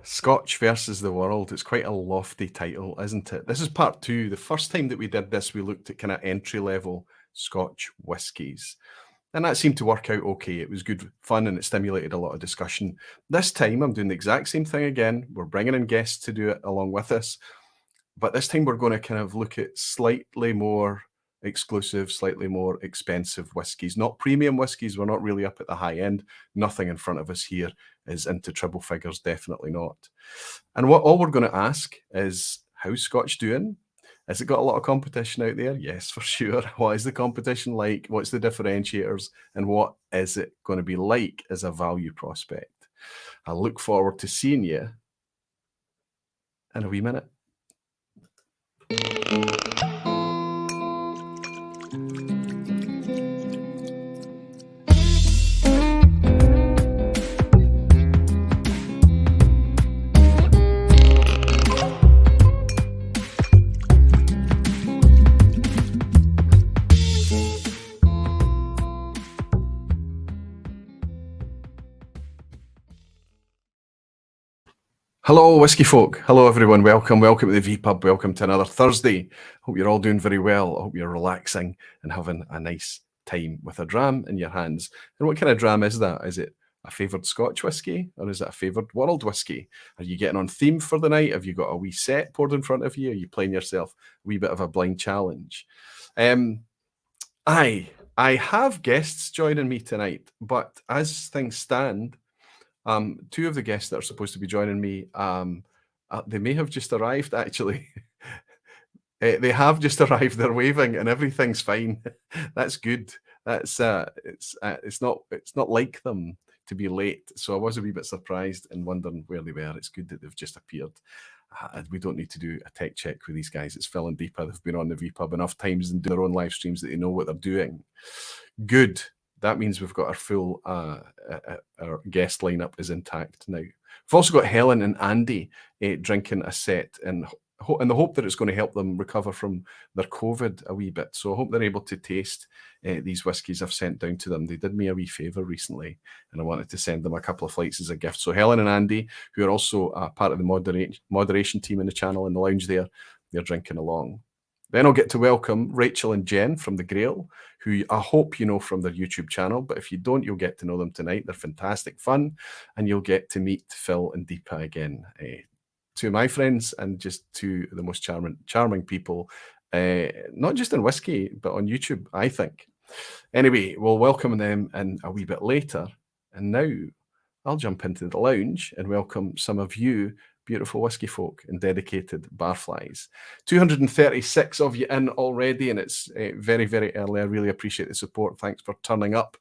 Scotch versus the world. It's quite a lofty title, isn't it? This is part two. The first time that we did this, we looked at kind of entry level Scotch whiskies. And that seemed to work out okay. It was good fun and it stimulated a lot of discussion. This time, I'm doing the exact same thing again. We're bringing in guests to do it along with us. But this time, we're going to kind of look at slightly more exclusive, slightly more expensive whiskies, not premium whiskies. We're not really up at the high end. Nothing in front of us here is into triple figures, definitely not. And what all we're going to ask is, how's Scotch doing? Has it got a lot of competition out there? Yes, for sure. What is the competition like? What's the differentiators? And what is it going to be like as a value prospect? I look forward to seeing you in a wee minute. Hello, whiskey folk. Hello, everyone. Welcome to the vPub. Welcome to another Thursday. Hope you're all doing very well. I hope you're relaxing and having a nice time with a dram in your hands. And what kind of dram is that? Is it a favoured Scotch whiskey or is it a favoured world whiskey? Are you getting on theme for the night? Have you got a wee set poured in front of you? Are you playing yourself a wee bit of a blind challenge? I have guests joining me tonight, but as things stand, two of the guests that are supposed to be joining me, they may have just arrived, actually. They have just arrived. They're waving, and everything's fine. That's good. It's not like them to be late. So I was a wee bit surprised and wondering where they were. It's good that they've just appeared. We don't need to do a tech check with these guys. It's Phil and Deepa. They've been on the vPub enough times and do their own live streams that they know what they're doing. Good. That means we've got our full our guest lineup is intact now. We've also got Helen and Andy drinking a set in the hope that it's going to help them recover from their COVID a wee bit. So I hope they're able to taste these whiskies I've sent down to them. They did me a wee favour recently, and I wanted to send them a couple of flights as a gift. So Helen and Andy, who are also part of the moderation team in the channel in the lounge there, they're drinking along. Then I'll get to welcome Rachel and Jen from the Grail, who I hope you know from their YouTube channel. But if you don't, you'll get to know them tonight. They're fantastic fun, and you'll get to meet Phil and Deepa again. Two of my friends and just two of the most charming people, not just in whiskey, but on YouTube, I think. Anyway, we'll welcome them in a wee bit later. And now I'll jump into the lounge and welcome some of you beautiful whiskey folk and dedicated barflies. 236 of you in already, and it's very, very early. I really appreciate the support. Thanks for turning up.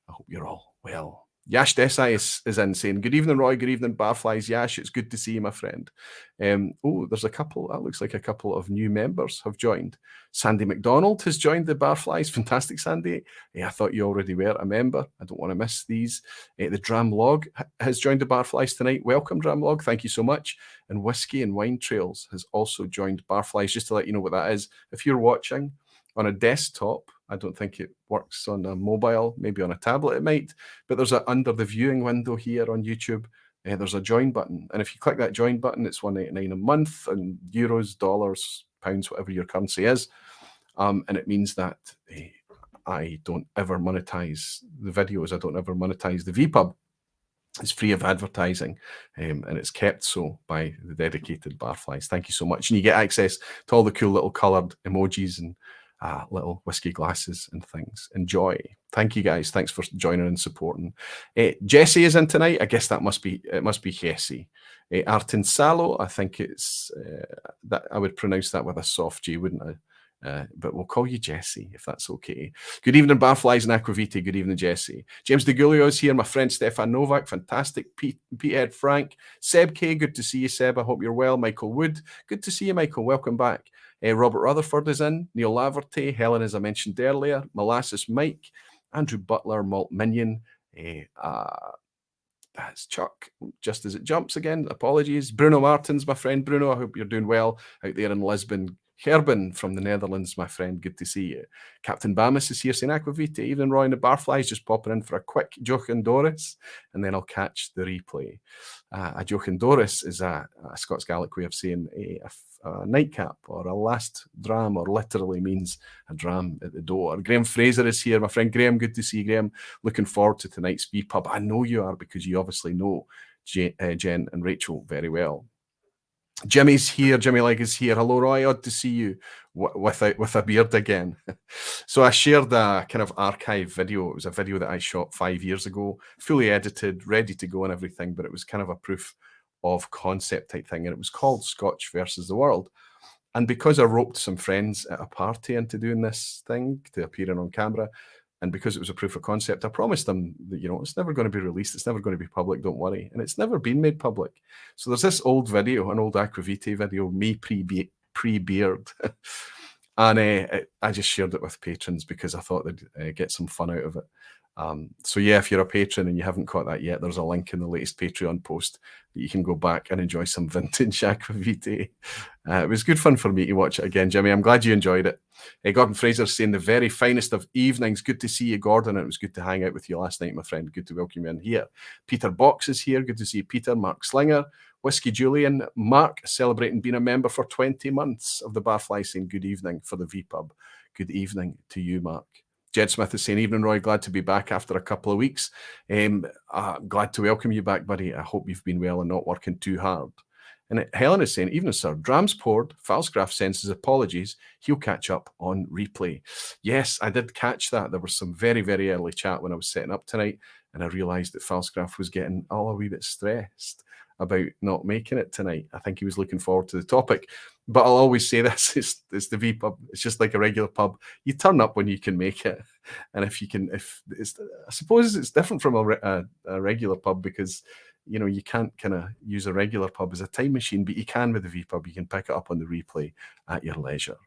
I hope you're all well. Yash Desai is in saying, good evening, Roy. Good evening, barflies. Yash, it's good to see you, my friend. There's a couple, that looks like a couple of new members have joined. Sandy McDonald has joined the barflies. Fantastic, Sandy. I thought you already were a member. I don't want to miss these. The Dramlog has joined the barflies tonight. Welcome, Dramlog. Thank you so much. And Whiskey and Wine Trails has also joined barflies. Just to let you know what that is, if you're watching on a desktop, I don't think it works on a mobile, maybe on a tablet it might, but there's under the viewing window here on YouTube, there's a join button. And if you click that join button, it's $1.99 a month and euros, dollars, pounds, whatever your currency is. And it means that I don't ever monetize the videos. I don't ever monetize the vPub. It's free of advertising, and it's kept so by the dedicated barflies. Thank you so much. And you get access to all the cool little coloured emojis and little whiskey glasses and things. Enjoy. Thank you guys. Thanks for joining and supporting. Jesse is in tonight. I guess it must be Jesse. Artin Salo, I think it's that I would pronounce that with a soft G, wouldn't I? But we'll call you Jesse if that's okay. Good evening, Barflies and Aquaviti. Good evening, Jesse. James DeGulio is here. My friend Stefan Novak. Fantastic. Pete Ed Frank. Seb K. Good to see you, Seb. I hope you're well. Michael Wood. Good to see you, Michael. Welcome back. Robert Rutherford is in. Neil Laverty. Helen, as I mentioned earlier. Molasses Mike. Andrew Butler. Malt Minion. That's Chuck, just as it jumps again. Apologies. Bruno Martins, my friend Bruno. I hope you're doing well out there in Lisbon. Gerben from the Netherlands, my friend, good to see you. Captain Bamis is here saying Aquavita, evening Roy and the Barflies, just popping in for a quick Jochen Doris, and then I'll catch the replay. A Jochen Doris is a Scots Gaelic way of saying a nightcap or a last dram, or literally means a dram at the door. Graham Fraser is here, my friend Graham, good to see you, Graham. Looking forward to tonight's vPub. I know you are, because you obviously know Jen and Rachel very well. Jimmy's here. Jimmy Legg is here. Hello, Roy. Odd to see you with a beard again. So I shared a kind of archive video. It was a video that I shot 5 years ago, fully edited, ready to go and everything, but it was kind of a proof of concept type thing, and it was called Scotch versus the World. And because I roped some friends at a party into doing this thing, to appearing on camera, and because it was a proof of concept, I promised them that, you know, it's never going to be released. It's never going to be public. Don't worry. And it's never been made public. So there's this old video, an old Aquavite video, me pre-beard. And I just shared it with patrons because I thought they'd get some fun out of it. So yeah, if you're a patron and you haven't caught that yet, there's a link in the latest Patreon post that you can go back and enjoy some vintage Aquavite. It was good fun for me to watch it again, Jimmy. I'm glad you enjoyed it. Gordon Fraser's saying the very finest of evenings. Good to see you, Gordon. It was good to hang out with you last night, my friend. Good to welcome you in here. Peter Box is here. Good to see you, Peter. Mark Slinger, Whiskey Julian. Mark celebrating being a member for 20 months of the Barflies, saying good evening for the vPub. Good evening to you, Mark. Jed Smith is saying, evening, Roy. Glad to be back after a couple of weeks. Glad to welcome you back, buddy. I hope you've been well and not working too hard. And Helen is saying, evening, sir. Drams poured. Falsgraf sends his apologies. He'll catch up on replay. Yes, I did catch that. There was some very, very early chat when I was setting up tonight, and I realised that Falsgraf was getting all a wee bit stressed about not making it tonight. I think he was looking forward to the topic. But I'll always say this, it's the vPub. It's just like a regular pub. You turn up when you can make it. And if you can, I suppose it's different from a regular pub, because, you know, you can't kind of use a regular pub as a time machine, but you can with the vPub. You can pick it up on the replay at your leisure.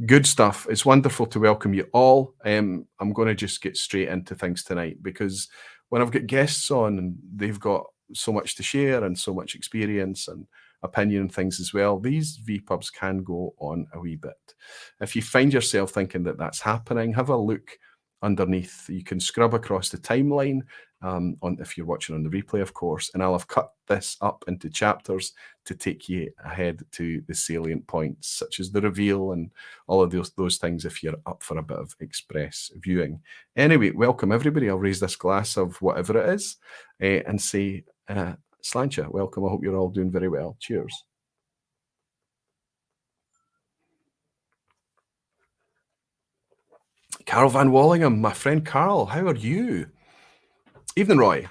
Good stuff. It's wonderful to welcome you all. I'm going to just get straight into things tonight, because when I've got guests on and they've got so much to share and so much experience and opinion and things as well, these vPubs can go on a wee bit. If you find yourself thinking that that's happening, have a look underneath. You can scrub across the timeline if you're watching on the replay, of course, and I'll have cut this up into chapters to take you ahead to the salient points, such as the reveal and all of those things, if you're up for a bit of express viewing. Anyway, welcome everybody. I'll raise this glass of whatever it is and say, Slancha, welcome. I hope you're all doing very well. Cheers. Carl Van Wallingham, my friend Carl, how are you? Evening, Roy.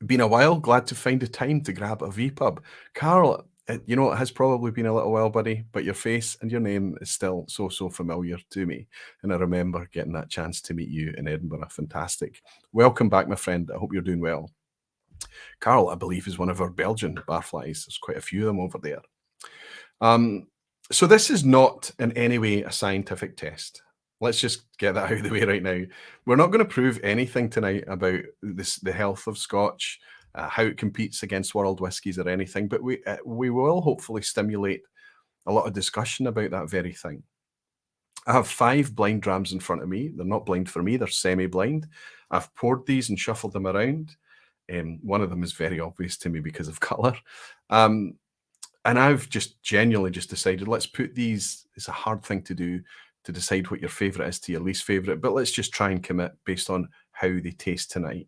Been a while. Glad to find the time to grab a vPub. Carl, you know, it has probably been a little while, buddy, but your face and your name is still so familiar to me. And I remember getting that chance to meet you in Edinburgh. Fantastic. Welcome back, my friend. I hope you're doing well. Carl, I believe, is one of our Belgian barflies. There's quite a few of them over there. So this is not in any way a scientific test. Let's just get that out of the way right now. We're not going to prove anything tonight about the health of Scotch, how it competes against world whiskies or anything, but we will hopefully stimulate a lot of discussion about that very thing. I have 5 blind drams in front of me. They're not blind for me, they're semi-blind. I've poured these and shuffled them around. One of them is very obvious to me because of colour. And I've just genuinely just decided, let's put these, it's a hard thing to do, to decide what your favourite is to your least favourite, but let's just try and commit based on how they taste tonight.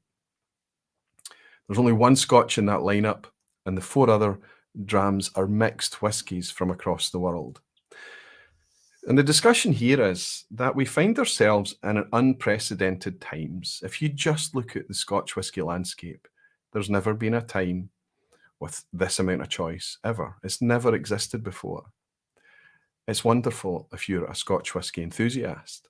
There's only one Scotch in that lineup, and the 4 other drams are mixed whiskies from across the world. And the discussion here is that we find ourselves in unprecedented times. If you just look at the Scotch whisky landscape, there's never been a time with this amount of choice ever. It's never existed before. It's wonderful if you're a Scotch whisky enthusiast.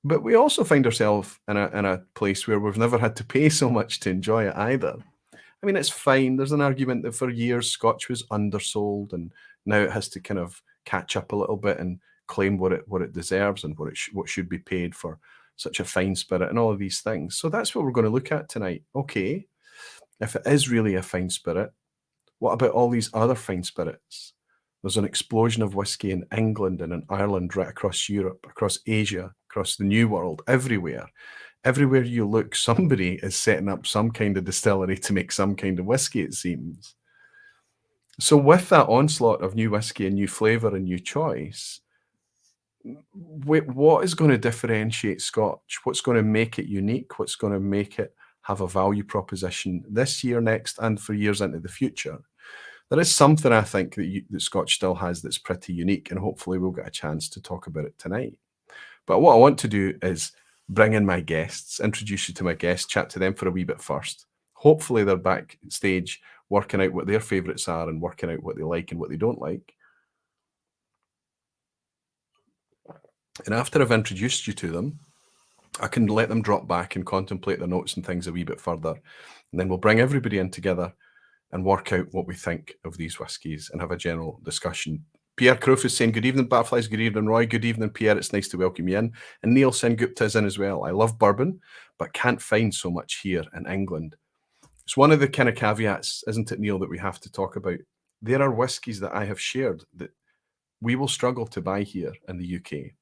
But we also find ourselves in a place where we've never had to pay so much to enjoy it either. I mean, it's fine. There's an argument that for years Scotch was undersold, and now it has to kind of catch up a little bit and claim what it deserves and what should be paid for such a fine spirit and all of these things. So that's what we're going to look at tonight. Okay, if it is really a fine spirit, what about all these other fine spirits? There's an explosion of whiskey in England and in Ireland, right across Europe, across Asia, across the New World, everywhere. Everywhere you look, somebody is setting up some kind of distillery to make some kind of whiskey, it seems. So with that onslaught of new whiskey and new flavour and new choice, what is going to differentiate Scotch? What's going to make it unique? What's going to make it have a value proposition this year, next, and for years into the future? There is something I think that Scotch still has that's pretty unique, and hopefully we'll get a chance to talk about it tonight. But what I want to do is bring in my guests, introduce you to my guests, chat to them for a wee bit first. Hopefully they're backstage working out what their favourites are and working out what they like and what they don't like. And after I've introduced you to them, I can let them drop back and contemplate their notes and things a wee bit further. And then we'll bring everybody in together and work out what we think of these whiskies and have a general discussion. Pierre Croft is saying, good evening, Barflies. Good evening, Roy. Good evening, Pierre. It's nice to welcome you in. And Neil Sengupta is in as well. I love bourbon, but can't find so much here in England. It's one of the kind of caveats, isn't it, Neil, that we have to talk about. There are whiskies that I have shared that we will struggle to buy here in the UK.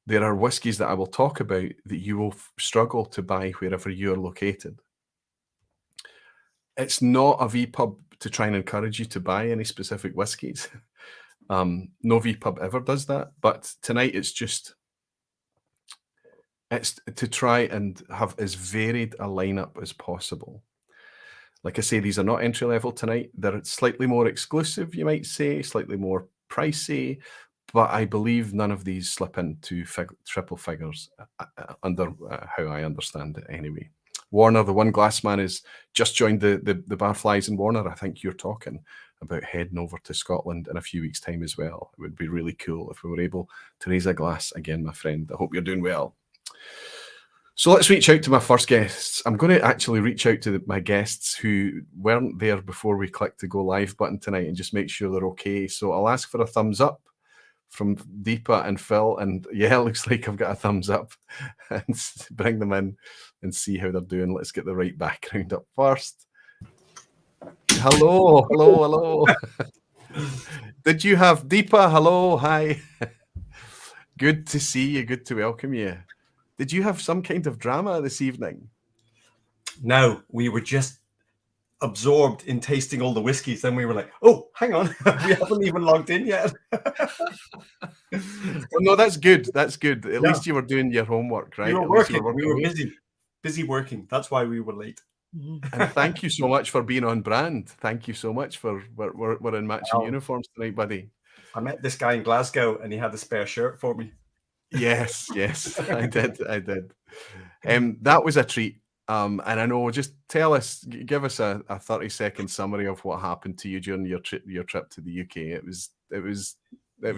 There are whiskies that I will talk about that you will struggle to buy wherever you're located. It's not a vPub to try and encourage you to buy any specific whiskies. No vPub ever does that. But tonight it's to try and have as varied a lineup as possible. Like I say, these are not entry level tonight. They're slightly more exclusive, you might say, slightly more pricey. But I believe none of these slip into triple figures under how I understand it anyway. Warner, the one glass man, is just joined the Barflies. And Warner, I think you're talking about heading over to Scotland in a few weeks' time as well. It would be really cool if we were able to raise a glass again, my friend. I hope you're doing well. So let's reach out to my first guests. I'm going to actually reach out to my guests who weren't there before we clicked the go live button tonight and just make sure they're okay. So I'll ask for a thumbs up from Deepa and Phil. And yeah, it looks like I've got a thumbs up. And bring them in and see how they're doing. Let's get the right background up first. Hello, hello, hello. Did you have Deepa? Hello, hi. Good to see you. Good to welcome you. Did you have some kind of drama this evening? No, we were just absorbed in tasting all the whiskies. Then we were like, oh, hang on, we haven't even logged in yet. Well, no, that's good. That's good. At least you were doing your homework, right? We were working. We were busy working. That's why we were late. And thank you so much for being on brand. Thank you so much for we're in matching uniforms tonight, buddy. I met this guy in Glasgow and he had a spare shirt for me. Yes, I did. That was a treat. And I know, just tell us, give us a 30-second summary of what happened to you during your trip to the UK. It was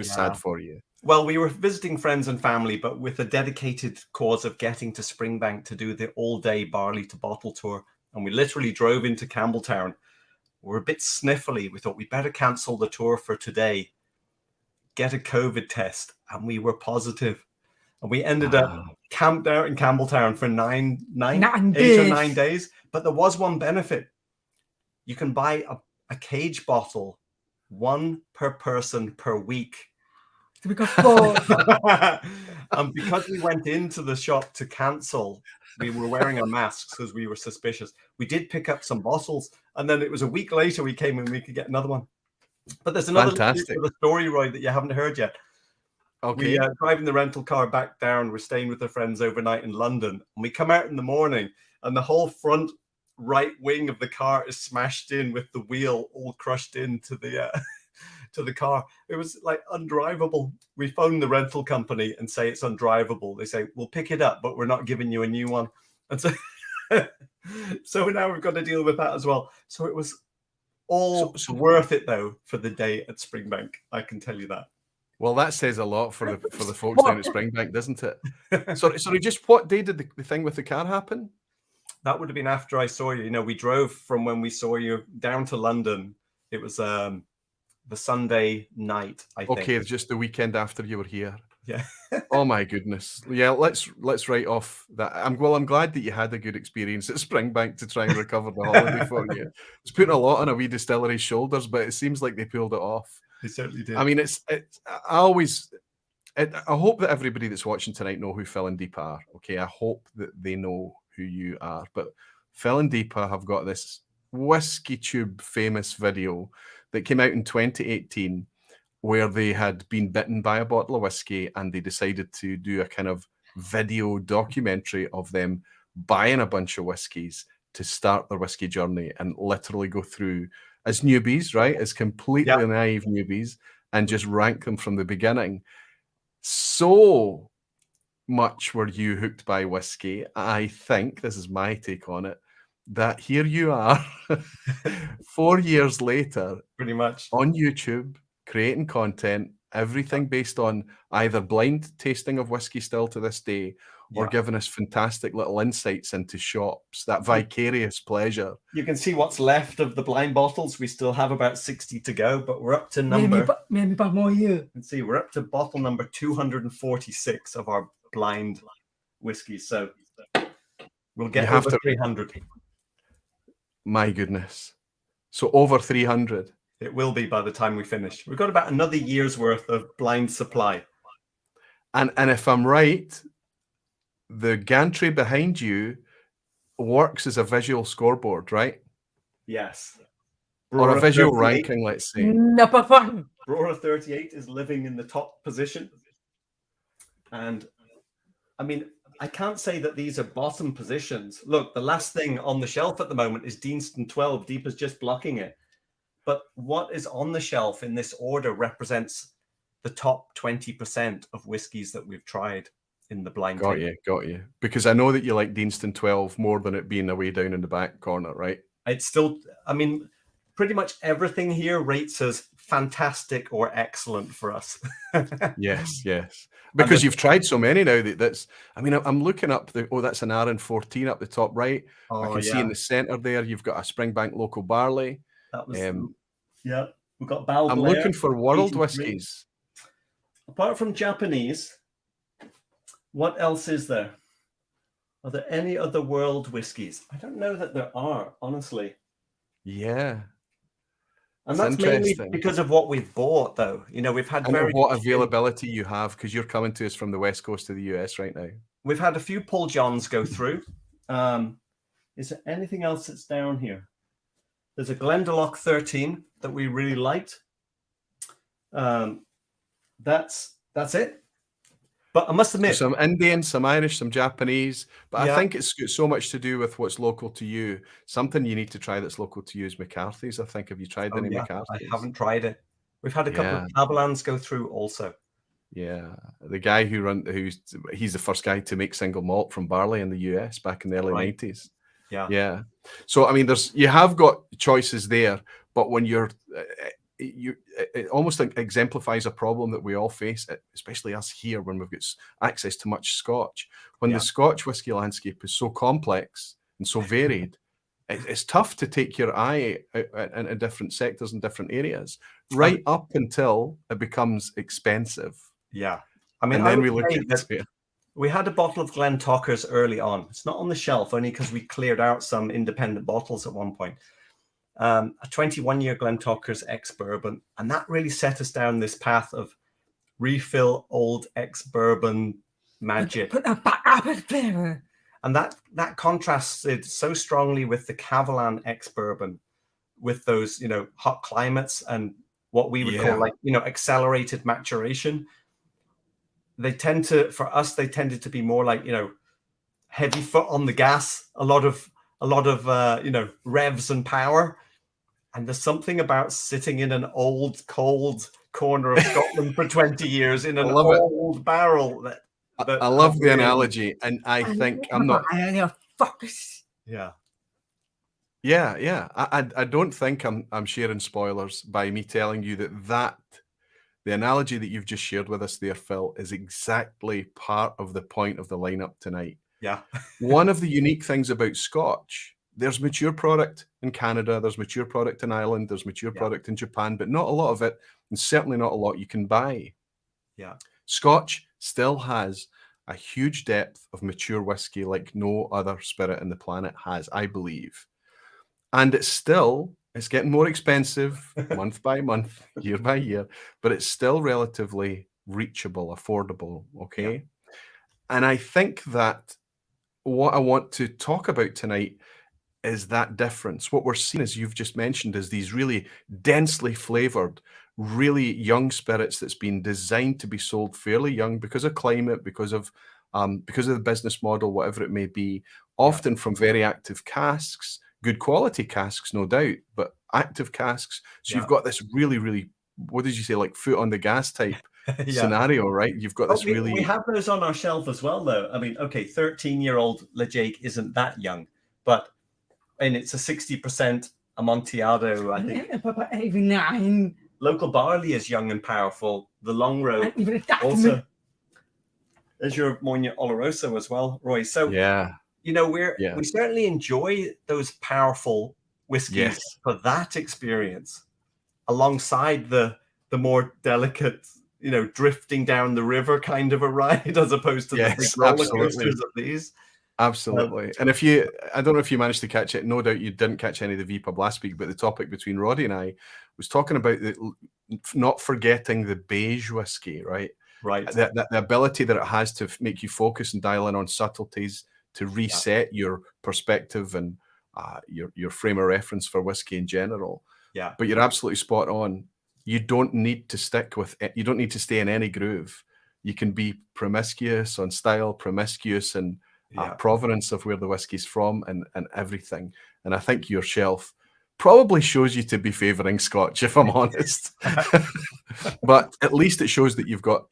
sad for you. Well, we were visiting friends and family, but with a dedicated cause of getting to Springbank to do the all-day barley to bottle tour. And we literally drove into Campbelltown. We were a bit sniffly. We thought we'd better cancel the tour for today, get a COVID test, and we were positive. And we ended up camped out in Campbelltown for 8 or 9 days. But there was one benefit. You can buy a cage bottle, one per person per week. We got 4. And because we went into the shop to cancel, we were wearing our masks because we were suspicious. We did pick up some bottles, and then it was a week later we came and we could get another one. But there's another story, Roy, that you haven't heard yet. Okay. We driving the rental car back down. We're staying with our friends overnight in London, and we come out in the morning, and the whole front right wing of the car is smashed in with the wheel all crushed into the to the car. It was like undrivable. We phone the rental company and say it's undrivable. They say, we'll pick it up, but we're not giving you a new one. And so now we've got to deal with that as well. So it was all worth it though for the day at Springbank. I can tell you that. Well, that says a lot for the folks down at Springbank, doesn't it? Sorry, just what day did the thing with the car happen? That would have been after I saw you. You know, we drove from when we saw you down to London. It was the Sunday night, I think. Okay, just the weekend after you were here. Yeah. Oh my goodness. Yeah, let's write off that. I'm glad that you had a good experience at Springbank to try and recover the holiday for you. It's putting a lot on a wee distillery's shoulders, but it seems like they pulled it off. They certainly did. I mean, I hope that everybody that's watching tonight know who Phil and Deepa are. Okay, I hope that they know who you are. But Phil and Deepa have got this Whiskey Tube famous video that came out in 2018 where they had been bitten by a bottle of whiskey and they decided to do a kind of video documentary of them buying a bunch of whiskies to start their whiskey journey and literally go through as newbies, right? As completely naive newbies, and just rank them from the beginning. So much were you hooked by whiskey, I think, this is my take on it, that here you are 4 years later, pretty much on YouTube, creating content, everything based on either blind tasting of whiskey still to this day, or giving us fantastic little insights into shops, that vicarious pleasure. You can see what's left of the blind bottles. We still have about 60 to go, but we're up to number... Maybe about more here. Let's see, we're up to bottle number 246 of our blind whiskey. So we'll get over 300. My goodness. So over 300. It will be by the time we finish. We've got about another year's worth of blind supply. And if I'm right, the gantry behind you works as a visual scoreboard, right? Yes. Or a visual ranking, let's say. Number one. Brora 38 is living in the top position. And I mean, I can't say that these are bottom positions. Look, the last thing on the shelf at the moment is Deanston 12. Deepa's just blocking it. But what is on the shelf in this order represents the top 20% of whiskies that we've tried in the blind. Got you. Because I know that you like Deanston 12 more than it being away down in the back corner, right? It's still, I mean, pretty much everything here rates as fantastic or excellent for us. Yes. Because you've tried so many now that's, I mean, I'm looking up that's an RN14 up the top right. I can see in the center there, you've got a Springbank local barley. That was, we've got Bal I'm Blair, looking for world whiskies. Apart from Japanese, what else is there? Are there any other world whiskies? I don't know that there are, honestly. Yeah. And that's mainly because of what we've bought, though. You know, we've had what availability you have, because you're coming to us from the west coast of the US right now. We've had a few Paul Johns go through. Is there anything else that's down here? There's a Glendalough 13 that we really liked. That's it. But I must admit, some Indian, some Irish, some Japanese. But I think it's got so much to do with what's local to you. Something you need to try that's local to you is McCarthy's. I think. Have you tried any McCarthy's? I haven't tried it. We've had a couple of Avalans go through also. Yeah, the guy he's the first guy to make single malt from barley in the US back in the early 90s. Yeah. So I mean, you have got choices there, but when it almost exemplifies a problem that we all face, especially us here when we've got access to much Scotch. When the Scotch whiskey landscape is so complex and so varied, it's tough to take your eye in different sectors and different areas, right up until it becomes expensive. Yeah. I mean, and then we look at it. We had a bottle of Glentockers early on. It's not on the shelf, only because we cleared out some independent bottles at one point. A 21-year Glentockers ex-bourbon, and that really set us down this path of refill old ex-bourbon magic. Put that back up in flavor. And that contrasted so strongly with the Cavalan ex-bourbon, with those, hot climates and what we would call accelerated maturation. They tended to be more like, heavy foot on the gas, a lot of revs and power. And there's something about sitting in an old, cold corner of Scotland for 20 years in an old barrel. I love the analogy, and I think I'm not. Yeah. I don't think I'm sharing spoilers by me telling you that the analogy that you've just shared with us there, Phil, is exactly part of the point of the lineup tonight. Yeah. One of the unique things about Scotch, there's mature product in Canada, there's mature product in Ireland, there's mature product in Japan, but not a lot of it, and certainly not a lot you can buy. Yeah. Scotch still has a huge depth of mature whiskey like no other spirit in the planet has, I believe. And it's still It's getting more expensive month by month, year by year, but it's still relatively reachable, affordable. Okay. Yeah. And I think that what I want to talk about tonight is that difference. What we're seeing, as you've just mentioned, is these really densely flavored, really young spirits that's been designed to be sold fairly young because of climate, because of the business model, whatever it may be, often from very active casks, good quality casks, no doubt, but active casks. So Yeah. you've got this really, really, what did you say, like foot on the gas type Yeah. scenario, right? You've got Oh, this we really. have those on our shelf as well, though. I mean, okay, 13-year-old Lejeune isn't that young, but and it's a 60% Amontillado, I think. Even 9. Local barley is young and powerful. The long road Even a tax also. There's your Moña Oloroso as well, Roy. So Yeah. you know, Yeah. we certainly enjoy those powerful whiskies Yes. for that experience, alongside the more delicate, you know, drifting down the river kind of a ride, as opposed to the big Yes, roller absolutely. coasters of these. Absolutely. And I don't know if you managed to catch it. No doubt you didn't catch any of the vPub last week, but the topic between Roddy and I was talking about not forgetting the beige whiskey, right? Right. The ability that it has to make you focus and dial in on subtleties, to reset your perspective and your frame of reference for whiskey in general. Yeah. But you're absolutely spot on. You don't need to stick with it. You don't need to stay in any groove. You can be promiscuous on style, promiscuous and provenance of where the whiskey's from and everything. And I think your shelf probably shows you to be favouring Scotch, if I'm honest. But at least it shows that you've got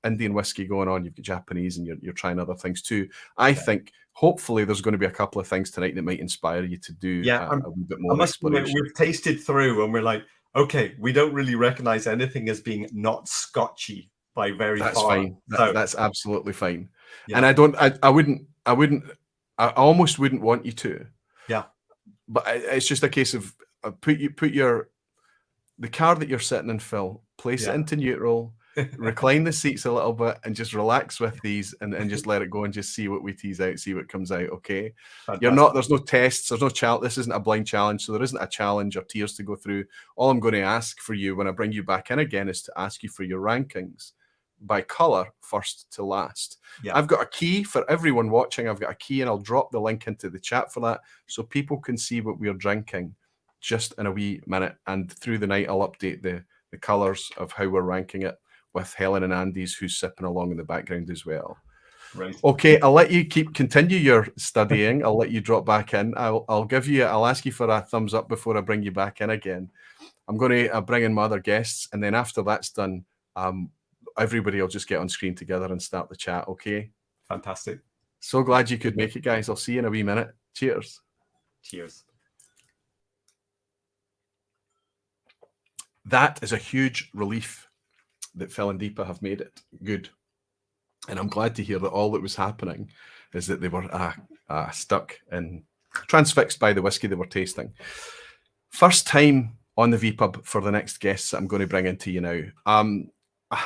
Indian whiskey going on, you've got Japanese, and you're trying other things too. I think hopefully there's going to be a couple of things tonight that might inspire you to do a wee bit more exploration. We've tasted through and we're like, okay, we don't really recognize anything as being not Scotchy by very far. That's fine. That's absolutely fine. Yeah. And I almost wouldn't want you to. Yeah. But it's just a case of put the car that you're sitting in, Phil, place it into neutral, recline the seats a little bit, and just relax with these, and just let it go, and just see what we tease out, see what comes out. Okay, Fantastic. There's no tests, there's no challenge. This isn't a blind challenge, so there isn't a challenge or tiers to go through. All I'm going to ask for you when I bring you back in again is to ask you for your rankings by color, first to last. Yeah. I've got a key for everyone watching. I've got a key, and I'll drop the link into the chat for that, so people can see what we're drinking just in a wee minute. And through the night, I'll update the colors of how we're ranking it with Helen and Andy's, who's sipping along in the background as well. Right. Okay, I'll let you continue your studying. I'll let you drop back in. I'll ask you for a thumbs up before I bring you back in again. I'm going to bring in my other guests, and then after that's done, everybody will just get on screen together and start the chat. Okay. Fantastic. So glad you could make it, guys. I'll see you in a wee minute. Cheers. Cheers. That is a huge relief that Phil and Deepa have made it good. And I'm glad to hear that all that was happening is that they were stuck and transfixed by the whiskey they were tasting. First time on the vPub for the next guests that I'm going to bring into you now.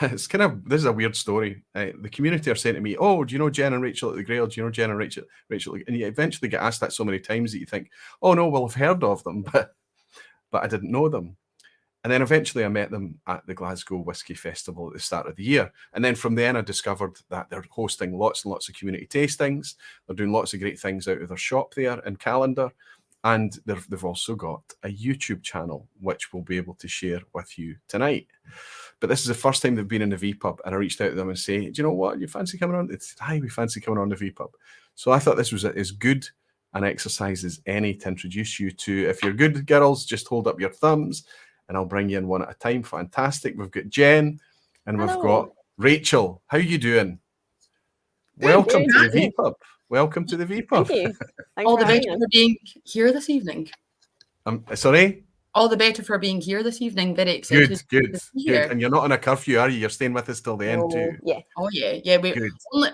This is a weird story. The community are saying to me, "Oh, do you know Jen and Rachel at the Grail? Do you know Jen and Rachel?" And you eventually get asked that so many times that you think, "Oh no, well I've heard of them, but I didn't know them." And then eventually I met them at the Glasgow Whisky Festival at the start of the year. And then from then I discovered that they're hosting lots and lots of community tastings. They're doing lots of great things out of their shop there in Calendar. And they've also got a YouTube channel, which we'll be able to share with you tonight. But this is the first time they've been in the vPub. And I reached out to them and say, "Do you know what? You fancy coming on?" It's, "Hi, we fancy coming on the vPub." So I thought this was as good an exercise as any to introduce you to. If you're good, girls, just hold up your thumbs, and I'll bring you in one at a time. Fantastic. We've got Jen and we've got Rachel. How you doing? Welcome to the vPub. Welcome to the vPub. Thank you. All the better for being here this evening. Sorry? All the better for being here this evening. Very excited. Good. And you're not on a curfew, are you? You're staying with us till the end too. Yeah. Oh yeah. We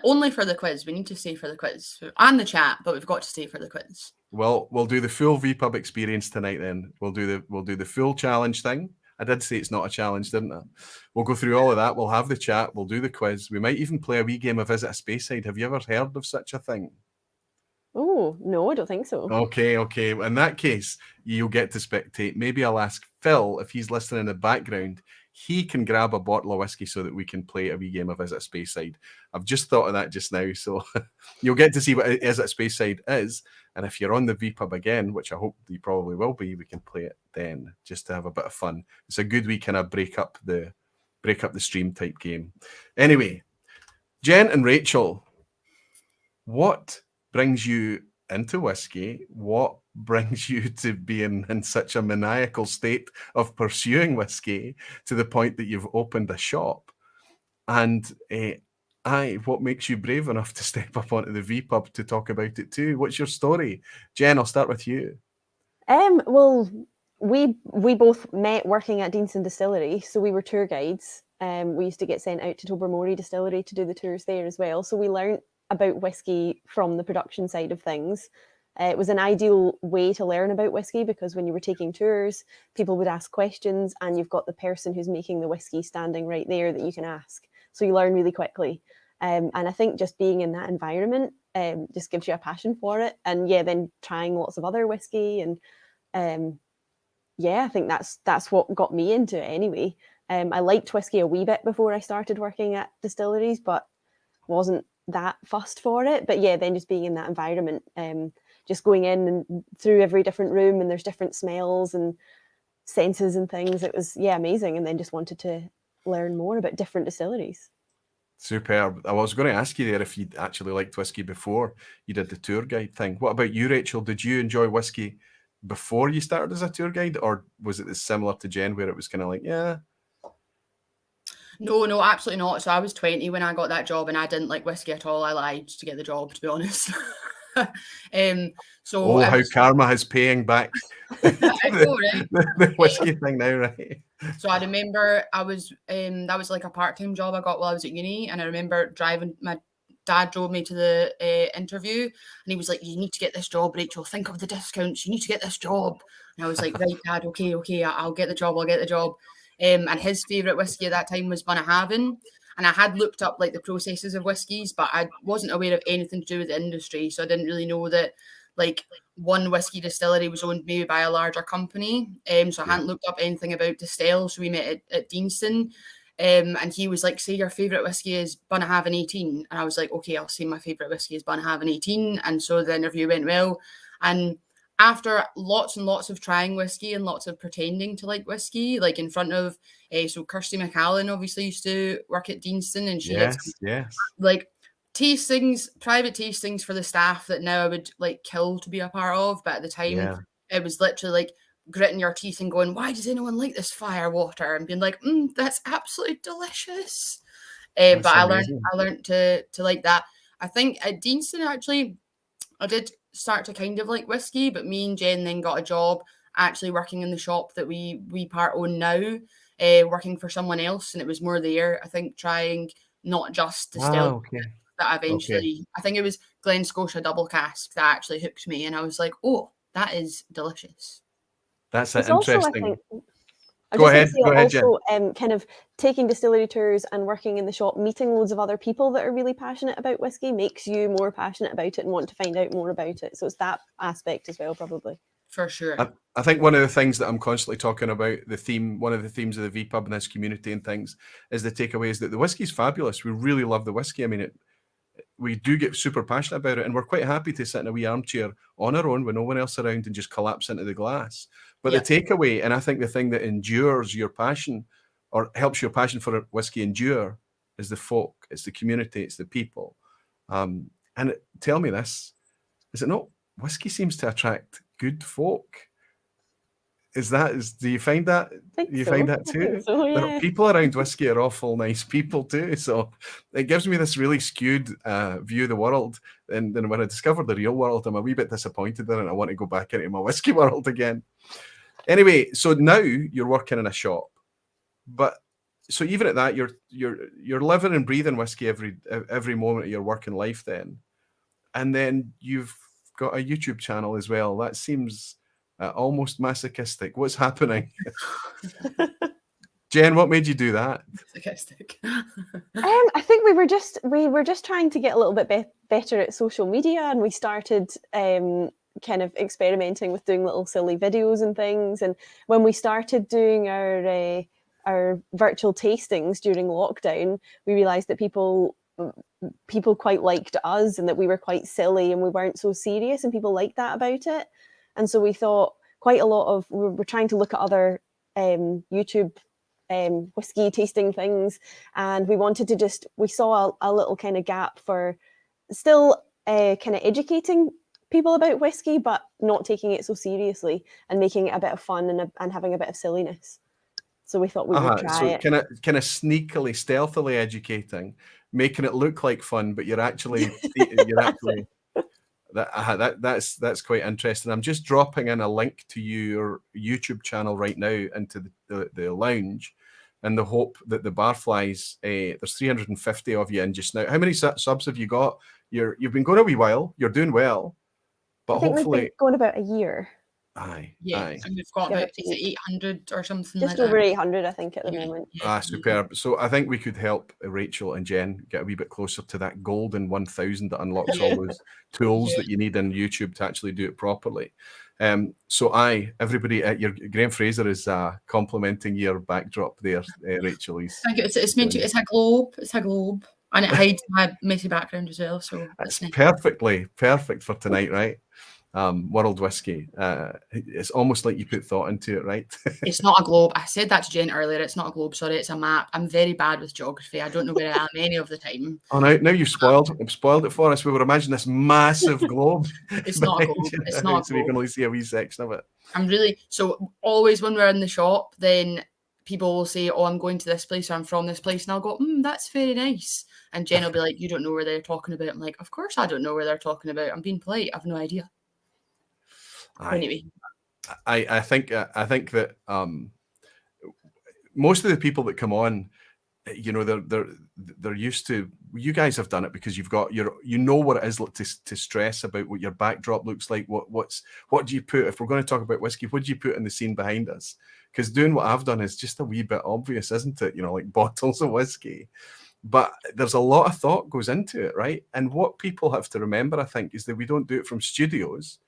only for the quiz. We need to stay for the quiz and the chat, but we've got to stay for the quiz. Well, we'll do the full vPub experience tonight then. We'll do the full challenge thing. I did say it's not a challenge, didn't I? We'll go through all of that. We'll have the chat. We'll do the quiz. We might even play a wee game of Is It a Speyside? Have you ever heard of such a thing? Oh, no, I don't think so. Okay. In that case, you'll get to spectate. Maybe I'll ask Phil if he's listening in the background. He can grab a bottle of whiskey so that we can play a wee game of Is It Speyside. I've just thought of that just now, so you'll get to see what Is It Speyside is. And if you're on the vPub again, which I hope you probably will be, we can play it then just to have a bit of fun. It's a good wee kind of break up the stream type game. Anyway, Jen and Rachel, what brings you into whiskey? What brings you to being in such a maniacal state of pursuing whiskey to the point that you've opened a shop? And what makes you brave enough to step up onto the vPub to talk about it too? What's your story? Jen, I'll start with you. Well, we both met working at Deanston Distillery, so we were tour guides. We used to get sent out to Tobermory Distillery to do the tours there as well. So we learned about whiskey from the production side of things. It was an ideal way to learn about whiskey because when you were taking tours, people would ask questions and you've got the person who's making the whiskey standing right there that you can ask. So you learn really quickly. And I think just being in that environment just gives you a passion for it. And yeah, then trying lots of other whiskey. And I think that's what got me into it anyway. I liked whiskey a wee bit before I started working at distilleries, but wasn't that fussed for it. But yeah, then just being in that environment, just going in and through every different room and there's different smells and senses and things. It was, amazing. And then just wanted to learn more about different distilleries. Superb. I was going to ask you there if you'd actually liked whiskey before you did the tour guide thing. What about you, Rachel? Did you enjoy whiskey before you started as a tour guide, or was it similar to Jen where it was kind of like, yeah? No, absolutely not. So I was 20 when I got that job and I didn't like whiskey at all. I lied to get the job, to be honest. How karma is paying back the whiskey thing now, right? So I remember I was that was like a part-time job I got while I was at uni, and I remember driving. My dad drove me to the interview, and he was like, "You need to get this job, Rachel. Think of the discounts. You need to get this job." And I was like, "Right, Dad. Okay. I'll get the job. And his favourite whiskey at that time was Bunnahabhain. And I had looked up like the processes of whiskies, but I wasn't aware of anything to do with the industry. So I didn't really know that like one whiskey distillery was owned maybe by a larger company. So I hadn't looked up anything about Distell. So we met at Deanston. And he was like, say your favourite whiskey is Bunnahabhain 18. And I was like, okay, I'll say my favourite whiskey is Bunnahabhain 18. And so the interview went well. And after lots and lots of trying whiskey and lots of pretending to like whiskey, like in front of, so Kirsty McAllen obviously used to work at Deanston, and she had like tastings, private tastings for the staff that now I would like kill to be a part of. But at the time, it was literally like gritting your teeth and going, why does anyone like this fire water? And being like, that's absolutely delicious. But I learned to like that. I think at Deanston, actually, I did start to kind of like whiskey, but me and Jen then got a job actually working in the shop that we part own now, working for someone else, and it was more there, I think, trying not just distill that eventually, I think it was Glen Scotia double cask that actually hooked me, and I was like, oh, that is delicious. That's interesting. Also, I think, Go ahead, also, Jen. Kind of taking distillery tours and working in the shop, meeting loads of other people that are really passionate about whiskey makes you more passionate about it and want to find out more about it. So it's that aspect as well, probably. For sure. I think one of the things that I'm constantly talking about, one of the themes of the vPub and this community and things, is the takeaway is that the whiskey's fabulous. We really love the whiskey. I mean, we do get super passionate about it, and we're quite happy to sit in a wee armchair on our own with no one else around and just collapse into the glass. But the takeaway, and I think the thing that endures your passion or helps your passion for whiskey endure, is the folk, it's the community, it's the people. And tell me this, is it not? Whiskey seems to attract good folk. Do you find that? Find that too? So, yeah. There are people around whiskey are awful nice people too. So it gives me this really skewed view of the world. And then when I discovered the real world, I'm a wee bit disappointed in it. I want to go back into my whiskey world again. Anyway, so now you're working in a shop, but so even at that, you're living and breathing whiskey every moment of your working life then, and then you've got a YouTube channel as well. That seems almost masochistic. What's happening? Jen, what made you do that? Sarcastic. I think we were just trying to get a little bit better at social media, and we started kind of experimenting with doing little silly videos and things. And when we started doing our virtual tastings during lockdown, we realised that people quite liked us, and that we were quite silly and we weren't so serious, and people liked that about it. And so we thought quite a lot of we're trying to look at other YouTube whiskey tasting things, and we wanted to we saw a little kind of gap for still kind of educating people about whiskey, but not taking it so seriously and making it a bit of fun and having a bit of silliness. So we thought we would try so it. kind of sneakily, stealthily educating, making it look like fun, but you're actually that's quite interesting. I'm just dropping in a link to your YouTube channel right now into the lounge, in the hope that the Barflies, there's 350 of you in just now. How many subs have you got? You've been going a wee while. You're doing well, but I think hopefully we've been going about a year. Aye. And we've got about 800 or something just like over that. 800, I think, at the moment. Superb. So I think we could help Rachel and Jen get a wee bit closer to that golden 1000 that unlocks all those tools that you need in YouTube to actually do it properly. So everybody, Graham Fraser is complimenting your backdrop there, Rachel. It's meant to. It's a globe. It's a globe, and it hides my messy background as well. So it's perfect for tonight, right? World whiskey. It's almost like you put thought into it, right? It's not a globe. I said that to Jen earlier. It's not a globe. Sorry, it's a map. I'm very bad with geography. I don't know where I am any of the time. Oh, now you've spoiled it for us. We would imagine this massive globe. It's not a globe. It's not a globe. So we can only see a wee section of it. So always when we're in the shop, then people will say, "Oh, I'm going to this place, or I'm from this place," and I'll go, "That's very nice." And Jen will be like, "You don't know where they're talking about." I'm like, "Of course I don't know where they're talking about. I'm being polite. I've no idea." Anyway, I think that most of the people that come on, they're used to. You guys have done it because you've got you know what it is to stress about what your backdrop looks like. What do you put, if we're going to talk about whiskey? What do you put in the scene behind us? Because doing what I've done is just a wee bit obvious, isn't it? Like bottles of whiskey. But there's a lot of thought goes into it, right? And what people have to remember, I think, is that we don't do it from studios.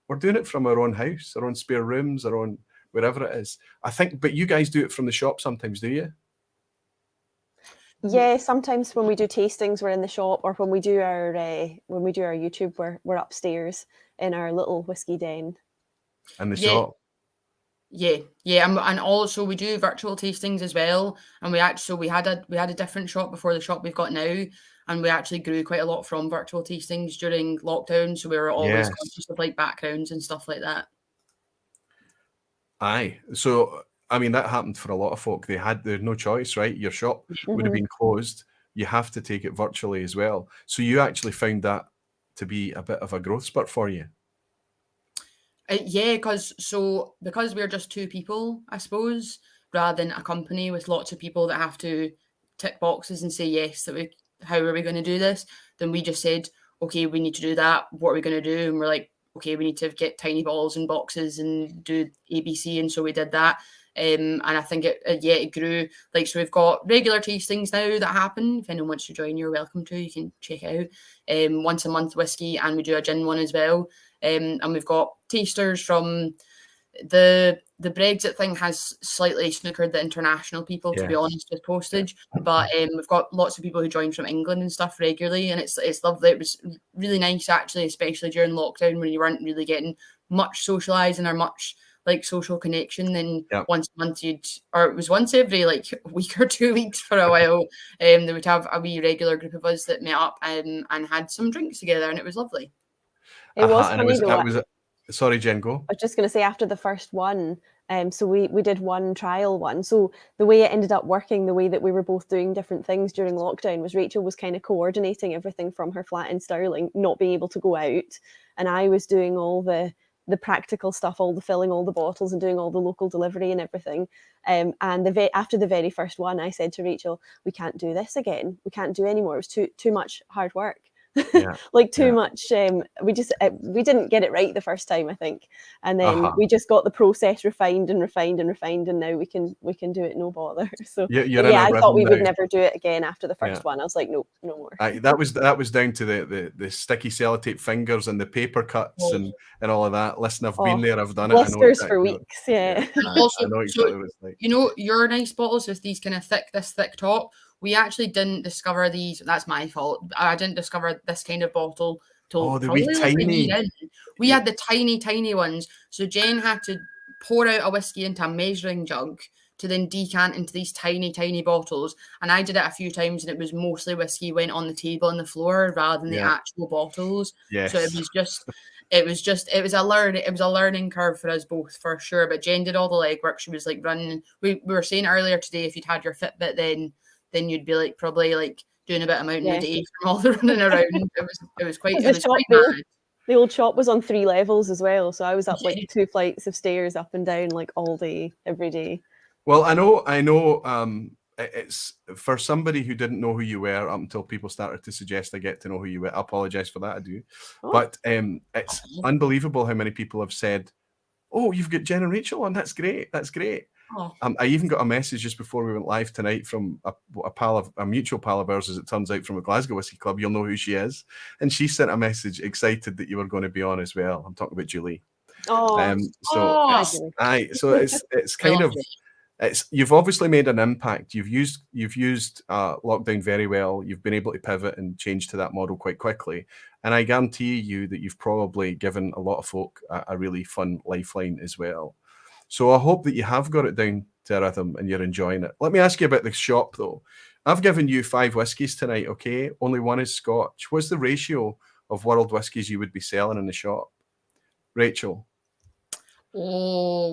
We're doing it from our own house, our own spare rooms, our own wherever it is. I think, but you guys do it from the shop sometimes, do you? Yeah, sometimes when we do tastings, we're in the shop, or when we do our YouTube, we're upstairs in our little whiskey den. And the shop. Yeah, and also we do virtual tastings as well. And we had a different shop before the shop we've got now, and we actually grew quite a lot from virtual tastings during lockdown. So we were always conscious of like backgrounds and stuff like that. Aye, so I mean that happened for a lot of folk. They had no choice, right? Your shop would have been closed. You have to take it virtually as well. So you actually found that to be a bit of a growth spurt for you. Yeah, because we're just two people, I suppose, rather than a company with lots of people that have to tick boxes and say yes, how are we going to do this? Then we just said, okay, we need to do that. What are we going to do? And we're like, okay, we need to get tiny bottles and boxes and do ABC. And so we did that. And I think it grew. Like, so we've got regular tastings now that happen. If anyone wants to join, you're welcome to. You can check it out. Once a month whiskey, and we do a gin one as well. And we've got tasters from the Brexit thing has slightly snookered the international people, to be honest, with postage. But we've got lots of people who join from England and stuff regularly, and it's lovely. It was really nice, actually, especially during lockdown when you weren't really getting much socialising or much like social connection. Then once a month it was once every like week or 2 weeks for a while. They would have a wee regular group of us that met up and had some drinks together, and it was lovely. It was funny though. Sorry, Jen, go. I was just going to say, after the first one, so we did one trial one. So the way it ended up working, the way that we were both doing different things during lockdown, was Rachel was kind of coordinating everything from her flat in Stirling, not being able to go out, and I was doing all the practical stuff, all the filling all the bottles and doing all the local delivery and everything. And after the very first one, I said to Rachel, we can't do this again. We can't do anymore. It was too much hard work. Yeah, like too yeah. much. We didn't get it right the first time, I think, and then Uh-huh. we just got the process refined, and now we can do it no bother. So You're but in yeah, a I thought rhythm we would now. never do it again after the Yeah. first one. I was like, no more. That was down to the sticky sellotape fingers and the paper cuts and all of that. Listen, I've been there, I've done it. I know Blisters exactly for what- weeks. Yeah. Also, I know so exactly what it's like. you know, your nice bottles with these kind of this thick top. We actually didn't discover these. That's my fault. I didn't discover this kind of bottle till Oh, the probably wee like a tiny. year in. We had the tiny ones. So Jen had to pour out a whiskey into a measuring jug to then decant into these tiny bottles. And I did it a few times, and it was mostly whiskey went on the table and the floor rather than the Yeah. actual bottles. Yes. So it was a learning curve for us both, for sure. But Jen did all the legwork. She was like running. We were saying earlier today, if you'd had your Fitbit, then you'd be like probably like doing a bit of mountain a day from all the running around. It was quite mad. The old shop was on 3 levels as well, so I was up like 2 flights of stairs up and down like all day, every day. Well, I know. It's for somebody who didn't know who you were up until people started to suggest I get to know who you were. I apologize for that. I do, but it's unbelievable how many people have said, "Oh, you've got Jen and Rachel on. That's great. That's great." Oh. I even got a message just before we went live tonight from a mutual pal of ours, as it turns out, from a Glasgow Whisky Club. You'll know who she is, and she sent a message excited that you were going to be on as well. I'm talking about Julie. So it's kind of. You've obviously made an impact. You've used lockdown very well. You've been able to pivot and change to that model quite quickly. And I guarantee you that you've probably given a lot of folk a really fun lifeline as well. So I hope that you have got it down to a rhythm and you're enjoying it. Let me ask you about the shop though. I've given you 5 whiskies tonight, okay? Only one is Scotch. What's the ratio of world whiskies you would be selling in the shop? Rachel? Oh,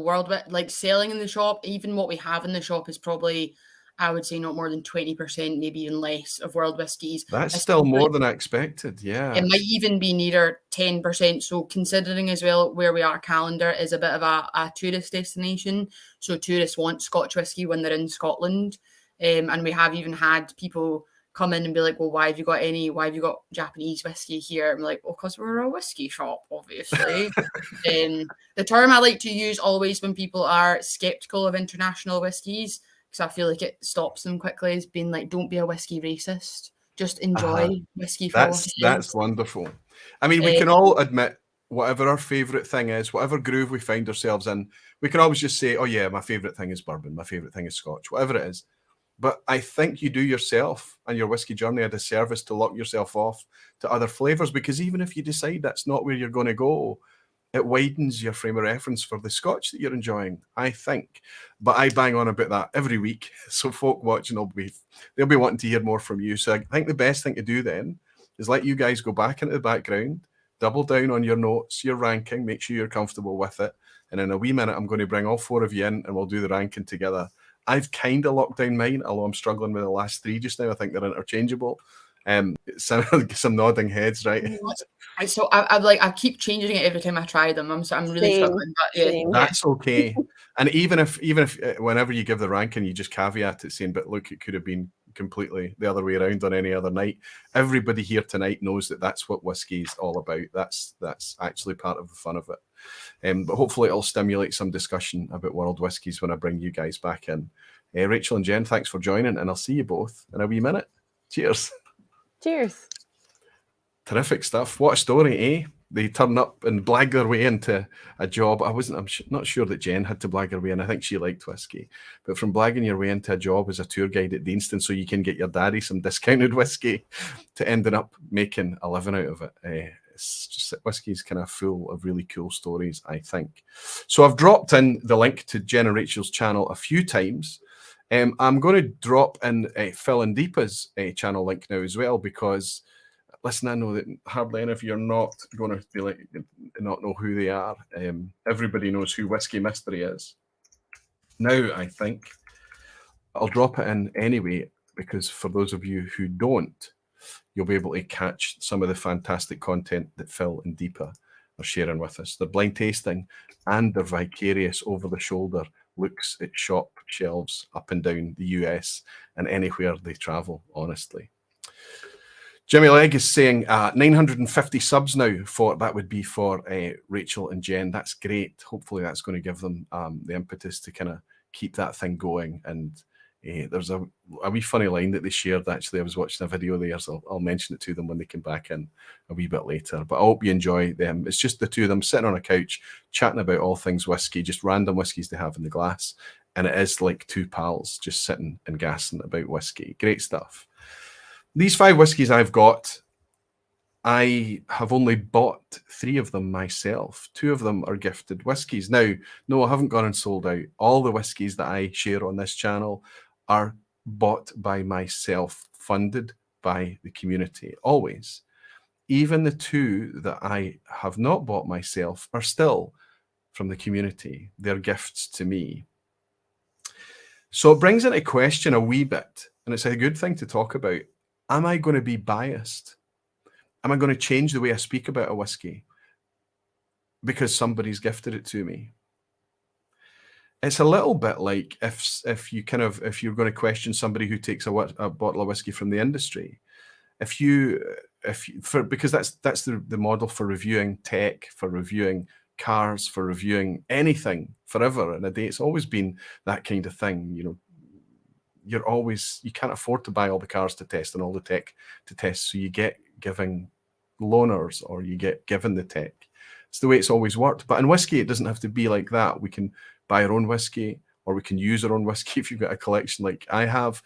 like selling in the shop, even what we have in the shop is probably, I would say, not more than 20%, maybe even less, of world whiskies. That's still more than I expected. Yeah, it might even be nearer 10%. So considering as well where we are, calendar is a bit of a tourist destination. So tourists want Scotch whiskey when they're in Scotland, and we have even had people come in and be like, well, why have you got Japanese whiskey here? I'm like, well, because we're a whiskey shop, obviously. The term I like to use always when people are skeptical of international whiskies, because I feel like it stops them quickly, is being like, don't be a whiskey racist. Just enjoy whiskey for what it is. That's wonderful. I mean, we can all admit whatever our favourite thing is, whatever groove we find ourselves in, we can always just say, oh yeah, my favourite thing is bourbon, my favourite thing is Scotch, whatever it is. But I think you do yourself and your whiskey journey a disservice to lock yourself off to other flavours, because even if you decide that's not where you're going to go, it widens your frame of reference for the Scotch that you're enjoying, I think. But I bang on about that every week, so folk watching they'll be wanting to hear more from you. So I think the best thing to do then is let you guys go back into the background, double down on your notes, your ranking, make sure you're comfortable with it. And in a wee minute, I'm going to bring all 4 of you in and we'll do the ranking together. I've kind of locked down mine, although I'm struggling with the last 3 just now. I think they're interchangeable. Some nodding heads, right? So I keep changing it every time I try them. I'm really struggling. But yeah, that's okay. And even if whenever you give the ranking, you just caveat it saying, but look, it could have been completely the other way around on any other night. Everybody here tonight knows that that's what whiskey is all about. That's actually part of the fun of it. But hopefully it'll stimulate some discussion about world whiskies when I bring you guys back in. Rachel and Jen, thanks for joining, and I'll see you both in a wee minute. Cheers. Cheers. Terrific stuff. What a story, eh? They turn up and blag their way into a job. I'm not sure that Jen had to blag her way in. I think she liked whiskey. But from blagging your way into a job as a tour guide at Deanston so you can get your daddy some discounted whiskey to ending up making a living out of it. It's just that whiskey's kind of full of really cool stories, I think. So I've dropped in the link to Jen and Rachel's channel a few times. I'm going to drop in Phil and Deepa's channel link now as well, because listen, I know that hardly any of you are not going to be like not know who they are. Everybody knows who Whisky Mystery is. Now, I think I'll drop it in anyway, because for those of you who don't, you'll be able to catch some of the fantastic content that Phil and Deepa are sharing with us. Their blind tasting and their vicarious over-the-shoulder looks at shop shelves up and down the US and anywhere they travel, honestly. Jimmy Legg is saying 950 subs now for that would be for Rachel and Jen. That's great. Hopefully that's going to give them the impetus to kind of keep that thing going. And there's a wee funny line that they shared. Actually, I was watching a video there, so I'll mention it to them when they come back in a wee bit later. But I hope you enjoy them. It's just the two of them sitting on a couch chatting about all things whiskey, just random whiskies they have in the glass. And it is like two pals just sitting and gassing about whiskey. Great stuff. These 5 whiskies I've got, I have only bought 3 of them myself. 2 of them are gifted whiskies. Now, no, I haven't gone and sold out. All the whiskies that I share on this channel are bought by myself, funded by the community, always. Even the 2 that I have not bought myself are still from the community. They're gifts to me. So it brings into question a wee bit, and it's a good thing to talk about. Am I going to be biased? Am I going to change the way I speak about a whiskey because somebody's gifted it to me? It's a little bit like if you're going to question somebody who takes a bottle of whiskey from the industry, because that's the model for reviewing tech, for reviewing cars, for reviewing anything forever and a day. It's always been that kind of thing, you know. You can't afford to buy all the cars to test and all the tech to test, so you get giving loaners or you get given the tech. It's the way it's always worked. But in whiskey, it doesn't have to be like that. We can buy our own whiskey, or we can use our own whiskey if you've got a collection like I have.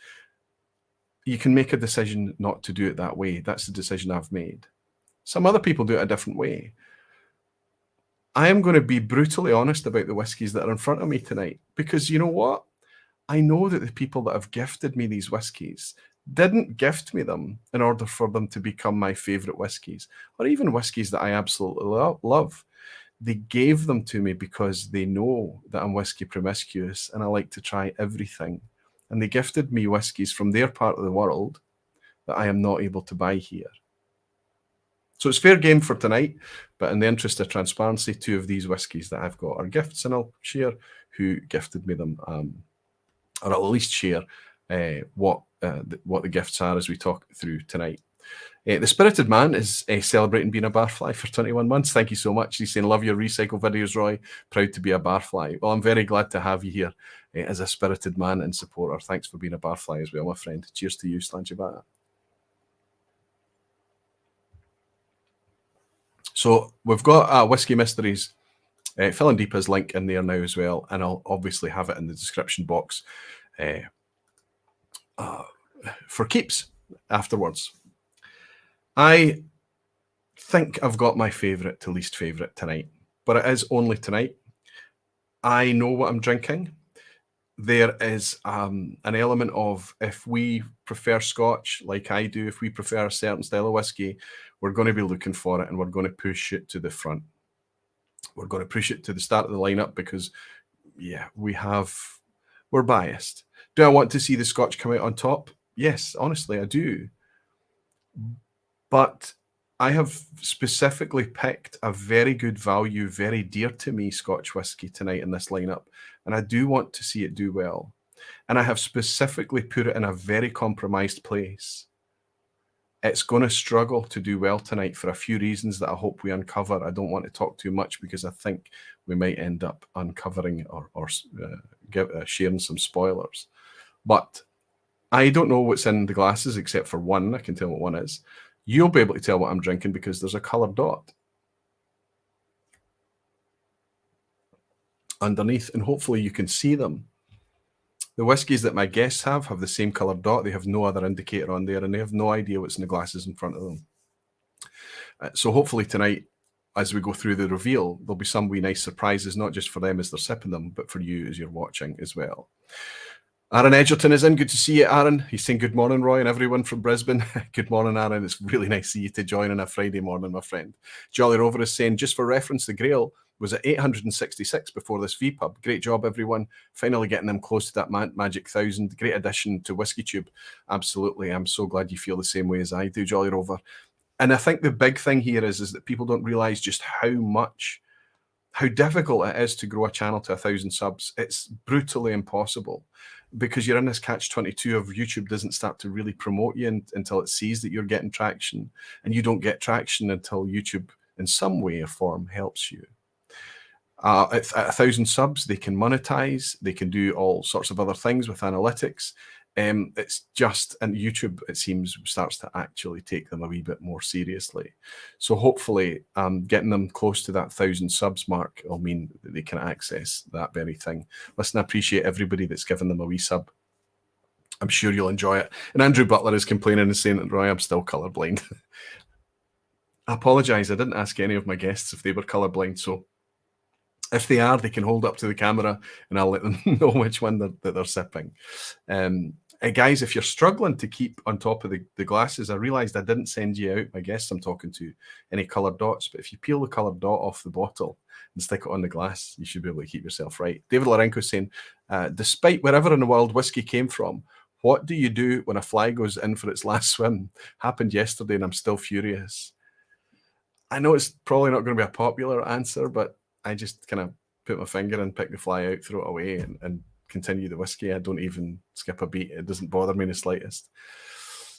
You can make a decision not to do it that way. That's the decision I've made. Some other people do it a different way. I am going to be brutally honest about the whiskies that are in front of me tonight, because you know what? I know that the people that have gifted me these whiskies didn't gift me them in order for them to become my favourite whiskies, or even whiskies that I absolutely love. They gave them to me because they know that I'm whiskey promiscuous and I like to try everything. And they gifted me whiskies from their part of the world that I am not able to buy here. So it's fair game for tonight, but in the interest of transparency, 2 of these whiskies that I've got are gifts, and I'll share who gifted me them. Or I'll at least share what the gifts are as we talk through tonight. The Spirited Man is celebrating being a Barfly for 21 months. Thank you so much. He's saying, love your recycle videos, Roy. Proud to be a Barfly. Well, I'm very glad to have you here as a Spirited Man and supporter. Thanks for being a Barfly as well, my friend. Cheers to you, Slanjabata. So we've got Whisky Mysteries. Phil Deepa's link in there now as well, and I'll obviously have it in the description box for keeps afterwards. I think I've got my favourite to least favourite tonight, but it is only tonight. I know what I'm drinking. There is an element of, if we prefer Scotch like I do, if we prefer a certain style of whiskey, we're going to be looking for it and we're going to push it to the front. We're going to push it to the start of the lineup because, yeah, we're biased. Do I want to see the Scotch come out on top? Yes, honestly, I do. But I have specifically picked a very good value, very dear to me Scotch whiskey tonight in this lineup, and I do want to see it do well. And I have specifically put it in a very compromised place. It's going to struggle to do well tonight for a few reasons that I hope we uncover. I don't want to talk too much because I think we might end up uncovering or sharing some spoilers. But I don't know what's in the glasses except for one. I can tell what one is. You'll be able to tell what I'm drinking because there's a coloured dot underneath, and hopefully you can see them. The whiskies that my guests have the same coloured dot. They have no other indicator on there, and they have no idea what's in the glasses in front of them. So hopefully tonight, as we go through the reveal, there'll be some wee nice surprises, not just for them as they're sipping them, but for you as you're watching as well. Aaron Edgerton is in. Good to see you, Aaron. He's saying good morning, Roy, and everyone from Brisbane. Good morning, Aaron. It's really nice to see you to join on a Friday morning, my friend. Jolly Rover is saying, just for reference, the Grail was at 866 before this vPub. Great job, everyone. Finally getting them close to that magic 1,000. Great addition to Whiskey Tube. Absolutely. I'm so glad you feel the same way as I do, Jolly Rover. And I think the big thing here is that people don't realize just how difficult it is to grow a channel to 1,000 subs. It's brutally impossible. because you're in this catch-22 of YouTube doesn't start to really promote you until it sees that you're getting traction, and you don't get traction until YouTube in some way or form helps you. At 1,000 subs, they can monetize, they can do all sorts of other things with analytics. It's just, and YouTube, it seems, starts to actually take them a wee bit more seriously. So hopefully getting them close to that 1,000 subs mark will mean that they can access that very thing. Listen, I appreciate everybody that's given them a wee sub. I'm sure you'll enjoy it. And Andrew Butler is complaining and saying that, Roy, I'm still colourblind. I apologise, I didn't ask any of my guests if they were colourblind, so if they are, they can hold up to the camera and I'll let them know which one that they're sipping. Guys, if you're struggling to keep on top of the glasses, I realised I didn't send you out, my guests I'm talking to, any coloured dots, but if you peel the coloured dot off the bottle and stick it on the glass, you should be able to keep yourself right. David Larenko saying, despite wherever in the world whiskey came from, what do you do when a fly goes in for its last swim? Happened yesterday and I'm still furious. I know it's probably not going to be a popular answer, but I just kind of put my finger and pick the fly out, throw it away, and continue the whiskey. I don't even skip a beat. It doesn't bother me in the slightest.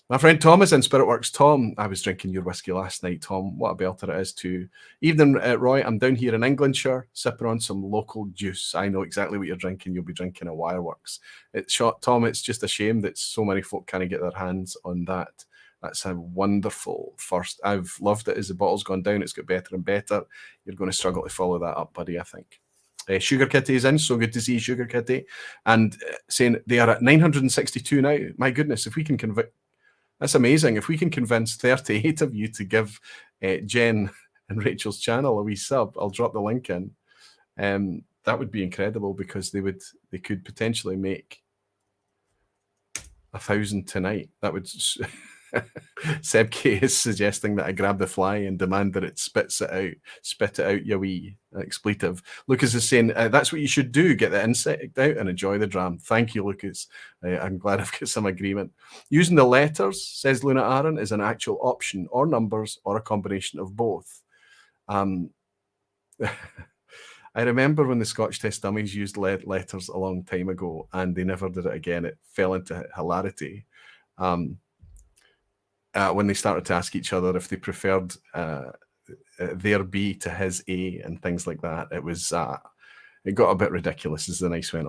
My friend Tom is in Spiritworks. Tom, I was drinking your whiskey last night, Tom. What a belter it is too. Evening, Roy. I'm down here in Englandshire, sipping on some local juice. I know exactly what you're drinking. You'll be drinking a Wireworks. Tom, it's just a shame that so many folk can't get their hands on that. That's a wonderful first. I've loved it as the bottle's gone down. It's got better and better. You're going to struggle to follow that up, buddy, I think. Sugar Kitty is in. So good to see you, Sugar Kitty. And saying they are at 962 now. My goodness, if we can convince... That's amazing. If we can convince 38 of you to give Jen and Rachel's channel a wee sub, I'll drop the link in. That would be incredible because they could potentially make 1,000 tonight. That would... Seb K is suggesting that I grab the fly and demand that it spit it out, you wee expletive. Lucas is saying that's what you should do, get the insect out and enjoy the dram. Thank you, Lucas. I'm glad I've got some agreement. Using the letters, says Luna Aaron, is an actual option, or numbers, or a combination of both. I remember when the Scotch test dummies used letters a long time ago and they never did it again. It fell into hilarity. When they started to ask each other if they preferred their B to his A and things like that, it got a bit ridiculous as the night went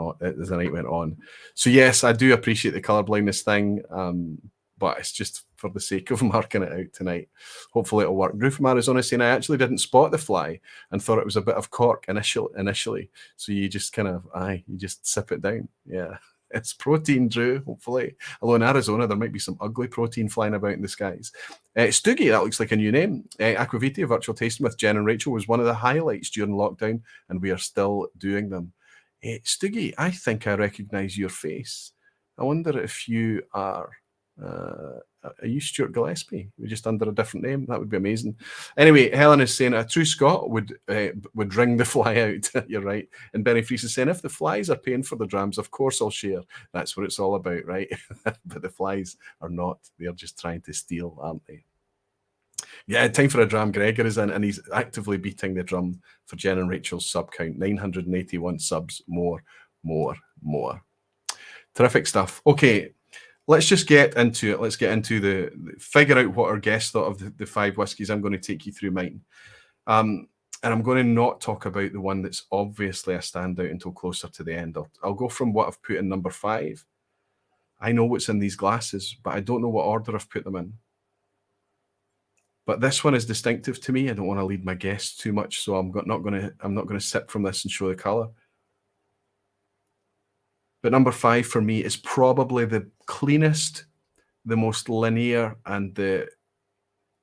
on. So yes, I do appreciate the colourblindness thing, but it's just for the sake of marking it out tonight. Hopefully it'll work. Roof from Arizona saying I actually didn't spot the fly and thought it was a bit of cork initially. So you just kind of you just sip it down. Yeah. It's protein, Drew, hopefully. Although in Arizona, there might be some ugly protein flying about in the skies. Stoogie, that looks like a new name. Aquavita Virtual Tasting with Jen and Rachel was one of the highlights during lockdown, and we are still doing them. Stoogie, I think I recognise your face. I wonder if you are you Stuart Gillespie? We're just under a different name. That would be amazing. Anyway, Helen is saying a true Scot would ring the fly out. You're right. And Benny Fries is saying if the flies are paying for the drams, of course I'll share. That's what it's all about, right? But the flies are not. They're just trying to steal, aren't they? Yeah, time for a dram. Gregor is in, and he's actively beating the drum for Jen and Rachel's sub count. 981 subs. More. Terrific stuff. Okay. Let's just get into it. Let's get into figure out what our guests thought of the 5 whiskies. I'm going to take you through mine. And I'm going to not talk about the one that's obviously a standout until closer to the end. I'll go from what I've put in number 5. I know what's in these glasses, but I don't know what order I've put them in. But this one is distinctive to me. I don't want to lead my guests too much, so I'm not going to sip from this and show the colour. But number 5 for me is probably the cleanest, the most linear, and the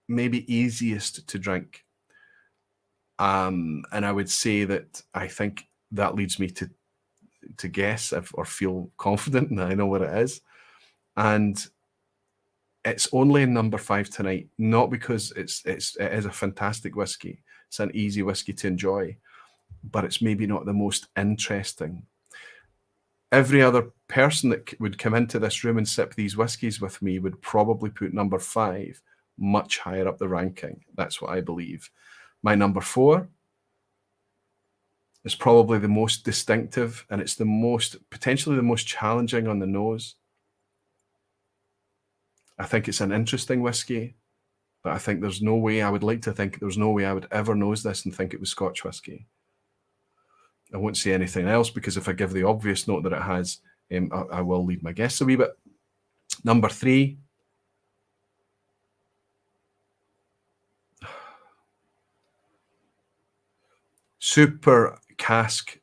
maybe easiest to drink. And I would say that I think that leads me to guess or feel confident that I know what it is. And it's only in number 5 tonight, not because it is a fantastic whiskey. It's an easy whiskey to enjoy, but it's maybe not the most interesting. Every other person that would come into this room and sip these whiskies with me would probably put number 5 much higher up the ranking. That's what I believe. My number 4 It's probably the most distinctive, and it's potentially the most challenging on the nose. I think it's an interesting whiskey, but I think there's no way, I would like to think there's no way I would ever nose this and think it was Scotch whiskey. I won't say anything else, because if I give the obvious note that it has, I will lead my guests a wee bit. Number 3. Super cask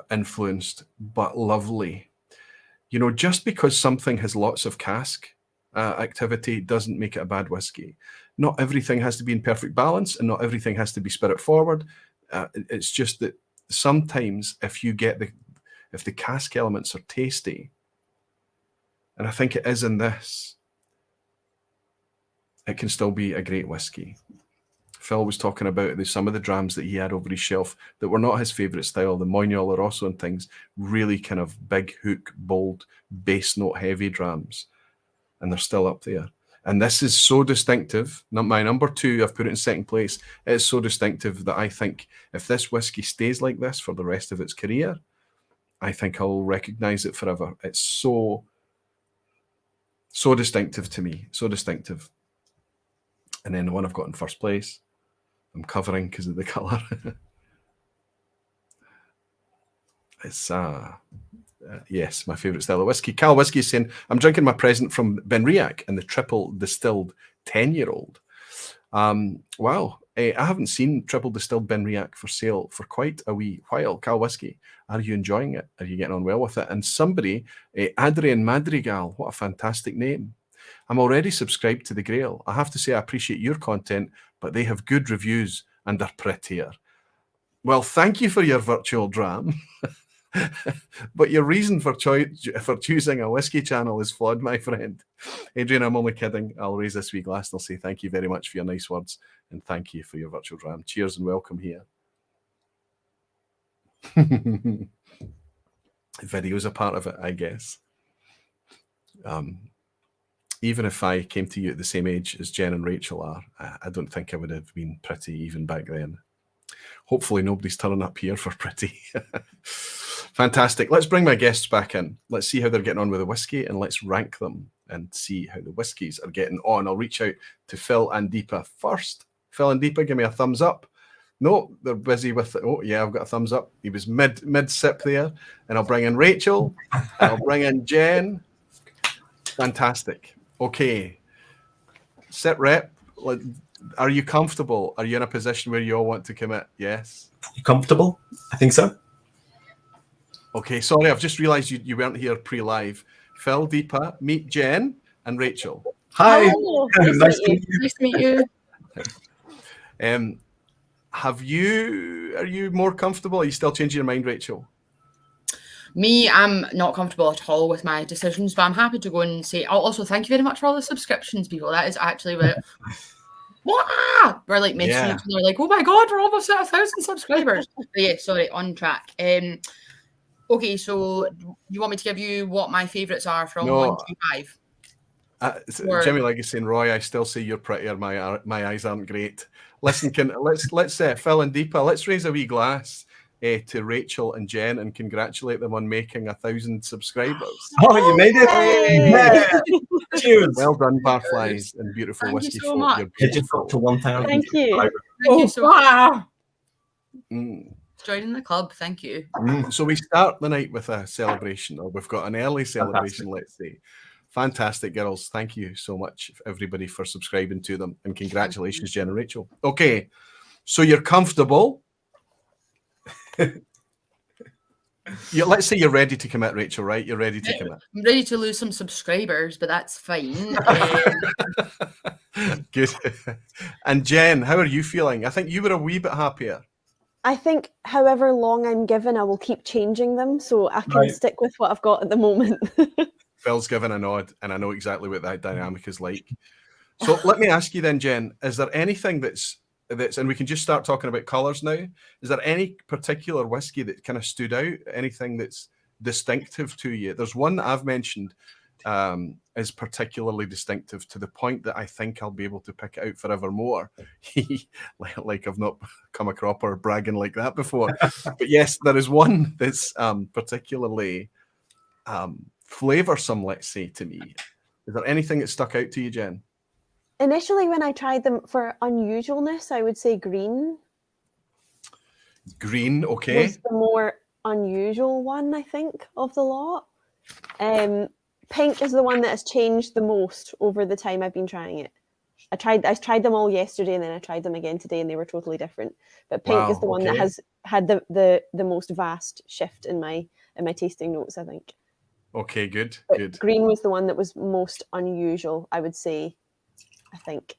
influenced, but lovely. You know, just because something has lots of cask activity doesn't make it a bad whiskey. Not everything has to be in perfect balance, and not everything has to be spirit forward. It's just that sometimes if the cask elements are tasty, and I think it is in this, it can still be a great whiskey. Phil was talking about some of the drams that he had over his shelf that were not his favourite style, the Moynol Rosso and things, really kind of big hook, bold, bass note heavy drams. And they're still up there. And this is so distinctive. My number 2, I've put it in second place. It's so distinctive that I think if this whiskey stays like this for the rest of its career, I think I'll recognise it forever. It's so distinctive to me, so distinctive. And then the one I've got in first place, I'm covering because of the colour. It's yes, my favourite style of whiskey. Cal Whiskey is saying, I'm drinking my present from Benriach and the triple distilled 10-year-old. Wow, I haven't seen triple distilled Benriach for sale for quite a wee while. Cal Whiskey, are you enjoying it? Are you getting on well with it? And somebody, Adrian Madrigal, what a fantastic name. I'm already subscribed to the Grail. I have to say I appreciate your content, but they have good reviews and are prettier. Well, thank you for your virtual dram. But your reason for choosing a whiskey channel is flawed, my friend. Adrian, I'm only kidding. I'll raise this wee glass and I'll say thank you very much for your nice words, and thank you for your virtual dram. Cheers and welcome here. Video's a part of it, I guess. Even if I came to you at the same age as Jen and Rachel are, I don't think I would have been pretty even back then. Hopefully nobody's turning up here for pretty. Fantastic. Let's bring my guests back in. Let's see how they're getting on with the whiskey, and let's rank them and see how the whiskies are getting on. I'll reach out to Phil and Deepa first. Phil and Deepa, give me a thumbs up. No, they're busy with it. Oh, yeah, I've got a thumbs up. He was mid-sip there. And I'll bring in Rachel. I'll bring in Jen. Fantastic. Okay. Sit rep. Are you comfortable? Are you in a position where you all want to commit? Yes. You comfortable? I think so. Okay, sorry, I've just realised you weren't here pre-live. Phil, Deepa, meet Jen and Rachel. Hi. Oh, Nice to meet you. Nice to meet you. Are you more comfortable? Are you still changing your mind, Rachel? Me, I'm not comfortable at all with my decisions, but I'm happy to go and say, also thank you very much for all the subscriptions, people. That is actually what we're like messaging each other, like, oh my god, we're almost at 1,000 subscribers. But yeah, sorry, on track. Okay, so you want me to give you what my favourites are from 1 to 5? Jimmy Legacy and Roy, I still say you're prettier. My eyes aren't great. Listen, let's Phil and Deepa, let's raise a wee glass to Rachel and Jen and congratulate them on making 1,000 subscribers. Oh, you made it! Yeah. Cheers. Well done, Barflies and beautiful Thank whiskey you so folk. much. You're It just got to 1,000. Thank you. Thank you so much. Wow. for joining the club. Thank you. So we start the night with a celebration, or we've got an early celebration, let's say. Fantastic, girls. Thank you so much, everybody, for subscribing to them. And congratulations, Jen and Rachel. Okay, so you're comfortable. Let's say you're ready to commit, Rachel, right? You're ready to commit. I'm ready to lose some subscribers, but that's fine. Good. And Jen, how are you feeling? I think you were a wee bit happier. I think however long I'm given, I will keep changing them so I can stick with what I've got at the moment. Phil's given a nod, and I know exactly what that dynamic is like. So let me ask you then, Jen, is there anything that's, and we can just start talking about colours now. Is there any particular whiskey that kind of stood out? Anything that's distinctive to you? There's one that I've mentioned is particularly distinctive to the point that I think I'll be able to pick it out forevermore. Like I've not come a cropper bragging like that before. But yes, there is one that's particularly flavoursome, let's say, to me. Is there anything that stuck out to you, Jen? Initially, when I tried them for unusualness, I would say green. Green, okay. Was the more unusual one, I think, of the lot. Pink is the one that has changed the most over the time I've been trying it. I tried them all yesterday, and then I tried them again today, and they were totally different. But pink is the one that has had the most vast shift in my tasting notes, I think. Okay, good, but good. Green was the one that was most unusual, I would say, I think.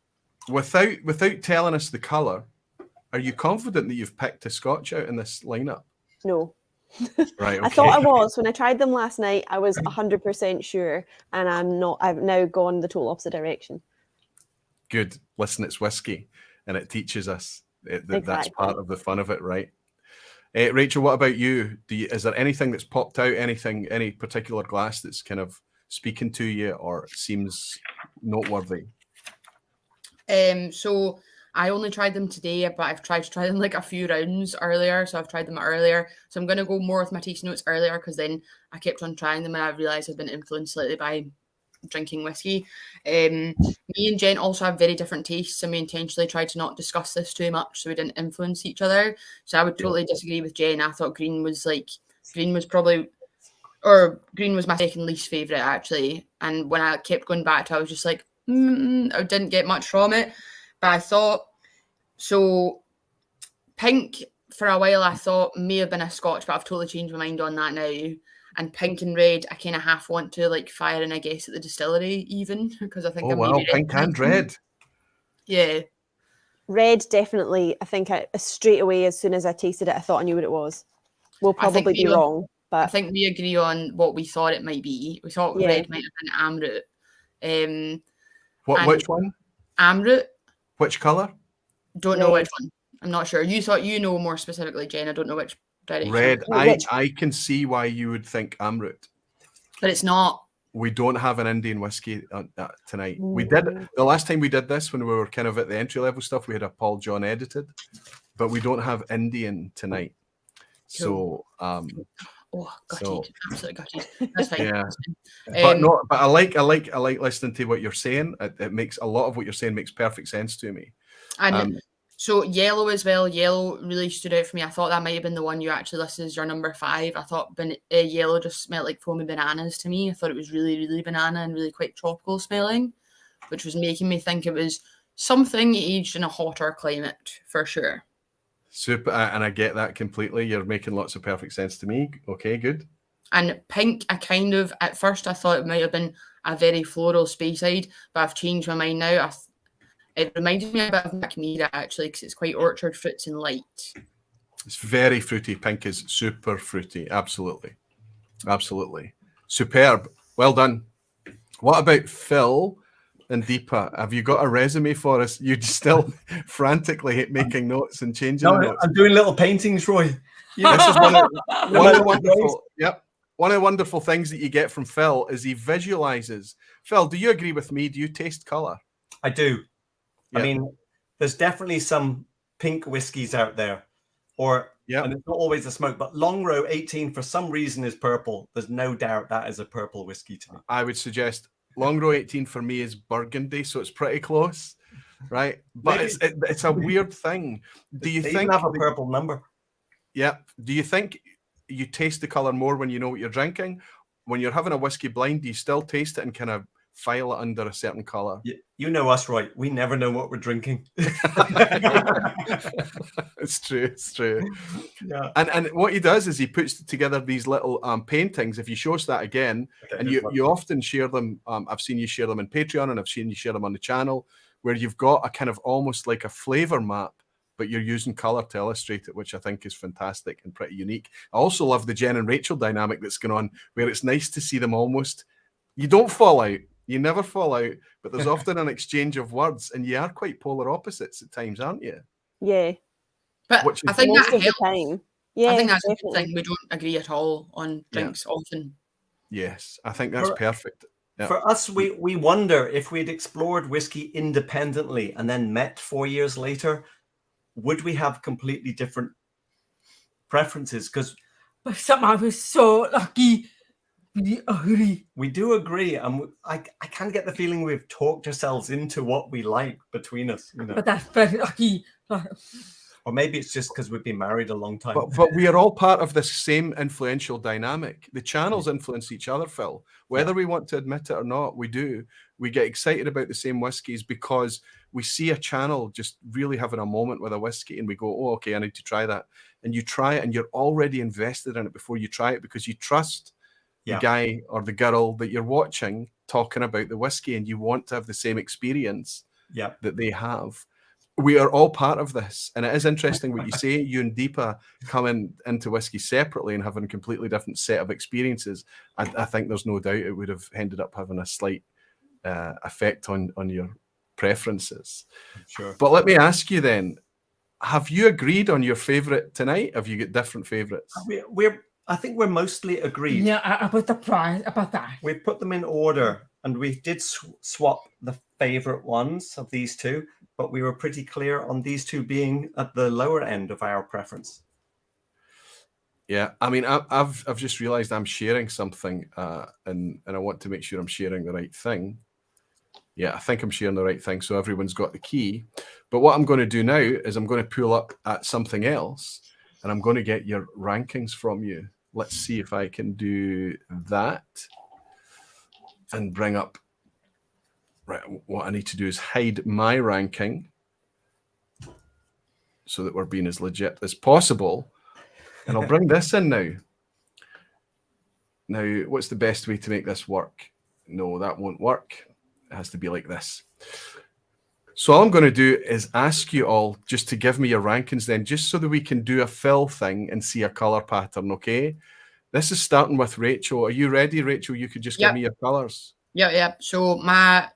Without telling us the colour, are you confident that you've picked a Scotch out in this lineup? No. Right, okay. I thought I was. When I tried them last night, I was 100% sure, and I'm not. I've now gone the total opposite direction. Good. Listen, it's whiskey, and it teaches us. Exactly. That's part of the fun of it, right? Rachel, what about you? Is there anything that's popped out? Any particular glass that's kind of speaking to you or seems noteworthy? So I only tried them today, but I've tried to try them like a few rounds earlier. So I've tried them earlier. So I'm going to go more with my tasting notes earlier, because then I kept on trying them and I realised I've been influenced slightly by drinking whiskey. Me and Jen also have very different tastes, and we intentionally tried to not discuss this too much so we didn't influence each other. So I would totally disagree with Jen. I thought green was my second least favourite, actually. And when I kept going back to it, I was just like, I didn't get much from it. But I thought, so pink for a while I thought may have been a Scotch, but I've totally changed my mind on that now. And pink and red, I kind of half want to like fire in a guess at the distillery, even, because I think pink and red. Yeah. Red, definitely. I think straight away, as soon as I tasted it, I thought I knew what it was. We'll probably be wrong, but I think we agree on what we thought it might be. We thought red might have been amroot. Which one? Amroot. Which colour? Don't know which one. I'm not sure. You thought you know more specifically, Jen. I don't know which direction. Red. I can see why you would think amroot. But it's not. We don't have an Indian whiskey tonight. We did the last time we did this when we were kind of at the entry level stuff. We had a Paul John edited, but we don't have Indian tonight. Cool. So, gutted, absolutely gutted. That's fine. Yeah, but I like listening to what you're saying. It makes a lot of what you're saying makes perfect sense to me. And so yellow as well. Yellow really stood out for me. I thought that might have been the one you actually listed as your number 5. I thought yellow just smelled like foamy bananas to me. I thought it was really, really banana and really quite tropical smelling, which was making me think it was something aged in a hotter climate for sure. Super, and I get that completely. You're making lots of perfect sense to me. Okay, good. And pink, at first I thought it might have been a very floral Speyside, but I've changed my mind now. It reminded me a bit of Macmira, actually, because it's quite orchard fruits and light. It's very fruity. Pink is super fruity. Absolutely. Absolutely. Superb. Well done. What about Phil and Deepa? Have you got a resume for us? You're still frantically making notes and changing notes. I'm doing little paintings, Roy. This is one of the wonderful things that you get from Phil is he visualizes. Phil, do you agree with me? Do you taste colour? I do. Yep. I mean, there's definitely some pink whiskies out there, and it's not always the smoke, but Longrow 18 for some reason is purple. There's no doubt that is a purple whiskey to me. I would suggest Longrow 18 for me is burgundy, so it's pretty close, right? But it's a weird thing. Do you think have a purple number? Yeah. Do you think you taste the colour more when you know what you're drinking? When you're having a whiskey blind, do you still taste it and kind of file it under a certain colour? You know us, right? We never know what we're drinking. It's true. Yeah. And what he does is he puts together these little paintings. If you show us that again, and you often share them. I've seen you share them on Patreon, and I've seen you share them on the channel, where you've got a kind of almost like a flavour map, but you're using colour to illustrate it, which I think is fantastic and pretty unique. I also love the Jen and Rachel dynamic that's going on, where it's nice to see them almost. You don't fall out. You never fall out, but there's often an exchange of words, and you are quite polar opposites at times, aren't you? Yeah. But I think most that of helps. the time. Yeah, I think that's definitely. the thing. We don't agree at all on drinks often. Yes, I think that's perfect. For us, we wonder if we'd explored whiskey independently and then met 4 years later, would we have completely different preferences? Because But somehow we're so lucky. We agree. we do agree, and I can get the feeling we've talked ourselves into what we like between us, you know. But that's very lucky. Or maybe it's just because we've been married a long time. But we are all part of this same influential dynamic. The channels influence each other, Phil. Whether we want to admit it or not, we do. We get excited about the same whiskies because we see a channel just really having a moment with a whiskey and we go, oh, okay, I need to try that. And you try it and you're already invested in it before you try it because you trust the guy or the girl that you're watching talking about the whiskey and you want to have the same experience that they have. We are all part of this. And it is interesting what you say. You and Deepa coming into whiskey separately and having a completely different set of experiences. I think there's no doubt it would have ended up having a slight effect on your preferences. Sure. But let me ask you then, have you agreed on your favourite tonight? Have you got different favourites? I think we're mostly agreed. Yeah, about the price, about that. We put them in order and we did swap the favorite ones of these two, but we were pretty clear on these two being at the lower end of our preference. Yeah, I mean, I've just realised I'm sharing something, and I want to make sure I'm sharing the right thing. Yeah, I think I'm sharing the right thing, so everyone's got the key. But what I'm going to do now is I'm going to pull up at something else, and I'm going to get your rankings from you. Let's see if I can do that and bring up. Right, what I need to do is hide my ranking so that we're being as legit as possible. And I'll bring this in now. Now, what's the best way to make this work? No, that won't work. It has to be like this. So all I'm going to do is ask you all just to give me your rankings then, just so that we can do a fill thing and see a colour pattern, okay? This is starting with Rachel. Are you ready, Rachel? You could just give me your colours. Yeah. So my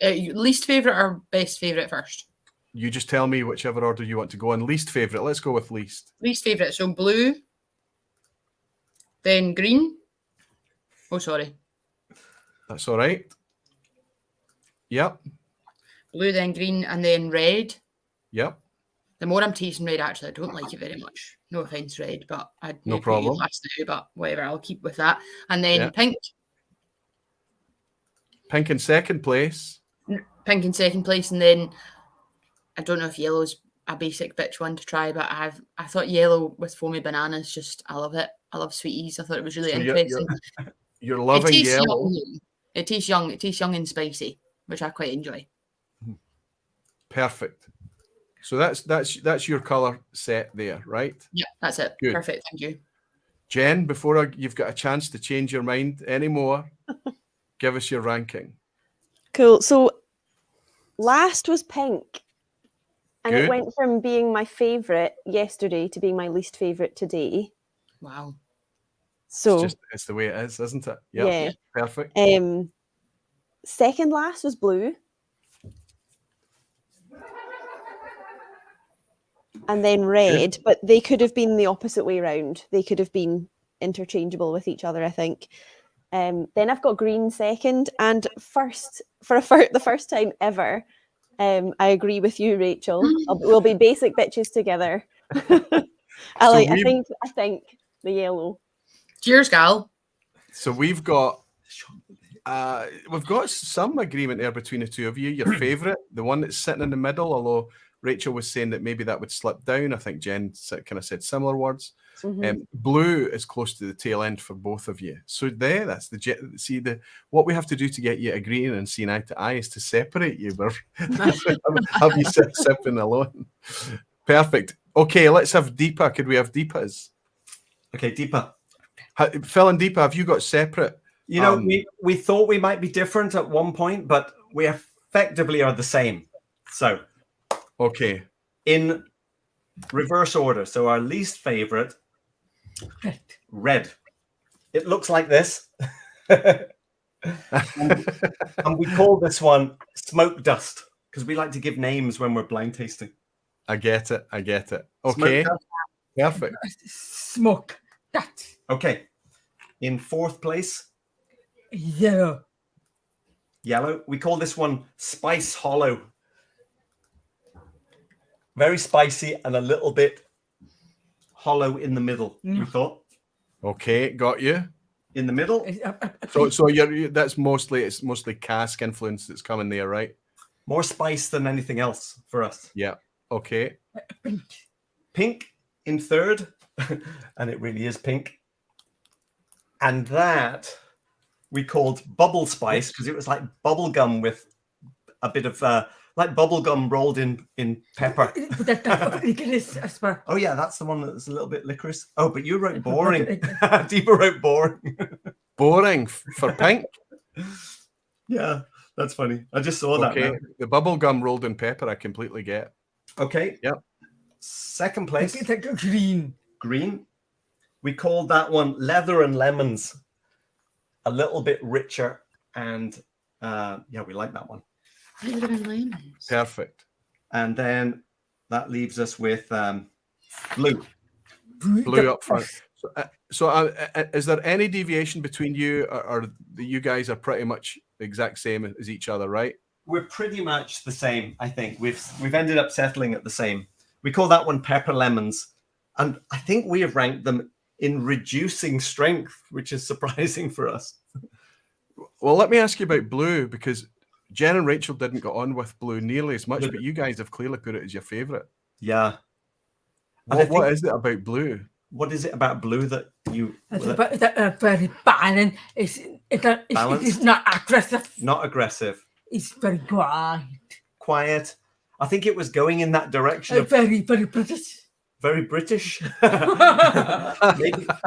least favourite or best favourite first? You just tell me whichever order you want to go in. Least favourite. Let's go with least. Least favourite. So blue, then green. Oh, sorry. That's all right. Yep. Blue, then green, and then red. Yep. The more I'm tasting red, actually, I don't like it very much. No offence, red, but I'd no problem. Last now, but whatever, I'll keep with that. And then pink. Pink in second place. Pink in second place, and then I don't know if yellow's a basic bitch one to try, but I thought yellow with foamy bananas, just I love it. I love sweeties. I thought it was really interesting. You're loving yellow. It tastes young. It tastes young and spicy, which I quite enjoy. Perfect. So that's your colour set there, right? Yeah, that's it. Good. Perfect. Thank you. Jen, before you've got a chance to change your mind anymore, give us your ranking. Cool. So last was pink. And it went from being my favourite yesterday to being my least favourite today. Wow. So it's the way it is, isn't it? Yep. Yeah. Perfect. Second last was blue. And then red, but they could have been the opposite way around. They could have been interchangeable with each other, I think. Then I've got green second, and first for the first time ever, I agree with you, Rachel. We'll be basic bitches together. I think the yellow. Cheers, gal. So we've got some agreement there between the two of you. Your favourite, the one that's sitting in the middle, although Rachel was saying that maybe that would slip down. I think Jen kind of said similar words. Mm-hmm. Blue is close to the tail end for both of you. So that's what we have to do to get you agreeing and seeing eye to eye is to separate you. Have you sipping alone? Perfect. Okay, let's have Deepa. Could we have Deepa's? Okay, Deepa. Phil and Deepa, have you got separate? You know, we thought we might be different at one point, but we effectively are the same. So. Okay. In reverse order. So our least favorite, red. It looks like this. and we call this one smoke dust because we like to give names when we're blind tasting. I get it. Okay. Perfect. Smoke dust. Okay. In fourth place, yellow. Yellow. We call this one Spice Hollow. Very spicy and a little bit hollow in the middle, we thought. Okay, got you. In the middle. So it's mostly cask influence that's coming there, right? More spice than anything else for us. Yeah. Okay. Pink in third, and it really is pink. And that we called bubble spice because it was like bubble gum with a bit of like bubble gum rolled in pepper. Oh yeah, that's the one that's a little bit licorice. Oh, but you wrote boring. Deepa wrote boring. Boring for pink. Yeah, that's funny. I just saw that. Okay, now. the bubble gum rolled in pepper, I completely get. Okay. Yep. Second place. Green. Green. We called that one Leather and Lemons. A little bit richer, and yeah, we like that one. Leather and lemons. Perfect. And then that leaves us with blue. Blue up front. So is there any deviation between you, or you guys are pretty much the exact same as each other, right? We're pretty much the same, I think. We've ended up settling at the same. We call that one Pepper Lemons, and I think we have ranked them in reducing strength, which is surprising for us. Well, let me ask you about blue, because Jen and Rachel didn't get on with blue nearly as much, but you guys have clearly put it as your favorite. Yeah. What is it about blue? What is it about blue that you... It's very balanced. It's not aggressive. Not aggressive. It's very quiet. Quiet. I think it was going in that direction. Very, very British. Very British.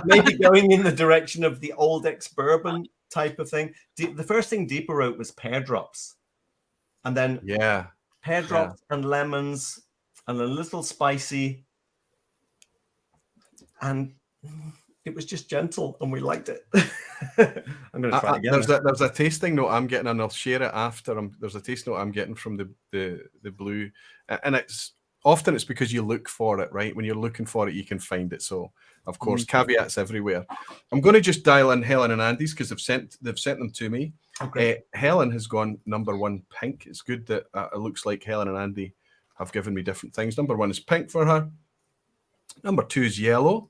maybe going in the direction of the old ex-bourbon type of thing. The first thing Deepa wrote was pear drops. And then pear drops and lemons and a little spicy. And it was just gentle and we liked it. I'm going to try again. There's a tasting note I'm getting, and I'll share it after. There's a taste note I'm getting from the blue. And it's because you look for it, right? When you're looking for it, you can find it. So, of course, caveats everywhere. I'm going to just dial in Helen and Andy's because they've sent them to me. Okay. Helen has gone number one, pink. It's good that it looks like Helen and Andy have given me different things. Number one is pink for her. Number two is yellow.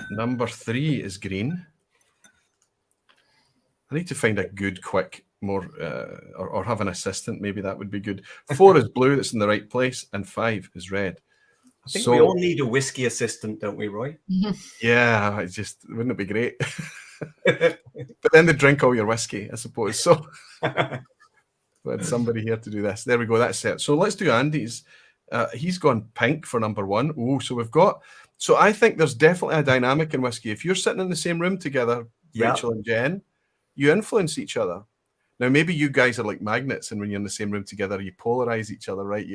Number three is green. I need to find a good, quick, more, or have an assistant. Maybe that would be good. 4 is blue, that's in the right place, and 5 is red. I think we all need a whiskey assistant, don't we, Roy? Yeah, wouldn't it be great? But then they drink all your whiskey, I suppose. So we had somebody here to do this. There we go, that's it. So let's do Andy's. He's gone pink for number one. Oh, so we've got... So I think there's definitely a dynamic in whiskey. If you're sitting in the same room together, Rachel and Jen, you influence each other. Now, maybe you guys are like magnets, and when you're in the same room together, you polarize each other, right?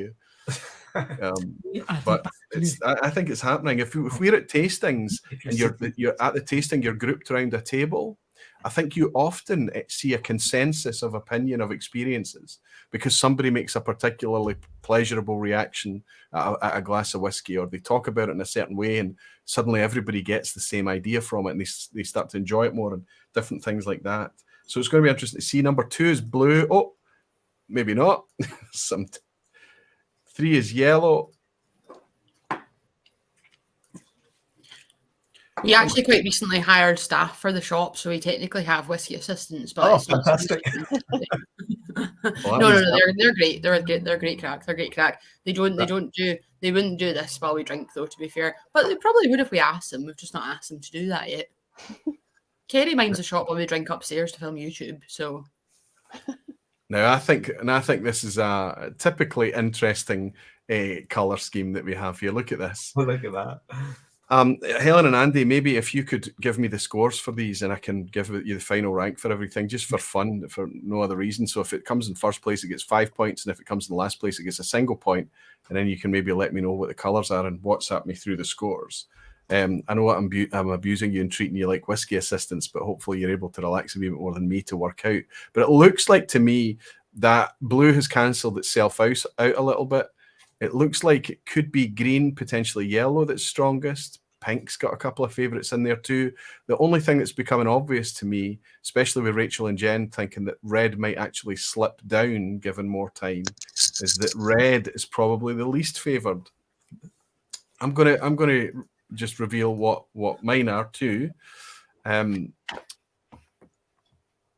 But I think it's happening. If we're at tastings and you're at the tasting, you're grouped around a table, I think you often see a consensus of opinion of experiences because somebody makes a particularly pleasurable reaction at a glass of whiskey, or they talk about it in a certain way, and suddenly everybody gets the same idea from it, and they start to enjoy it more, and different things like that. So it's going to be interesting to see. Number 2 is blue. Oh, maybe not. 3 is yellow. We actually quite recently hired staff for the shop, so we technically have whiskey assistants. But it's fantastic! No, they're great. They're great crack. They're great crack. They wouldn't do this while we drink, though. To be fair, but they probably would if we asked them. We've just not asked them to do that yet. Kerry minds the shop while we drink upstairs to film YouTube. So now I think this is a typically interesting color scheme that we have here. Look at this. Oh, look at that. Helen and Andy, maybe if you could give me the scores for these, and I can give you the final rank for everything, just for fun, for no other reason. So if it comes in first place, it gets 5 points, and if it comes in last place, it gets a single point. And then you can maybe let me know what the colours are and WhatsApp me through the scores. I know I'm abusing you and treating you like whiskey assistants, but hopefully you're able to relax a wee bit more than me to work out. But it looks like to me that blue has cancelled itself out a little bit. It looks like it could be green, potentially yellow that's strongest. Pink's got a couple of favourites in there too. The only thing that's becoming obvious to me, especially with Rachel and Jen thinking that red might actually slip down given more time, is that red is probably the least favoured. I'm gonna just reveal what mine are too.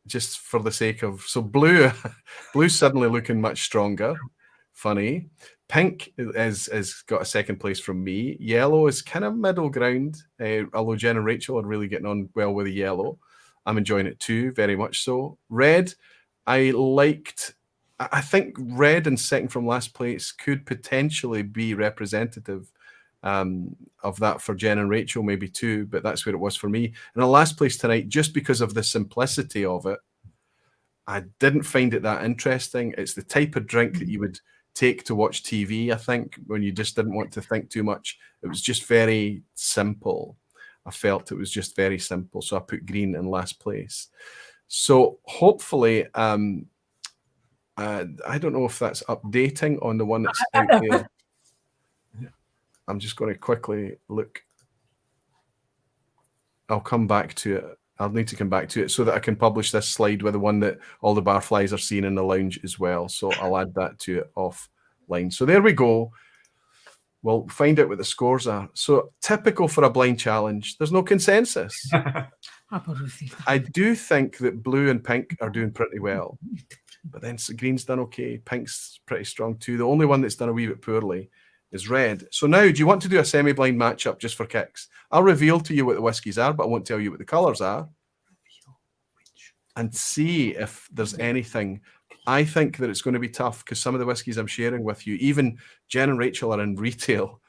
Just for the sake of, so blue's suddenly looking much stronger. Funny. Pink is got a second place from me. Yellow is kind of middle ground, although Jen and Rachel are really getting on well with the yellow. I'm enjoying it too, very much so. Red, I think red and second from last place could potentially be representative of that for Jen and Rachel, maybe too, but that's where it was for me. And the last place tonight, just because of the simplicity of it, I didn't find it that interesting. It's the type of drink that you would take to watch TV, I think, when you just didn't want to think too much. It was just very simple. I felt it was just very simple. So I put green in last place. So hopefully, I don't know if that's updating on the one that's out there. I'm just going to quickly look. I'll come back to it. I'll need to come back to it so that I can publish this slide with the one that all the Barflies are seeing in the lounge as well. So I'll add that to it offline. So there we go. We'll find out what the scores are. So typical for a blind challenge. There's no consensus. I do think that blue and pink are doing pretty well. But then green's done okay. Pink's pretty strong too. The only one that's done a wee bit poorly is red. So now, do you want to do a semi-blind matchup just for kicks? I'll reveal to you what the whiskies are, but I won't tell you what the colours are. And see if there's anything. I think that it's going to be tough because some of the whiskies I'm sharing with you, even Jen and Rachel are in retail.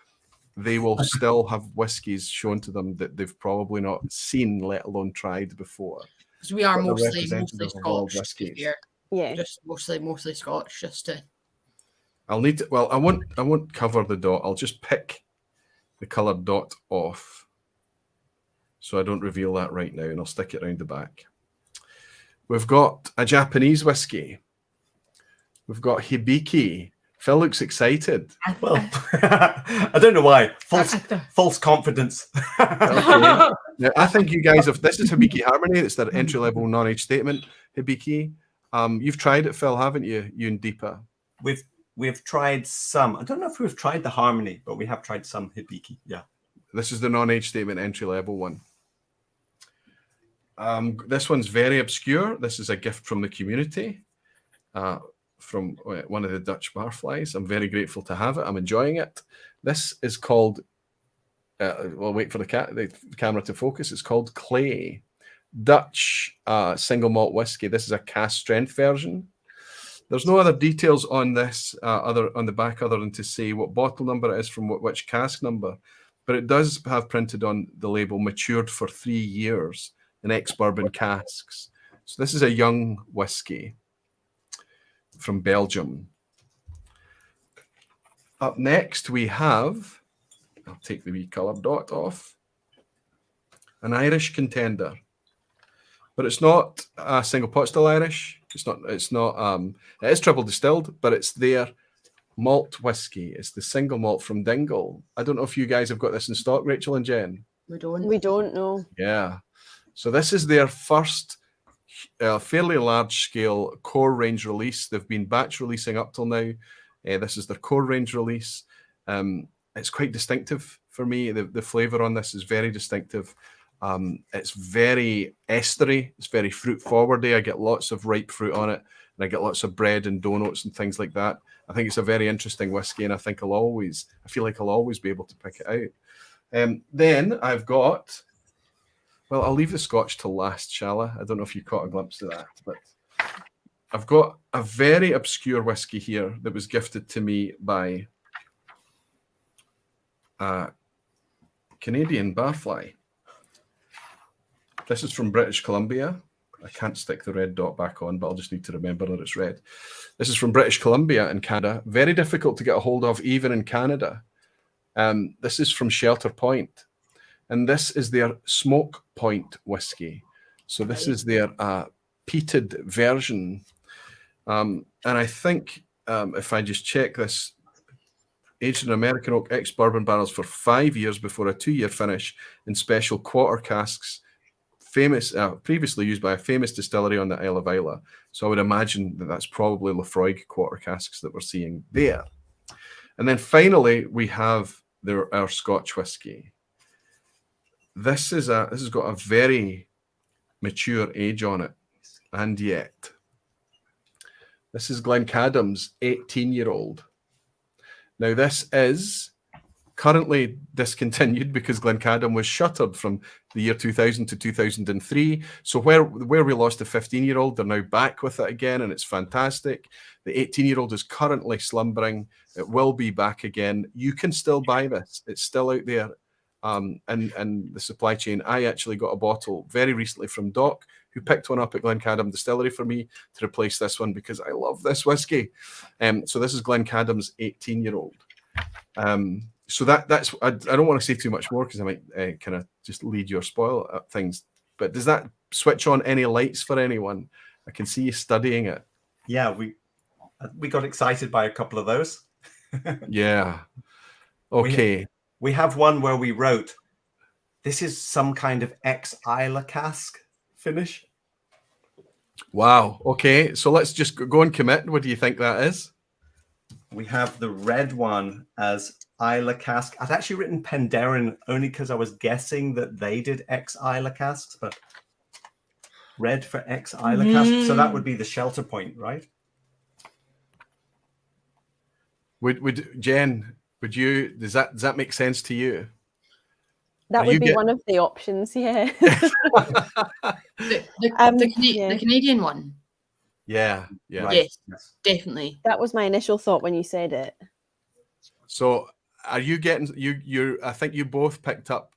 They will still have whiskies shown to them that they've probably not seen, let alone tried before. Because we are But mostly representative Scotch. Yeah. Just mostly Scotch, just to. I'll need to, well, I won't cover the dot. I'll just pick the coloured dot off so I don't reveal that right now, and I'll stick it around the back. We've got a Japanese whiskey. We've got Hibiki. Phil looks excited. Well, I don't know why. False confidence. Okay. Now, I think you guys have, this is Hibiki Harmony. It's their entry-level non-age statement, Hibiki. You've tried it, Phil, haven't you? You and Deepa. We've tried some. I don't know if we've tried the Harmony, but we have tried some Hibiki. Yeah. This is the non-age statement entry-level one. This one's very obscure. This is a gift from the community, from one of the Dutch Barflies. I'm very grateful to have it. I'm enjoying it. This is called, we'll wait for the camera to focus. It's called Clay. Dutch single malt whiskey. This is a cask strength version. There's no other details on this on the back other than to say what bottle number it is from which cask number, but it does have printed on the label matured for 3 years in ex-bourbon casks. So this is a young whiskey from Belgium. Up next we have, I'll take the wee colour dot off, an Irish contender. But it's not a single pot still Irish. It is triple distilled, but it's their malt whiskey. It's the single malt from Dingle. I don't know if you guys have got this in stock, Rachel and Jen. We don't. We don't know. Yeah. So this is their first fairly large scale core range release. They've been batch releasing up till now. This is their core range release. It's quite distinctive for me. The flavor on this is very distinctive. It's very estery. It's very fruit forwardy. I get lots of ripe fruit on it, and I get lots of bread and donuts and things like that. I think it's a very interesting whiskey, and I feel like I'll always be able to pick it out. Then I've got, well, I'll leave the Scotch till last, shall I? I don't know if you caught a glimpse of that, but I've got a very obscure whiskey here that was gifted to me by a Canadian Barfly. This is from British Columbia. I can't stick the red dot back on, but I'll just need to remember that it's red. This is from British Columbia in Canada. Very difficult to get a hold of even in Canada. This is from Shelter Point. And this is their Smoke Point whiskey. So this is their peated version. And I think if I just check this aged in American oak ex-bourbon barrels for 5 years before a 2-year finish in special quarter casks, previously used by a famous distillery on the Isle of Islay. So I would imagine that that's probably Lafroig quarter casks that we're seeing there. And then finally, we have our Scotch whiskey. This has got a very mature age on it, and yet this is Glencadam's 18-year-old. Now, this is currently discontinued because Glencadam was shuttered from the year 2000 to 2003. So where we lost a 15-year-old, they're now back with it again, and it's fantastic. The 18-year-old is currently slumbering. It will be back again. You can still buy this. It's still out there in the supply chain. I actually got a bottle very recently from Doc, who picked one up at Glencadam Distillery for me to replace this one because I love this whiskey. So this is Glencadam's 18-year-old. So that's I don't want to say too much more because I might kind of just lead you or spoil things. But does that switch on any lights for anyone? I can see you studying it. Yeah, we got excited by a couple of those. Yeah. Okay. We have one where we wrote, this is some kind of ex-Islay cask finish. Wow. Okay. So let's just go and commit. What do you think that is? We have the red one as Islay cask. I'd actually written Penderyn only because I was guessing that they did ex-Islay casks, but red for ex-Islay cask. So that would be the Shelter Point, right? Would Jen, does that make sense to you? That would be one of the options, yeah. The Canadian one. Yeah. Right. Yes, definitely. That was my initial thought when you said it. So are you getting you I think you both picked up.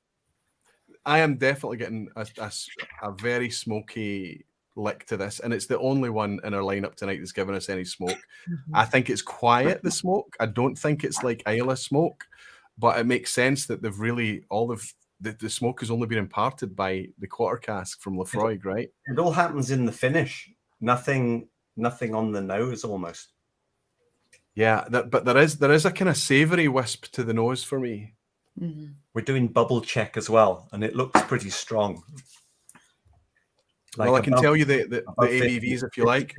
I am definitely getting a very smoky lick to this, and it's the only one in our lineup tonight that's given us any smoke. I think it's quiet, the smoke. I don't think it's like Islay smoke, but it makes sense that they've really the smoke has only been imparted by the quarter cask from Lafroig, right? It all happens in the finish. Nothing on the nose almost. Yeah, but there is a kind of savoury wisp to the nose for me. Mm-hmm. We're doing bubble check as well, and it looks pretty strong. Well, I can tell you the ABVs if you like.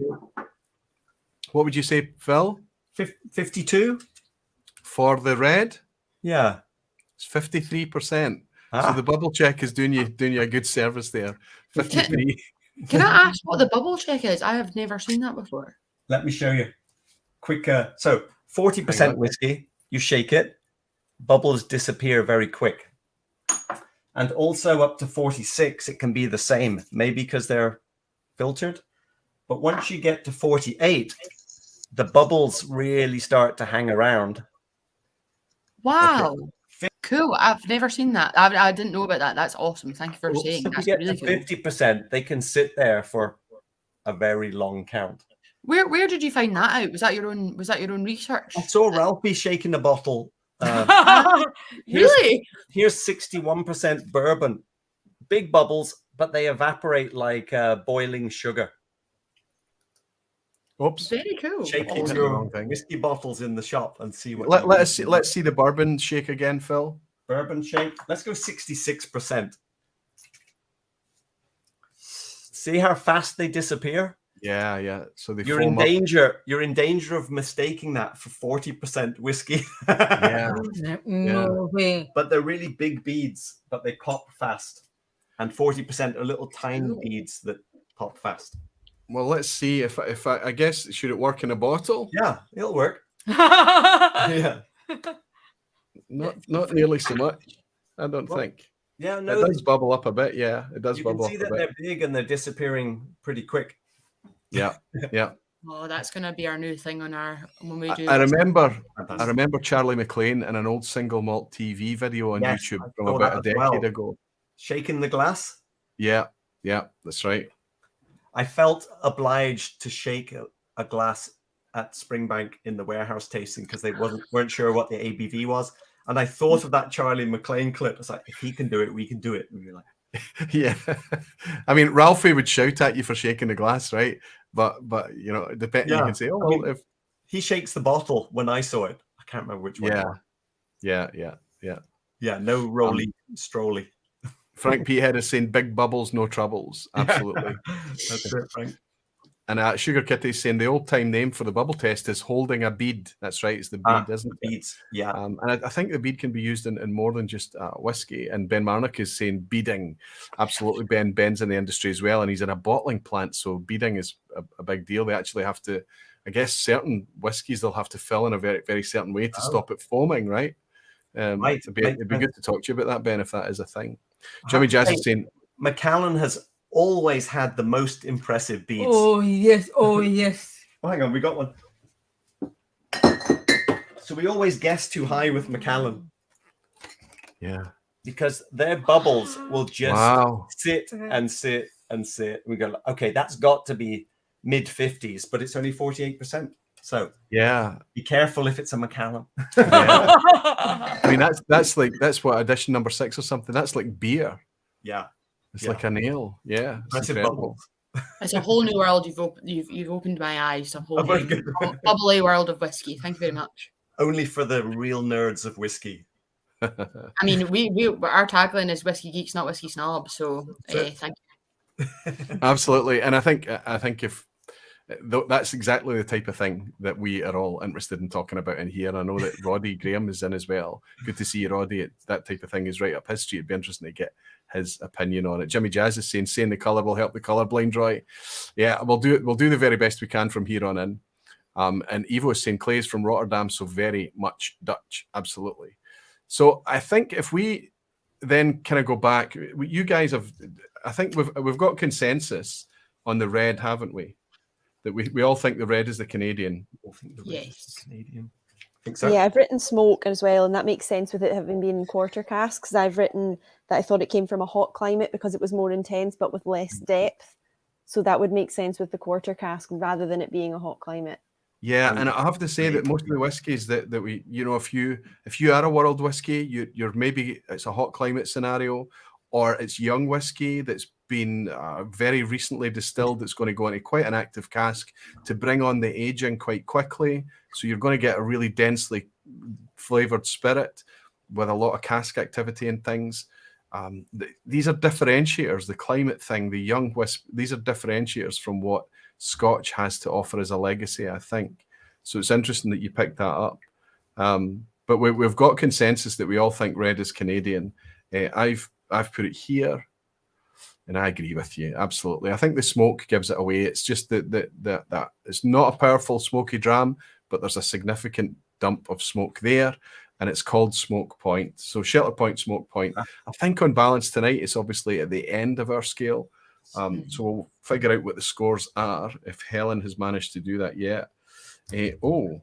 What would you say, Phil? 52 for the red? Yeah, it's 53%. So the bubble check is doing you a good service there. 53. Can I ask what the bubble check is? I have never seen that before. Let me show you. Quick. So 40% whiskey, you shake it, bubbles disappear very quick. And also up to 46, it can be the same, maybe because they're filtered. But once you get to 48, the bubbles really start to hang around. Wow. Okay. Cool. I've never seen that. I didn't know about that. That's awesome. Thank you for saying. If you get to 50%, they can sit there for a very long count. Where did you find that out? Was that your own research? I saw Ralphie shaking a bottle. Really? Here's 61% bourbon. Big bubbles, but they evaporate like boiling sugar. Oops. Very cool. Shaking your whiskey bottles in the shop and see what. Let's see the bourbon shake again, Phil. Bourbon shake. Let's go 66%. See how fast they disappear? Yeah. So you're in danger. You're in danger of mistaking that for 40% whiskey. No way. But they're really big beads, but they pop fast. And 40% are little tiny beads that pop fast. Well, let's see if I guess, should it work in a bottle? Yeah, it'll work. Yeah. Not nearly so much, I don't think. Yeah, no. It does bubble up a bit. Yeah, it does bubble up a bit. You can see that they're big and they're disappearing pretty quick. Yeah. Oh, that's gonna be our new thing when we do. I remember Charlie McLean in an old single malt TV video on YouTube from about a decade ago. Shaking the glass. Yeah, that's right. I felt obliged to shake a glass at Springbank in the warehouse tasting because they weren't sure what the ABV was. And I thought of that Charlie McLean clip. It's like, if he can do it, we can do it. And we were like, yeah. I mean, Ralphie would shout at you for shaking the glass, right? But you know, you can say, oh, well, if he shakes the bottle when I saw it, I can't remember which one. Yeah. Yeah, no roly strolly. Frank Peathead is saying big bubbles, no troubles. Absolutely. That's it, Frank. And Sugar Kitty is saying the old time name for the bubble test is holding a bead. That's right, it's the bead, isn't it? Beads, yeah. And I think the bead can be used in more than just whiskey. And Ben Marnock is saying beading. Absolutely, Ben's in the industry as well, and he's in a bottling plant, so beading is a big deal. They actually have to, I guess, certain whiskies they'll have to fill in a very, very certain way to stop it foaming, right? It'd be good to talk to you about that, Ben, if that is a thing. Jimmy Jazz is saying Macallan has always had the most impressive beads. Oh yes, oh yes. Oh, hang on, we got one. So we always guess too high with Macallan. Yeah. Because their bubbles will just sit and sit and sit. We go, okay, that's got to be mid-50s, but it's only 48%. So yeah, be careful if it's a Macallan. Yeah. I mean, that's what edition number 6 or something. That's like beer. Yeah. It's like a nail. Yeah. It's incredible. It's a whole new world. You've opened my eyes to a whole new bubbly world of whiskey. Thank you very much. Only for the real nerds of whiskey. I mean, our tagline is whiskey geeks, not whiskey snobs. So thank you. Absolutely, and I think if that's exactly the type of thing that we are all interested in talking about in here. I know that Roddy Graham is in as well. Good to see you, Roddy. That type of thing is right up his street. It'd be interesting to get his opinion on it. Jimmy Jazz is saying the colour will help the colourblind, Roy. Yeah, we'll do it. We'll do the very best we can from here on in. And Evo is saying Clay's from Rotterdam, so very much Dutch. Absolutely. So I think if we then kind of go back, you guys have, I think we've got consensus on the red, haven't we? That we all think the red is the Canadian. Yes. Canadian. I think so. Yeah, I've written smoke as well, and that makes sense with it having been in quarter casks. I've written that I thought it came from a hot climate because it was more intense but with less depth. So that would make sense with the quarter cask rather than it being a hot climate. Yeah, and I have to say that most of the whiskies that we, you know, if you are a world whiskey, you're maybe it's a hot climate scenario, or it's young whiskey that's been very recently distilled that's going to go into quite an active cask to bring on the aging quite quickly. So you're going to get a really densely flavored spirit with a lot of cask activity and things. These are differentiators, the climate thing, the young whiskey, these are differentiators from what Scotch has to offer as a legacy, I think. So it's interesting that you picked that up. But we've got consensus that we all think red is Canadian. I've put it here, and I agree with you absolutely. I think the smoke gives it away. It's just that it's not a powerful smoky dram, but there's a significant dump of smoke there, and it's called Smoke Point. So Shelter Point, Smoke Point. I think on balance tonight, it's obviously at the end of our scale. So we'll figure out what the scores are if Helen has managed to do that yet. Oh,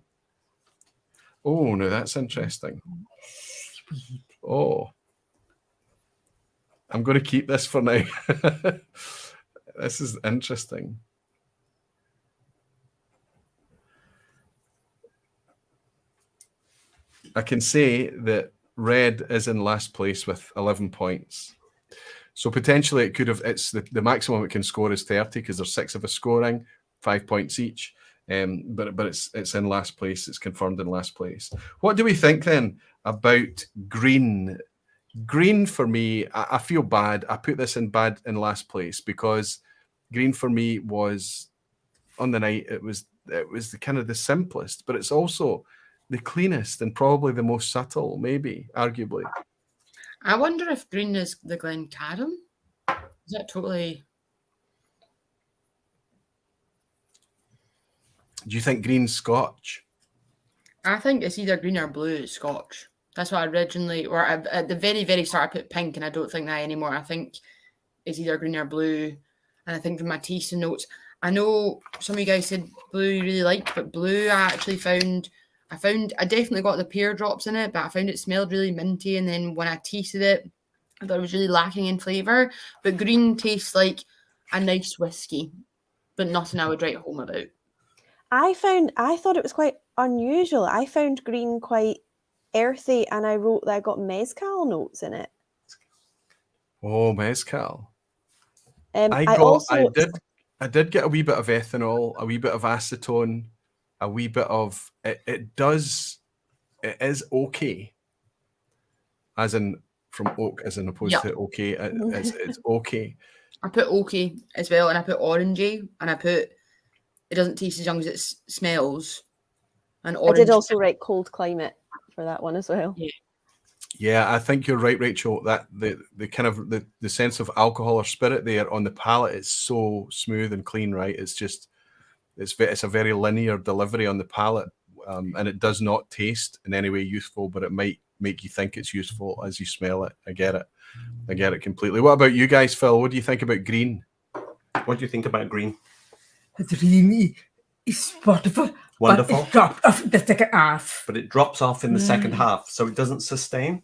no, that's interesting. Oh, I'm going to keep this for now. This is interesting. I can say that red is in last place with 11 points. So potentially it could have, it's the maximum it can score is 30 because there's 6 of us scoring, 5 points each. But it's in last place. It's confirmed in last place. What do we think then about green? Green for me, I feel bad. I put this in last place because green for me was on the night. It was the kind of the simplest, but it's also the cleanest and probably the most subtle, maybe arguably. I wonder if green is the Glencairn. Is that totally? Do you think green's Scotch? I think it's either green or blue Scotch. That's what I originally, or at the very, very start, I put pink, and I don't think that anymore. I think it's either green or blue. And I think from my tasting notes, I know some of you guys said blue you really liked, but blue I definitely got the pear drops in it, but I found it smelled really minty. And then when I tasted it, I thought it was really lacking in flavour. But green tastes like a nice whiskey, but nothing I would write home about. I thought it was quite unusual. I found green quite earthy, and I wrote that I got mezcal notes in it. Oh, mezcal. I did get a wee bit of ethanol, a wee bit of acetone, a wee bit of it does it is okay, as in from oak, as in opposed to okay. It's okay. I put okay as well, and I put orangey, and I put it doesn't taste as young as it smells. And orange. I did also write cold climate for that one as well. Yeah, I think you're right, Rachel. That the kind of the sense of alcohol or spirit there on the palate is so smooth and clean, right? It's just it's a very linear delivery on the palate, and it does not taste in any way youthful, but it might make you think it's useful as you smell it. I get it completely. What about you guys, Phil? What do you think about green? What do you think about green? It's really wonderful. Wonderful. But it dropped off in the second half. But it drops off in the second half, so it doesn't sustain.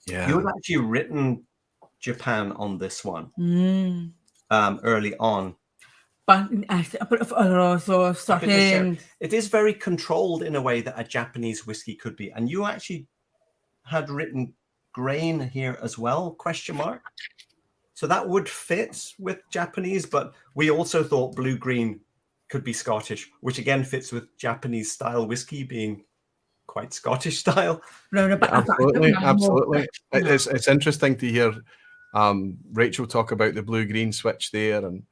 Yeah. You had actually written Japan on this one early on. But also starting. It is very controlled in a way that a Japanese whiskey could be. And you actually had written grain here as well, ? So that would fit with Japanese, but we also thought blue-green could be Scottish, which again fits with Japanese style whiskey being quite Scottish style. Absolutely. It's interesting to hear Rachel talk about the blue-green switch there, and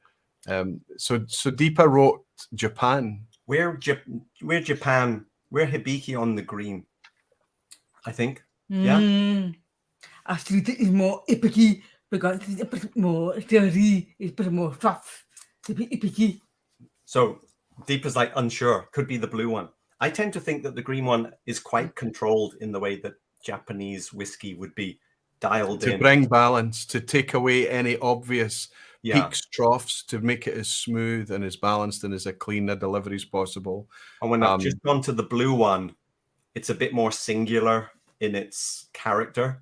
so Deepa wrote Japan. We're Japan. We're Hibiki on the green, I think. Yeah. Actually, it is more ipicky because it's a bit more dirty. It's a bit more tough. It's a bit ipicky. So Deepa's like unsure. Could be the blue one. I tend to think that the green one is quite controlled in the way that Japanese whiskey would be dialed in. To bring balance, to take away any obvious peaks, troughs, to make it as smooth and as balanced and as a clean a delivery as possible. And when I've just gone to the blue one, it's a bit more singular in its character,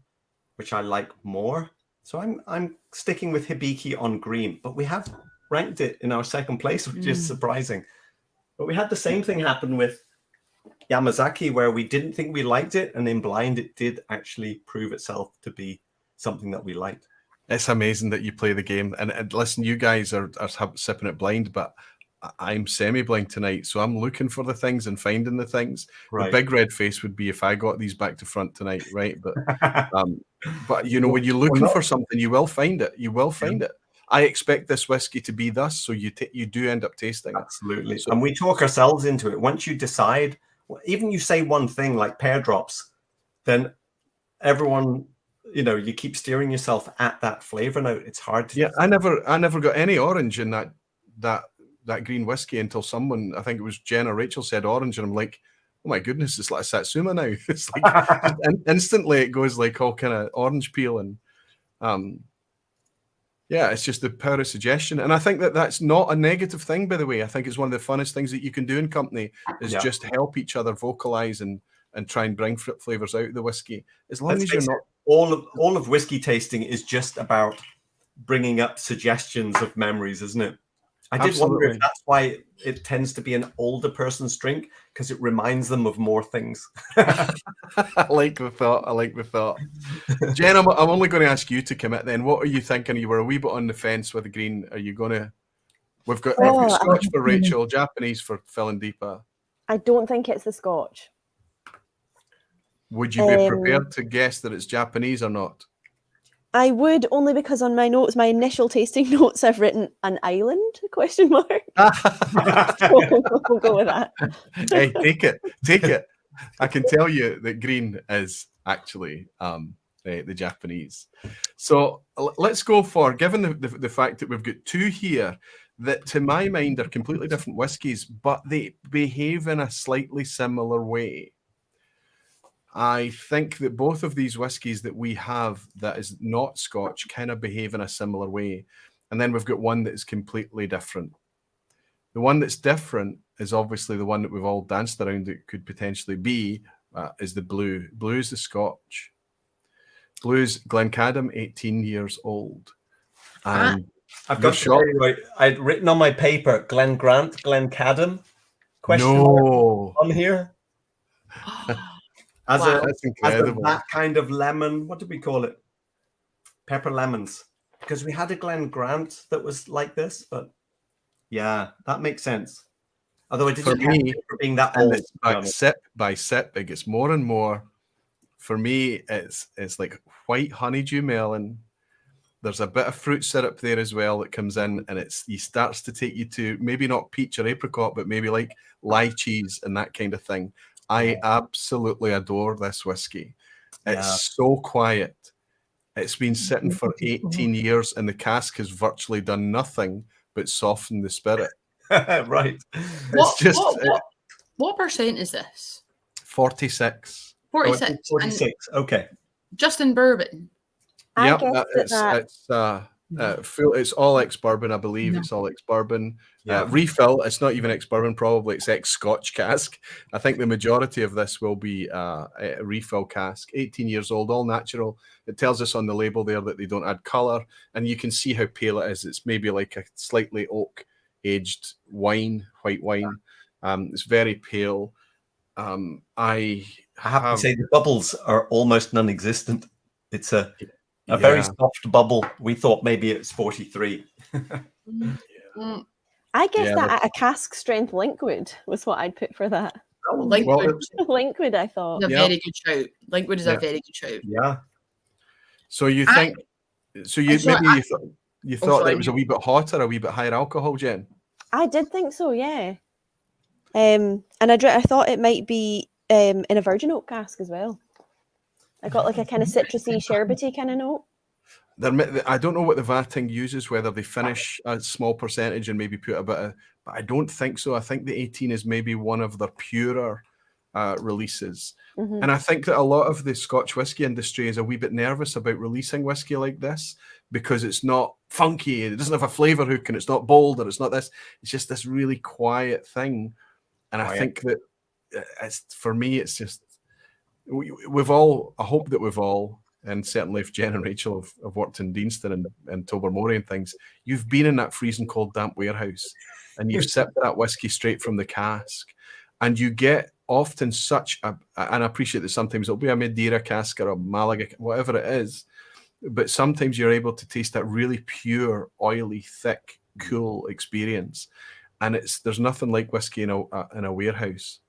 which I like more. So I'm sticking with Hibiki on green, but we have ranked it in our second place, which is surprising. But we had the same thing happen with Yamazaki, where we didn't think we liked it, and in blind it did actually prove itself to be something that we liked. It's amazing that you play the game, and listen, you guys are sipping it blind, but I'm semi-blind tonight, so I'm looking for the things and finding the things. Right. The big red face would be if I got these back to front tonight, right? But you know, when you're looking for something, you will find it. You will find it. I expect this whiskey to be thus, so you do end up tasting it. Absolutely. So, and we talk ourselves into it. Once you decide, even you say one thing like pear drops, then everyone, you know, you keep steering yourself at that flavor note. It's hard to. Yeah, I never got any orange in that green whiskey until someone, I think it was Jen or Rachel, said orange, and I'm like, oh my goodness, it's like a Satsuma now. It's like instantly it goes like all kind of orange peel, and yeah, it's just the power of suggestion. And I think that that's not a negative thing, by the way. I think it's one of the funnest things that you can do in company is just help each other vocalize and try and bring flavors out of the whiskey. As long as you're not all of whiskey tasting is just about bringing up suggestions of memories, isn't it? I did wonder if that's why it tends to be an older person's drink, because it reminds them of more things. I like the thought. Jen, I'm only going to ask you to commit then. What are you thinking? You were a wee bit on the fence with the green. Are you going to... We've got Scotch for Rachel, Japanese for Phil and Deepa. I don't think it's the Scotch. Would you be prepared to guess that it's Japanese or not? I would, only because on my notes, my initial tasting notes, I've written an island, ? So we'll go with that. Hey, take it. I can tell you that green is actually the Japanese. So let's go for, given the fact that we've got two here that to my mind are completely different whiskies, but they behave in a slightly similar way. I think that both of these whiskies that we have that is not Scotch kind of behave in a similar way. And then we've got one that is completely different. The one that's different is obviously the one that we've all danced around that could potentially be, is the blue. Blue is the Scotch. Blue is Glencadam, 18 years old. And I've got to tell you, right, I'd written on my paper, Glen Grant, Glencadam, question mark on here. That's incredible. That kind of lemon, what did we call it? Pepper lemons. Because we had a Glen Grant that was like this, but yeah, that makes sense. Although it For didn't catch me, it for being that and old. it's to be honest. sip by sip, it gets more and more. For me, it's like white honeydew melon. There's a bit of fruit syrup there as well that comes in, and he starts to take you to maybe not peach or apricot, but maybe like lychees and that kind of thing. I absolutely adore this whiskey. It's Yeah. so quiet. It's been sitting for 18 years, and the cask has virtually done nothing but soften the spirit. Right. What percent is this? 46. 46. 46. Okay. Just in bourbon. I Yep, guessed it's all ex-bourbon, I believe. It's all ex-bourbon. Yeah. Refill, it's not even ex-bourbon, probably it's ex-Scotch cask. I think the majority of this will be a refill cask. 18 years old, all natural. It tells us on the label there that they don't add colour, and you can see how pale it is. It's maybe like a slightly oak-aged wine, white wine. It's very pale. I have to say the bubbles are almost non-existent. It's a very Yeah. soft bubble. We thought maybe it's 43. I guess Yeah, that a cask strength liquid was what I'd put for that. Linkwood Liquid, I thought. is a very good shout. Linkwood is a very good shout. Yeah. So you think? So you thought that it was a wee bit hotter, a wee bit higher alcohol, Jen? I did think so, yeah. And I thought it might be in a virgin oak cask as well. I got like a kind of citrusy, sherbety kind of note. I don't know what the vatting uses, whether they finish a small percentage and maybe put a bit of, but I don't think so. I think the 18 is maybe one of their purer releases. And I think that a lot of the Scotch whisky industry is a wee bit nervous about releasing whisky like this because it's not funky, it doesn't have a flavour hook, and it's not bold, or it's not this. It's just this really quiet thing. And I think that for me, it's just, we've all, I hope that we've all, and certainly if Jen and Rachel have worked in Deanston and Tobermory and things, you've been in that freezing cold damp warehouse and you've sipped that whiskey straight from the cask, and you get often such a, and I appreciate that sometimes it'll be a Madeira cask or a Malaga, whatever it is, but sometimes you're able to taste that really pure, oily, thick, cool experience. And there's nothing like whiskey in a warehouse.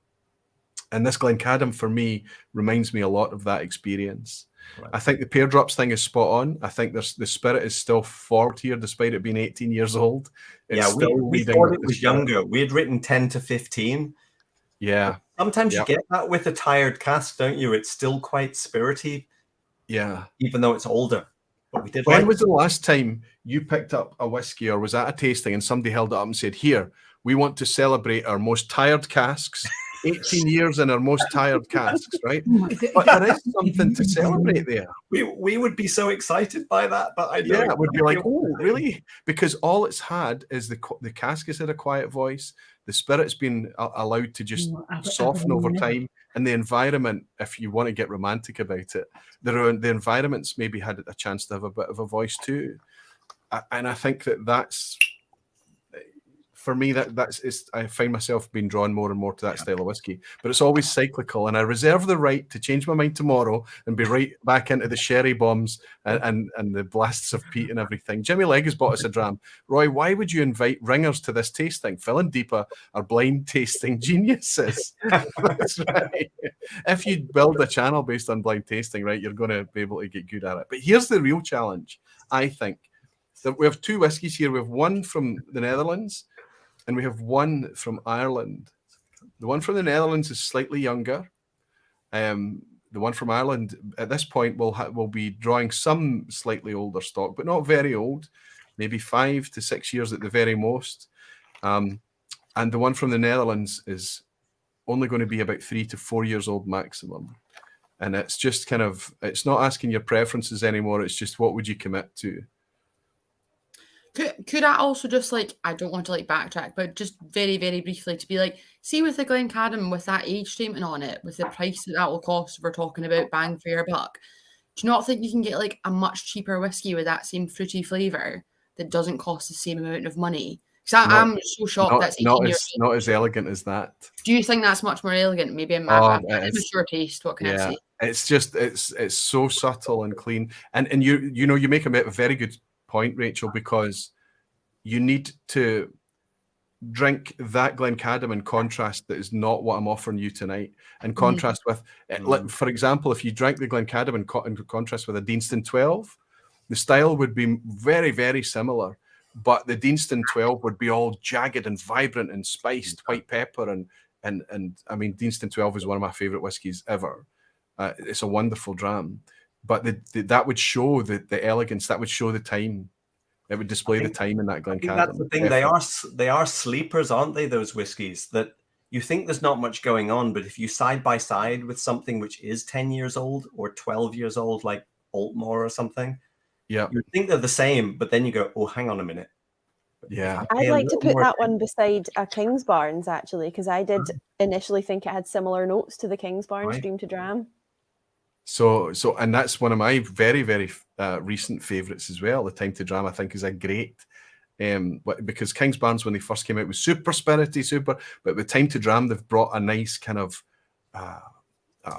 And this Glencadam, for me, reminds me a lot of that experience. Right. I think the pear drops thing is spot on. I think the spirit is still forward here, despite it being 18 years old. We thought it was younger. We had written 10 to 15. Yeah. But sometimes you get that with a tired cask, don't you? It's still quite spirity. Yeah. Even though it's older. But we did. When was the last time you picked up a whiskey or was at a tasting and somebody held it up and said, "Here, we want to celebrate our most tired casks." 18 years in our most tired casks, right? But there is something to celebrate there. We would be so excited by that, but I don't. Yeah, it would be like, oh, really? Because all it's had is the cask has had a quiet voice. The spirit's been allowed to just soften over time, and the environment, if you want to get romantic about it, the environment's maybe had a chance to have a bit of a voice too. And I think that's. For me, I find myself being drawn more and more to that style of whiskey, but it's always cyclical, and I reserve the right to change my mind tomorrow and be right back into the sherry bombs and the blasts of peat and everything. Jimmy Legg has bought us a dram. Roy, why would you invite ringers to this tasting? Phil and Deepa are blind tasting geniuses. That's right. If you build a channel based on blind tasting, right, you're going to be able to get good at it. But here's the real challenge, I think. So we have two whiskies here. We have one from the Netherlands, and we have one from Ireland. The one from the Netherlands is slightly younger. The one from Ireland, at this point, will be drawing some slightly older stock, but not very old, maybe 5 to 6 years at the very most. And the one from the Netherlands is only going to be about 3 to 4 years old maximum. And it's just kind of, it's not asking your preferences anymore. It's just, what would you commit to? Could I also just I don't want to backtrack, but just very, very briefly to be see with the Glencadam with that age statement on it, with the price that will cost, we're talking about bang for your buck. Do you not think you can get a much cheaper whiskey with that same fruity flavour that doesn't cost the same amount of money? Because I'm so shocked that's 18 years old. Not as elegant as that. Do you think that's much more elegant? Maybe I'm a mature taste. What can I say? It's just it's so subtle and clean, and you make a very good point, Rachel, because you need to, drink that Glencadam in contrast, that is not what I'm offering you tonight. In contrast with, like, for example, if you drank the Glencadam in contrast with a Deanston 12, the style would be very, very similar. But the Deanston 12 would be all jagged and vibrant and spiced, white pepper, and I mean, Deanston 12 is one of my favorite whiskies ever. It's a wonderful dram, but that would show the elegance. That would show the time. It would display the time in that Glencadam. That's the thing. They are sleepers, aren't they? Those whiskies that you think there's not much going on, but if you side by side with something which is 10 years old or 12 years old, like Altmore or something, yeah, you think they're the same, but then you go, oh, hang on a minute. Yeah, I'd like to put that one beside a Kingsbarns, actually, because I did initially think it had similar notes to the Kingsbarns Dream to Dram. So, and that's one of my very, very recent favourites as well. The Time to Dram, I think, is a great, because Kingsbarns, when they first came out, was super spirity, but the Time to Dram, they've brought a nice kind of,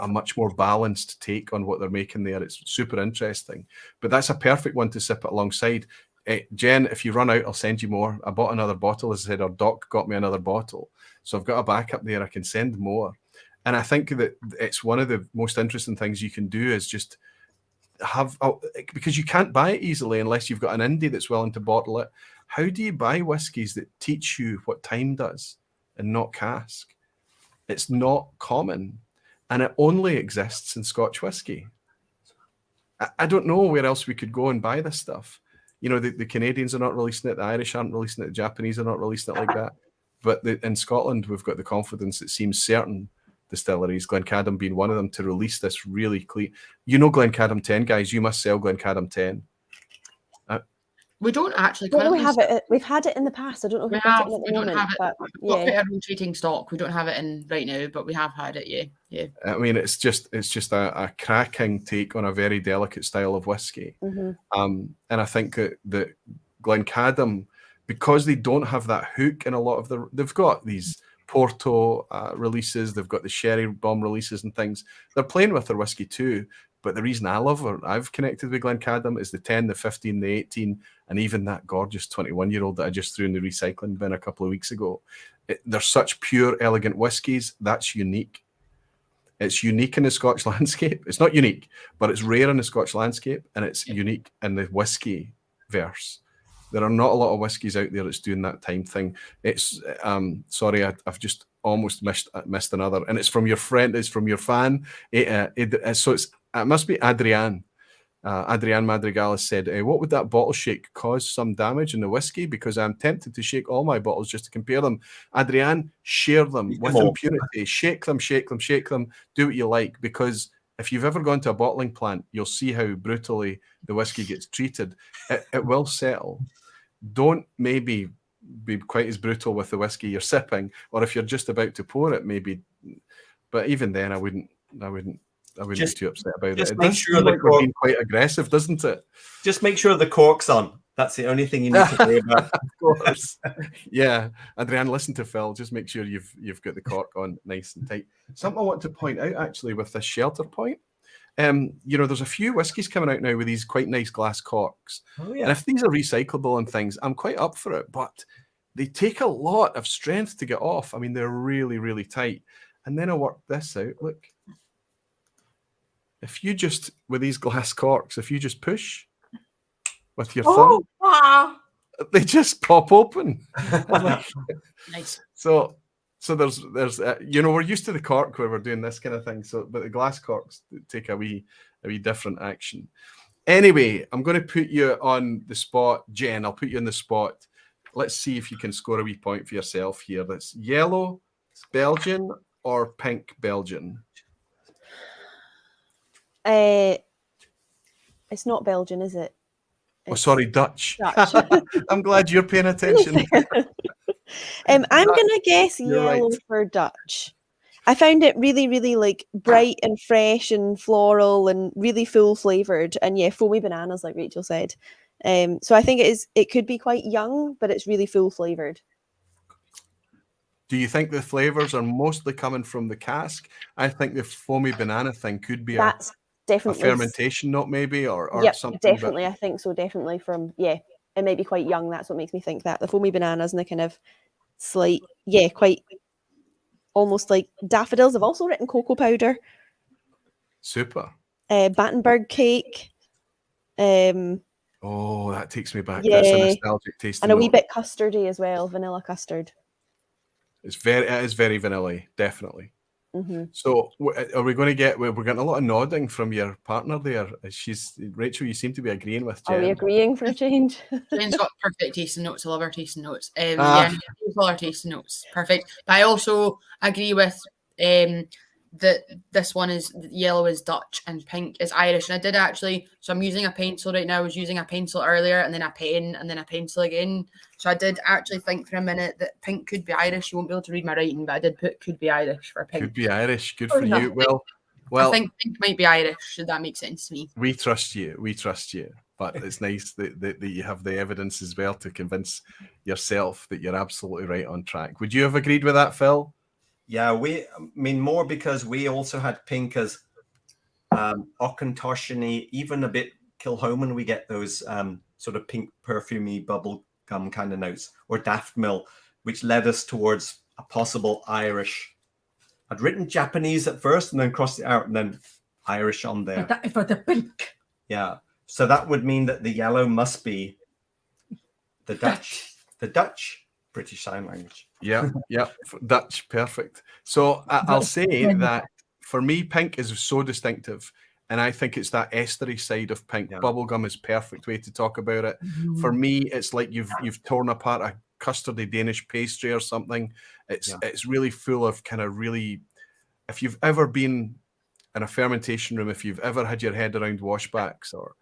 a much more balanced take on what they're making there. It's super interesting. But that's a perfect one to sip it alongside. Jen, if you run out, I'll send you more. I bought another bottle, as I said, or Doc got me another bottle. So I've got a backup there. I can send more. And I think that it's one of the most interesting things you can do is just have, because you can't buy it easily unless you've got an indie that's willing to bottle it. How do you buy whiskies that teach you what time does and not cask? It's not common, and it only exists in Scotch whiskey. I don't know where else we could go and buy this stuff. You know, the Canadians are not releasing it, the Irish aren't releasing it, the Japanese are not releasing it like that. But in Scotland, we've got the confidence, it seems, certain distilleries, Glencadam being one of them, to release this really clean. You know, Glencadam 10, guys, you must sell Glencadam 10. We don't actually. Well, we have it. We've had it in the past. I don't know if we've got it at the moment. But we've got quite a rotating stock. We don't have it in right now, but we have had it. Yeah. I mean, it's just a cracking take on a very delicate style of whiskey. And I think that Glencadam, because they don't have that hook in a lot of they've got these Porto releases, they've got the Sherry Bomb releases and things. They're playing with their whiskey too. But the reason I love her, I've connected with Glencadam, is the 10, the 15, the 18, and even that gorgeous 21-year-old that I just threw in the recycling bin a couple of weeks ago. They're such pure, elegant whiskies. That's unique. It's unique in the Scotch landscape. It's not unique, but it's rare in the Scotch landscape, and it's unique in the whiskey verse. There are not a lot of whiskies out there that's doing that time thing. It's sorry, I've just almost missed another, and it's from your friend. It's from your fan. So it must be Adrienne. Adrienne Madrigal has said, what would that bottle shake cause some damage in the whiskey? Because I'm tempted to shake all my bottles just to compare them. Adrienne, share them with impunity. Shake them, shake them, shake them. Do what you like, because if you've ever gone to a bottling plant, you'll see how brutally the whiskey gets treated. It will settle. Don't maybe be quite as brutal with the whiskey you're sipping, or if you're just about to pour it, maybe. But even then, I wouldn't be too upset about it. It does seem like we're being quite aggressive, doesn't it? Just make sure the cork's on. That's the only thing you need to worry about. Of course. Yeah, Adrienne, listen to Phil. Just make sure you've got the cork on nice and tight. Something I want to point out actually with this shelter point. You know, there's a few whiskies coming out now with these quite nice glass corks. Oh, yeah. And if these are recyclable and things, I'm quite up for it. But they take a lot of strength to get off. I mean, they're really, really tight. And then I work this out. Look. If you just, with these glass corks, if you just push with your thumb, they just pop open. Nice. So there's you know, we're used to the cork where we're doing this kind of thing. So, but the glass corks take a wee different action. Anyway, I'm going to put you on the spot, Jen. I'll put you on the spot. Let's see if you can score a wee point for yourself here. That's yellow Belgian or pink Belgian. It's not Belgian, is it? Sorry, Dutch. I'm glad you're paying attention. I'm gonna guess yellow for Dutch. I found it really, really like bright and fresh and floral and really full flavored, and foamy bananas, like Rachel said. So I think it could be quite young, but it's really full flavored. Do you think the flavors are mostly coming from the cask? I think the foamy banana thing could be definitely a fermentation note, maybe, or something. Definitely. I think so. Definitely from it may be quite young. That's what makes me think that the foamy bananas and the kind of slight, yeah, quite almost like daffodils. I've also written cocoa powder, Super. Battenberg cake. Oh, that takes me back. That's a Yeah, nostalgic tasting and a wee note. bit custardy as well, vanilla custard. It is very vanilla, definitely. Hmm. So, are we going to get? We're getting a lot of nodding from your partner there. Rachel. You seem to be agreeing with Jen. Are we agreeing for a change? Jen's got perfect tasting notes. I love her tasting notes. Ah. Yeah, all her tasting notes. Perfect. But I also agree with that this one is yellow is Dutch and pink is Irish. And I did actually, so I'm using a pencil right now. I was using a pencil earlier and then a pen and then a pencil again. So I did actually think for a minute that pink could be Irish. You won't be able to read my writing, but I did put could be Irish for pink. Could be Irish. Good Oh, for no. you. Well, I think pink might be Irish. Should that make sense to me? we trust you. We trust you. But it's nice that you have the evidence as well to convince yourself that you're absolutely right on track. Would you have agreed with that, Phil? Yeah, more because we also had pink as Auchentoshan-y, even a bit Kilhoman. We get those sort of pink perfumey bubble gum kind of notes, or daffodil, which led us towards a possible Irish. I'd written Japanese at first and then crossed it out and then Irish on there. But that is for the pink. Yeah. So that would mean that the yellow must be the Dutch. The Dutch British Sign Language. Yeah, yeah, Dutch, perfect. So I'll say that for me, pink is so distinctive, and I think it's that estery side of pink. Yeah. Bubblegum is perfect way to talk about it. For me, it's like you've torn apart a custardy Danish pastry or something. It's really full of kind of really. If you've ever been in a fermentation room, if you've ever had your head around washbacks, or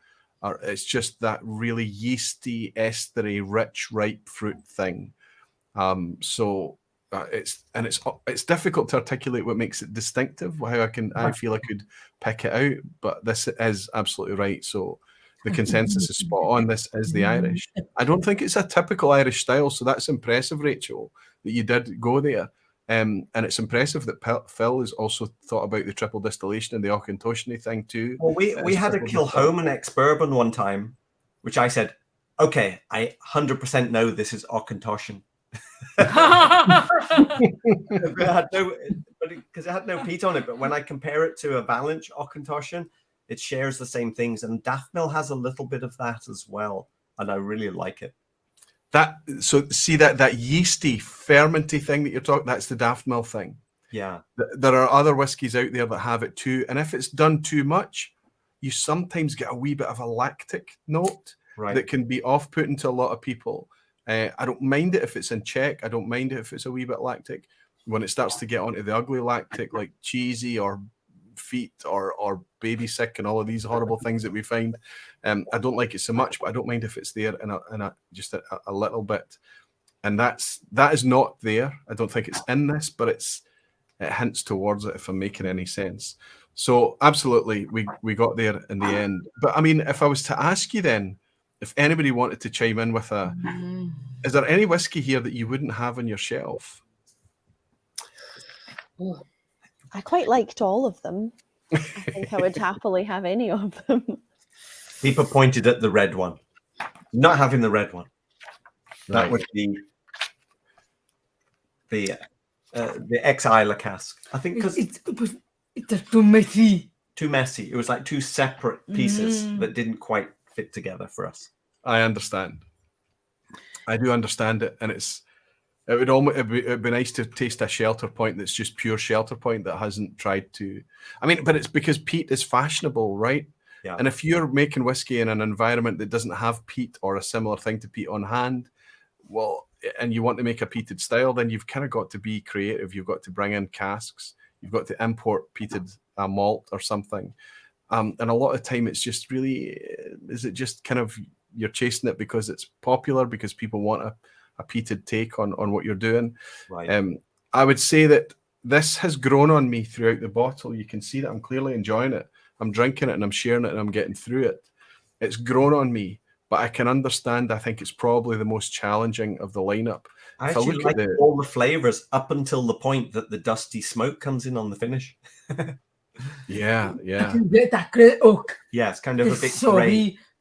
it's just that really yeasty, estery, rich, ripe fruit thing. It's difficult to articulate what makes it distinctive, how I feel I could pick it out, but this is absolutely right. So the consensus is spot on. This is the Irish. I don't think it's a typical Irish style, so that's impressive, Rachel, that you did go there. And it's impressive that Phil has also thought about the triple distillation and the Auchentoshan thing too. Well, we had a Kilhoman ex-bourbon one time, which I said, okay, I 100% know this is Auchentoshan. Because it had no peat on it, but when I compare it to a Valanche Auchentoshan, it shares the same things, and daffodil has a little bit of that as well, and I really like it. That yeasty fermenty thing that you're talking, that's the daffodil thing. Yeah, there are other whiskies out there that have it too, and if it's done too much, you sometimes get a wee bit of a lactic note that can be off-putting to a lot of people. I don't mind it if it's in check. I don't mind it if it's a wee bit lactic. When it starts to get onto the ugly lactic, like cheesy or feet or baby sick and all of these horrible things that we find, I don't like it so much, but I don't mind if it's there in just a little bit. And that is not there. I don't think it's in this, but it hints towards it, if I'm making any sense. So absolutely, we got there in the end. But I mean, if I was to ask you then, if anybody wanted to chime in with is there any whiskey here that you wouldn't have on your shelf? I quite liked all of them. I think I would happily have any of them. People pointed at the red one. Not having the red one. That would be the ex-Isla cask. I think because it's too messy. Too messy. It was like two separate pieces that didn't quite fit together for us. I understand. I do understand it, and it'd be nice to taste a shelter point that's just pure shelter point that hasn't tried to. I mean, but it's because peat is fashionable, right? Yeah. And if you're making whiskey in an environment that doesn't have peat or a similar thing to peat on hand, well, and you want to make a peated style, then you've kind of got to be creative. You've got to bring in casks. You've got to import peated malt or something. And a lot of time it's just really, is it just kind of you're chasing it because it's popular, because people want a peated take on what you're doing. Right. I would say that this has grown on me throughout the bottle. You can see that I'm clearly enjoying it. I'm drinking it and I'm sharing it and I'm getting through it. It's grown on me, but I can understand. I think it's probably the most challenging of the lineup. I actually like all the flavors up until the point that the dusty smoke comes in on the finish. Yeah. I can get that great oak. Yeah, it's kind of a bit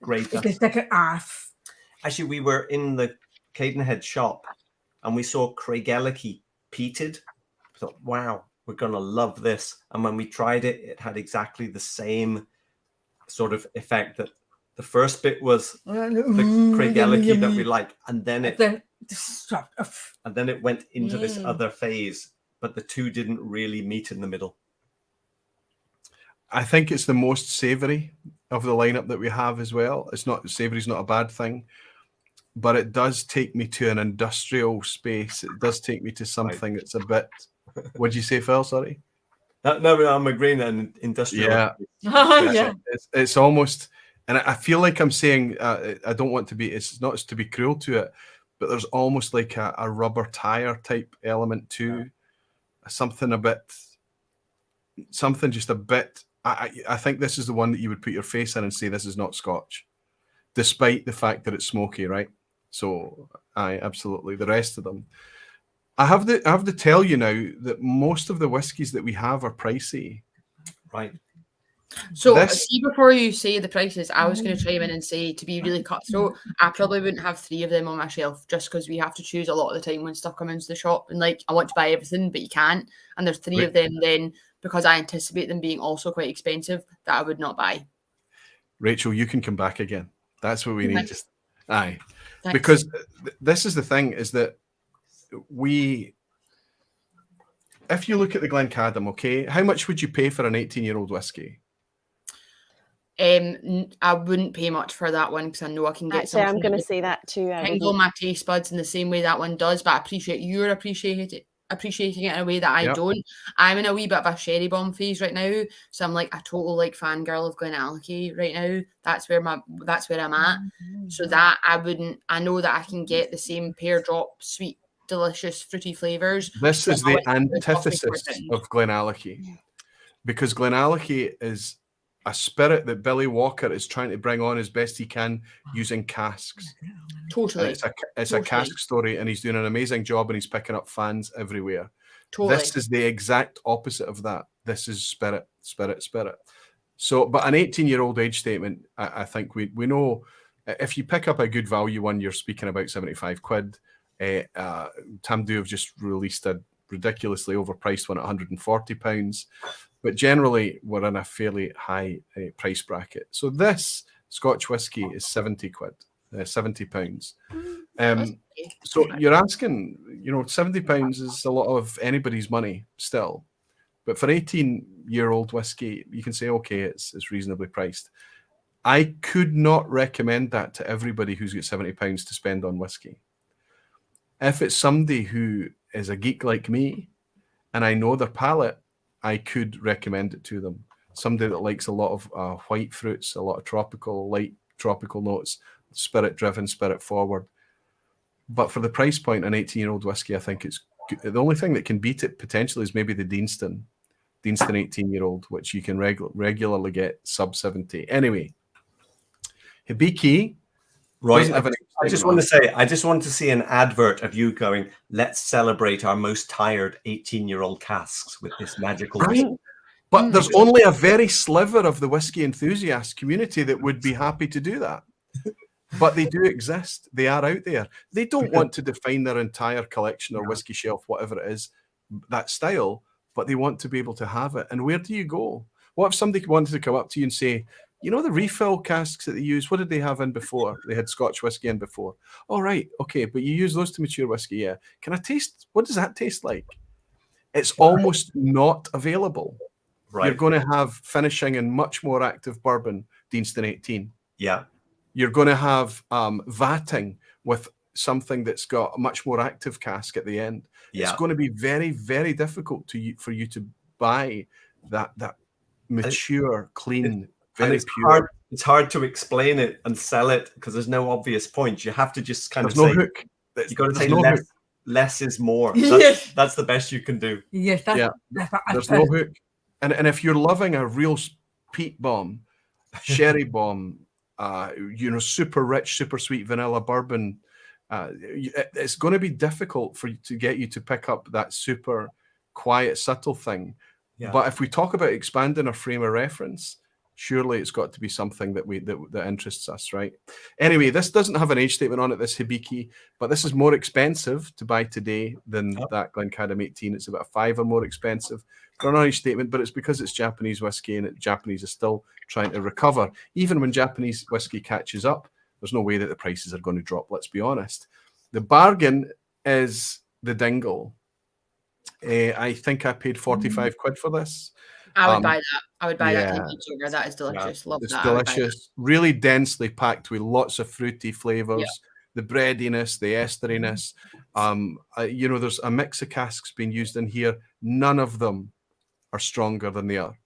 grey. It's like an ass. Actually, we were in the Cadenhead shop and we saw Craigellachie peated. We thought, wow, we're going to love this. And when we tried it, it had exactly the same sort of effect, that the first bit was the Craigellachie that we like, and then it went into this other phase, but the two didn't really meet in the middle. I think it's the most savoury of the lineup that we have as well. It's not, savoury's not a bad thing, but it does take me to an industrial space. It does take me to something that's a bit. What'd you say, Phil? Sorry. No, I'm agreeing. An industrial. Yeah, Yeah. it's almost, and I feel like I'm saying I don't want to be. It's not to be cruel to it, but there's almost like a rubber tire type element to something a bit, something just a bit. I think this is the one that you would put your face in and say this is not Scotch, despite the fact that it's smoky, right? So absolutely. The rest of them, I have to tell you now that most of the whiskies that we have are pricey. Right. So see, before you say the prices, I was going to chime in and say, to be really cutthroat, I probably wouldn't have 3 of them on my shelf, just because we have to choose a lot of the time when stuff comes into the shop, and like I want to buy everything, but you can't, and there's 3 of them then, because I anticipate them being also quite expensive, that I would not buy. Rachel, you can come back again. That's what we need. Thanks. Aye. Thanks. Because this is the thing, is that if you look at the Glencadam, okay, how much would you pay for an 18-year-old whiskey? I wouldn't pay much for that one, because I know I can get something. I'm going to say that too. Tingle my taste buds in the same way that one does, but I appreciate you're appreciating it in a way that I don't. I'm in a wee bit of a sherry bomb phase right now, so I'm like a total like fangirl of Glenallachie right now. That's where I'm at. So that I know that I can get the same pear drop, sweet, delicious, fruity flavors. This is the antithesis of Glenallachie, because Glenallachie is a spirit that Billy Walker is trying to bring on as best he can using casks. Totally. It's a cask story, and he's doing an amazing job, and he's picking up fans everywhere. Totally. This is the exact opposite of that. This is spirit. So, but an 18-year-old age statement, I think we know, if you pick up a good value one, you're speaking about 75 quid. Tamdhu have just released a ridiculously overpriced one at £140. But generally, we're in a fairly high price bracket. So this Scotch whiskey is 70 quid, £70. So you're asking, £70 is a lot of anybody's money still. But for 18-year-old whiskey, you can say, okay, it's reasonably priced. I could not recommend that to everybody who's got £70 to spend on whiskey. If it's somebody who is a geek like me, and I know their palate, I could recommend it to them. Somebody that likes a lot of white fruits, a lot of light tropical notes, spirit-driven, spirit-forward. But for the price point, an 18-year-old whiskey, I think it's good. The only thing that can beat it potentially is maybe the Deanston 18-year-old, which you can regularly get sub 70. Anyway, Hibiki. Right. I just want to see an advert of you going, let's celebrate our most tired 18-year-old casks with this magical whiskey. But there's only a very sliver of the whiskey enthusiast community that would be happy to do that. But they do exist. They are out there. They don't want to define their entire collection or whiskey shelf, whatever it is, that style, but they want to be able to have it. And where do you go? What if somebody wanted to come up to you and say, the refill casks that they use, what did they have in before? They had Scotch whiskey in before. All right, okay, but you use those to mature whiskey, yeah. Can I taste? What does that taste like? It's almost not available. Right. You're going to have finishing in much more active bourbon, Deanston 18. Yeah. You're going to have vatting with something that's got a much more active cask at the end. Yeah. It's going to be very, very difficult for you to buy that mature, clean, very pure. It's hard to explain it and sell it because there's no obvious point. You have to just kind of say, hook. You got to say less is more. That's the best you can do. Yes, there's no hook. And if you're loving a real peat bomb, sherry bomb, super rich, super sweet vanilla bourbon, it's going to be difficult to get you to pick up that super quiet, subtle thing. Yeah. But if we talk about expanding our frame of reference, Surely it's got to be something that that interests us, right? Anyway, this doesn't have an age statement on it, this Hibiki, but this is more expensive to buy today than that Glencadam 18. It's about $5 or more expensive for an age statement, but it's because it's Japanese whiskey and Japanese is still trying to recover. Even when Japanese whiskey catches up, there's no way that the prices are going to drop, let's be honest. The bargain is the Dingle. I think I paid 45 quid for this. I would buy that. I would buy that yeah. Pinky sugar. That is delicious. Love It's that. delicious. Really densely packed with lots of fruity flavors. The breadiness, the esteriness. You know, there's a mix of casks being used in here. None of them are stronger than the other.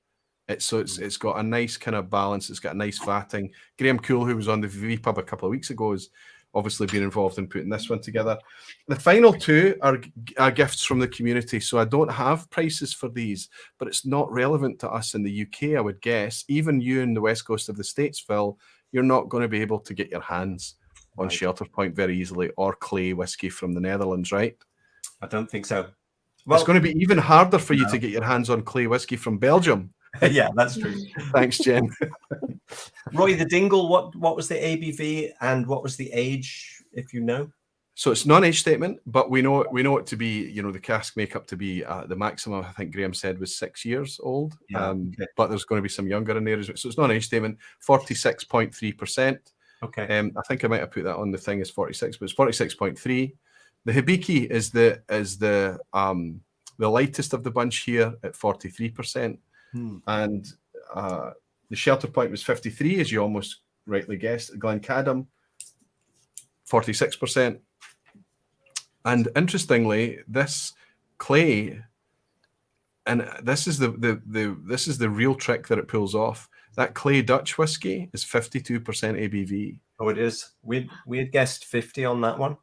It's got a nice kind of balance. It's got a nice fatting. Graham Cool, who was on the vPub a couple of weeks ago, is obviously been involved in putting this one together. The final two are gifts from the community, so I don't have prices for these, but it's not relevant to us in the UK, I would guess. Even you in the west coast of the States, Phil, you're not going to be able to get your hands on Shelter Point very easily, or clay whiskey from the Netherlands, right? I don't think so. Well, it's going to be even harder for you to get your hands on clay whiskey from Belgium. Yeah, that's true. Thanks, Jen. Roy, the Dingle, what was the ABV and what was the age, if you know? So it's non-age statement, but we know it to be, you know, the cask makeup to be the maximum, I think Graham said, was 6 years old. Yeah, but there's going to be some younger in there as well. So it's non-age statement, 46.3%. Okay. I think I might have put that on the thing as 46, but it's 46.3. The Hibiki is the lightest of the bunch here at 43%. And the Shelter Point was 53, as you almost rightly guessed. Glencadam, 46%. And interestingly, this clay, and this is the real trick that it pulls off. That clay Dutch whiskey is 52% ABV. Oh, it is. We had guessed 50 on that one,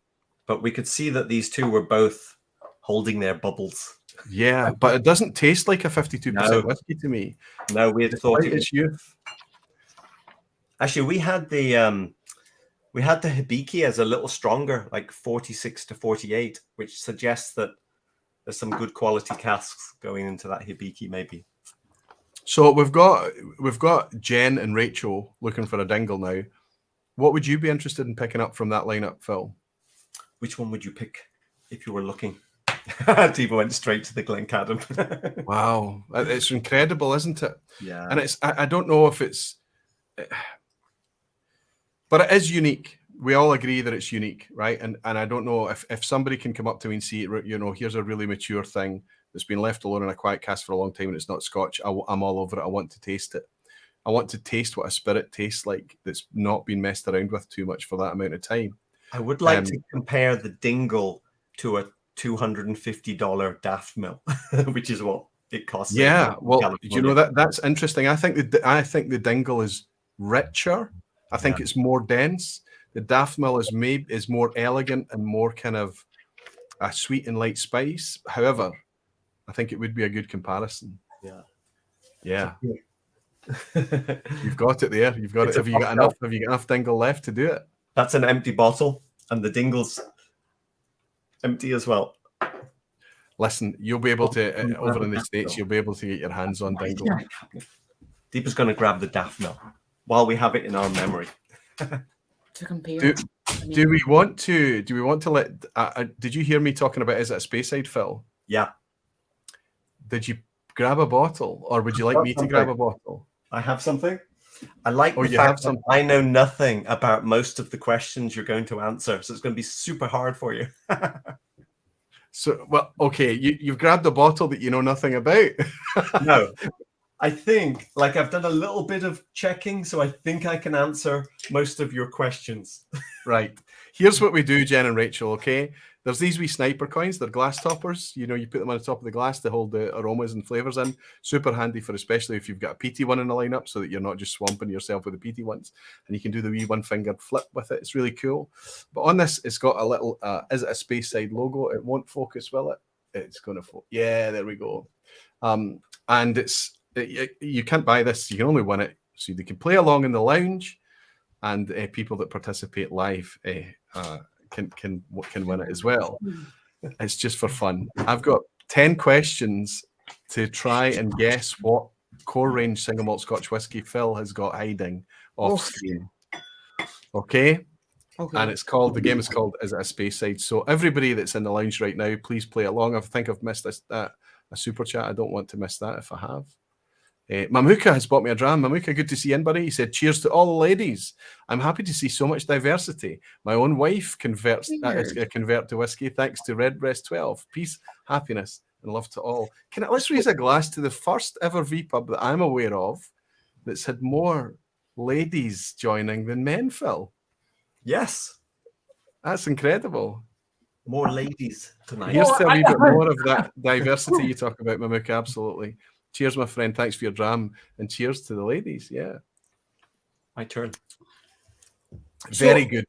but we could see that these two were both holding their bubbles. Yeah, but it doesn't taste like a 52% whiskey to me. No, we had thought it's youth. Actually, we had the Hibiki as a little stronger, like 46 to 48, which suggests that there's some good quality casks going into that Hibiki, maybe. So we've got Jen and Rachel looking for a Dingle now. What would you be interested in picking up from that lineup, Phil? Which one would you pick if you were looking? Deepa went straight to the Glencadam. Wow, it's incredible, isn't it? Yeah. And it's I don't know if it's, but it is unique. We all agree that it's unique, right? And I don't know if somebody can come up to me and see it, you know, here's a really mature thing that's been left alone in a quiet cask for a long time and it's not Scotch. I'm all over it. I want to taste it. I want to taste what a spirit tastes like that's not been messed around with too much for that amount of time. I would like to compare the Dingle to a $250 Daft Mill, which is what it costs. Yeah, well, you know, that's interesting. I think the Dingle is richer. I think it's more dense. The Daft Mill is more elegant and more kind of a sweet and light spice. However, I think it would be a good comparison. Yeah. You've got it there. You've got it. Have you got enough Dingle left to do it? That's an empty bottle, and the Dingle's empty as well. Listen, you'll be able to over in the States. You'll be able to get your hands on Dingle. Deepa's going to grab the Daft Mill while we have it in our memory. To compare. Do we want to let? Did you hear me talking about is it a Speyside, Phil? Yeah. Did you grab a bottle, or would you like me to grab a bottle? I have something. I like the you fact have some. I know nothing about most of the questions you're going to answer, so it's going to be super hard for you. So, well, okay, you've grabbed a bottle that you know nothing about. No, I think, like, I've done a little bit of checking, so I think I can answer most of your questions. Right. Here's what we do, Jen and Rachel, okay? There's these wee sniper coins. They're glass toppers. You know, you put them on the top of the glass to hold the aromas and flavors in. Super handy for especially if you've got a peaty one in the lineup so that you're not just swamping yourself with the peaty ones. And you can do the wee one-fingered flip with it. It's really cool. But on this, it's got a little, is it a Speyside logo? It won't focus, will it? It's going to focus. Yeah, there we go. And you can't buy this. You can only win it. So they can play along in the lounge, and people that participate live can win it as well. It's just for fun. I've got 10 questions to try and guess what core range single malt Scotch whiskey Phil has got hiding off Oh. screen. Okay. Okay. And the game is called Is It a Speyside? So everybody that's in the lounge right now, please play along. I think I've missed a super chat. I don't want to miss that if I have. Mamuka has bought me a dram. Mamuka, good to see you in, buddy. He said, cheers to all the ladies. I'm happy to see so much diversity. My own wife is going to convert to whiskey thanks to Redbreast 12. Peace, happiness, and love to all. Let's raise a glass to the first ever vPub that I'm aware of that's had more ladies joining than men, Phil. Yes. That's incredible. More ladies tonight. Here's to a wee bit more of that diversity you talk about, Mamuka. Absolutely. Cheers, my friend. Thanks for your dram. And cheers to the ladies. Yeah. My turn. Very good.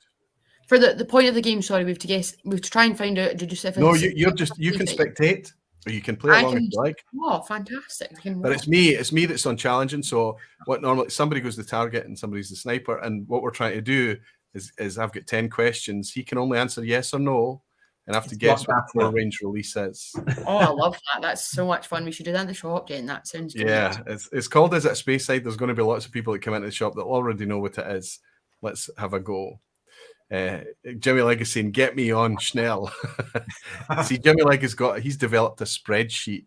For the point of the game, sorry, we have to guess. We have to try and find out. Did you say? No, you can spectate, or you can play along if you like. Oh, fantastic! But it's me that's on challenging. So what normally somebody goes the target and somebody's the sniper, and what we're trying to do is I've got 10 questions. He can only answer yes or no, and I have to guess what the core range release is. Oh, I love that. That's so much fun. We should do that in the shop, Jen. That sounds good. Yeah, it's called Is It a Speyside? There's going to be lots of people that come into the shop that already know what it is. Let's have a go. Jimmy Legg is saying, get me on, Schnell. See, Jimmy Legg he's developed a spreadsheet.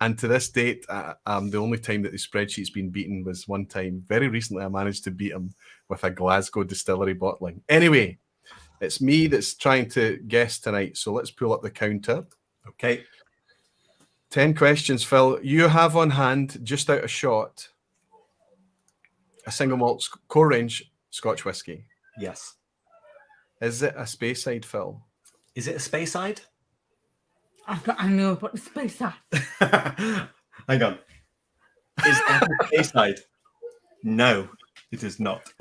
And to this date, the only time that the spreadsheet's been beaten was one time. Very recently, I managed to beat him with a Glasgow distillery bottling. Anyway, it's me that's trying to guess tonight. So let's pull up the counter. Okay. 10 questions, Phil. You have on hand, just out of shot, a single malt core range Scotch whiskey. Yes. Is it a Speyside, Phil? Is it a Speyside? I know, but the Speyside. Hang on. Is that a Speyside? No, it is not.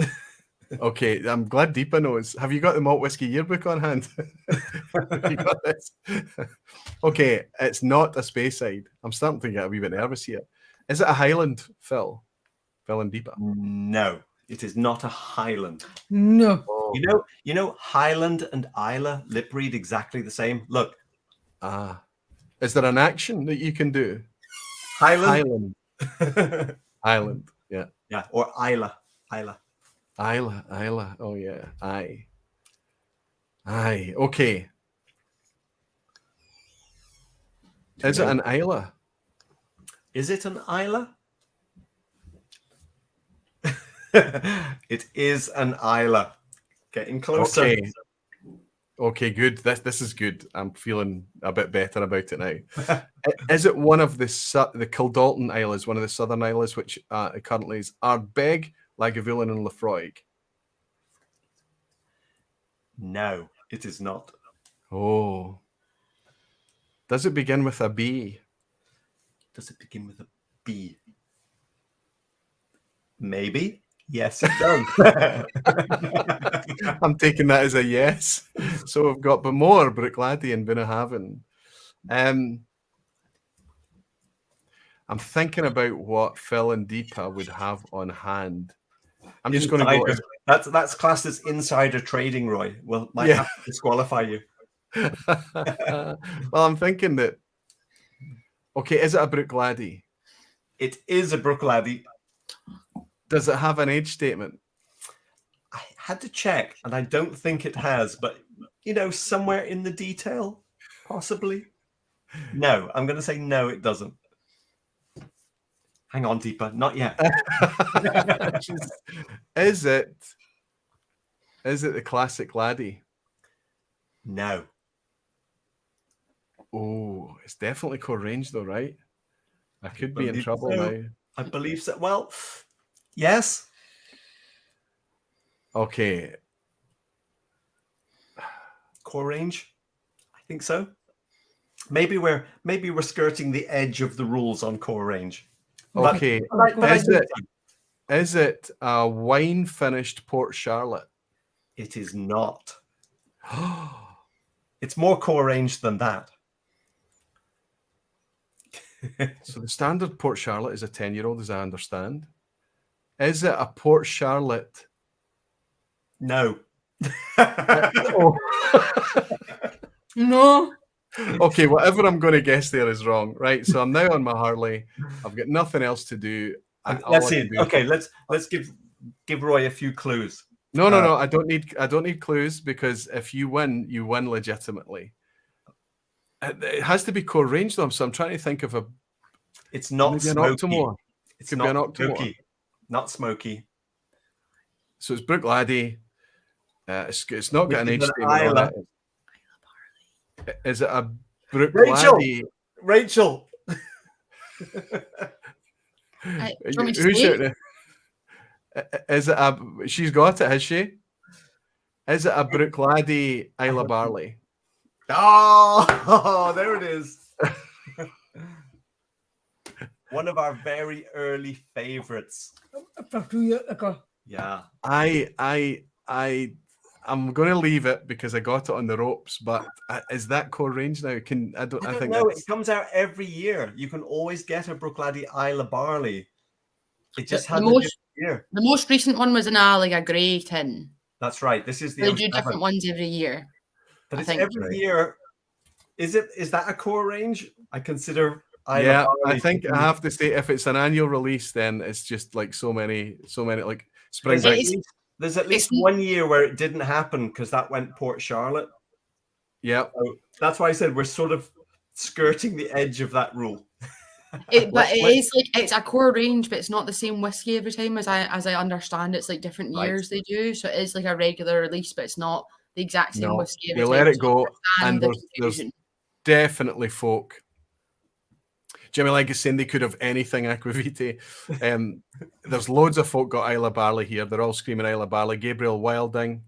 Okay, I'm glad Deepa knows. Have you got the malt whiskey yearbook on hand? You got this? Okay, it's not a Speyside. I'm starting to get a wee bit nervous here. Is it a Highland, Phil? Phil and Deepa? No, it is not a Highland. No. Oh. You know, Highland and Isla lip read exactly the same. Look. Is there an action that you can do? Highland. Highland, yeah. Yeah, or Isla. Isla. Oh, yeah. Aye. Okay. Is it an Isla? Is it an Isla? It is an Isla. Getting closer. Okay, good. This is good. I'm feeling a bit better about it now. Is it one of the Kildalton Isles, one of the southern Isles, which currently is Ardbeg, Lagavulin, and Lafroig? No, it is not. Oh. Does it begin with a B? Does it begin with a B? Maybe. Yes, it does. I'm taking that as a yes. So we've got Bamor, Brooklady, and Bunnahabhain. I'm thinking about what Phil and Deepa would have on hand. I'm just going to go. That's classed as insider trading, Roy. Well, might have to disqualify you. Well, I'm thinking that. Okay, is it a Brooklady? It is a Brooklady. Does it have an age statement? I had to check, and I don't think it has, but somewhere in the detail, possibly. No, I'm going to say no, it doesn't. Hang on, Deepa, not yet. Is it the classic laddie? No. Oh, it's definitely core range though, right? I could be in trouble now. I believe so. Well, yes. Okay. Core range? I think so. Maybe we're skirting the edge of the rules on core range. Okay. Is it a wine finished Port Charlotte? It is not. It's more core range than that. So the standard Port Charlotte is a 10-year-old, as I understand. Is it a Port Charlotte? No. No. Okay, whatever I'm going to guess there is wrong, right? So I'm now on my Harley. I've got nothing else to do. All Let's I see. can do is- Okay, let's give Roy a few clues. No. I don't need clues, because if you win legitimately. It has to be core range though, so I'm trying to think of It's not maybe an smoky. Octomore. It's Could not be an Octomore. smoky. Not smoky. So it's Brook Laddie. It's not got an age It's statement on Isla. it. Is it a Brook Rachel! Laddie? Rachel. Do you want me to Who's say? shouting? Is it a? She's got it, has she? Is it a Brook Laddie Isla Barley? Oh, there it is. One of our very early favorites. From 2 years ago. Yeah. I'm going to leave it because I got it on the ropes. But is that core range now? I think No, that's- it comes out every year. You can always get a Brook Laddie Isla Barley. It just The has a most- different year. The most recent one was in a grey tin. That's right. This is the They do 07. different ones every year. But I it's think. every year. Is that a core range? I consider Isla Yeah, Barley I think to I be- have to say, if it's an annual release, then it's just like so many like spring There's at break. least, there's at least it's- 1 year where it didn't happen because that went Port Charlotte. Yeah, So that's why I said we're sort of skirting the edge of that rule. But it is like it's a core range, but it's not the same whiskey every time as I understand. It's like different Right. years they do, so it is like a regular release, but it's not the exact same no, whiskey every they time. let it so go, I and understand the there's confusion. definitely folk. Jimmy Leg is saying they could have anything Aquavite. There's loads of folk got Isla Barley here. They're all screaming Isla Barley. Gabriel Wilding.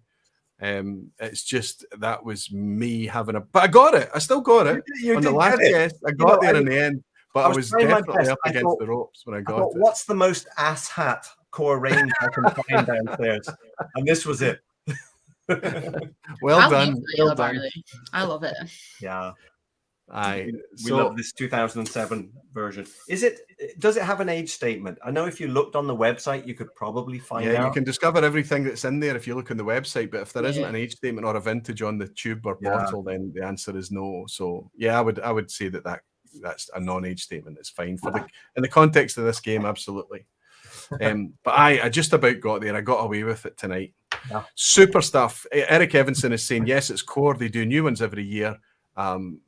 It's just that was me having a. But I got it. I still got it You on did the last get it. guess. I got there in the end, but I I was was trying my definitely best. up I against thought- the ropes when I I got thought, it. what's the most asshat core range I can find downstairs? And this was it. Well I done. love Well Isla done. Barley. I love it. Yeah. Aye. We love this 2007 version. Does it have an age statement? I know if you looked on the website, you could probably find Yeah, out. you can discover everything that's in there if you look on the website. But if there isn't Yeah. an age statement or a vintage on the tube or Yeah. bottle, then the answer is no. So yeah, I would say that's a non-age statement. It's fine for in the context of this game, absolutely. But I just about got there. I got away with it tonight. Yeah. Super stuff. Eric Evanson is saying yes, it's core. They do new ones every year.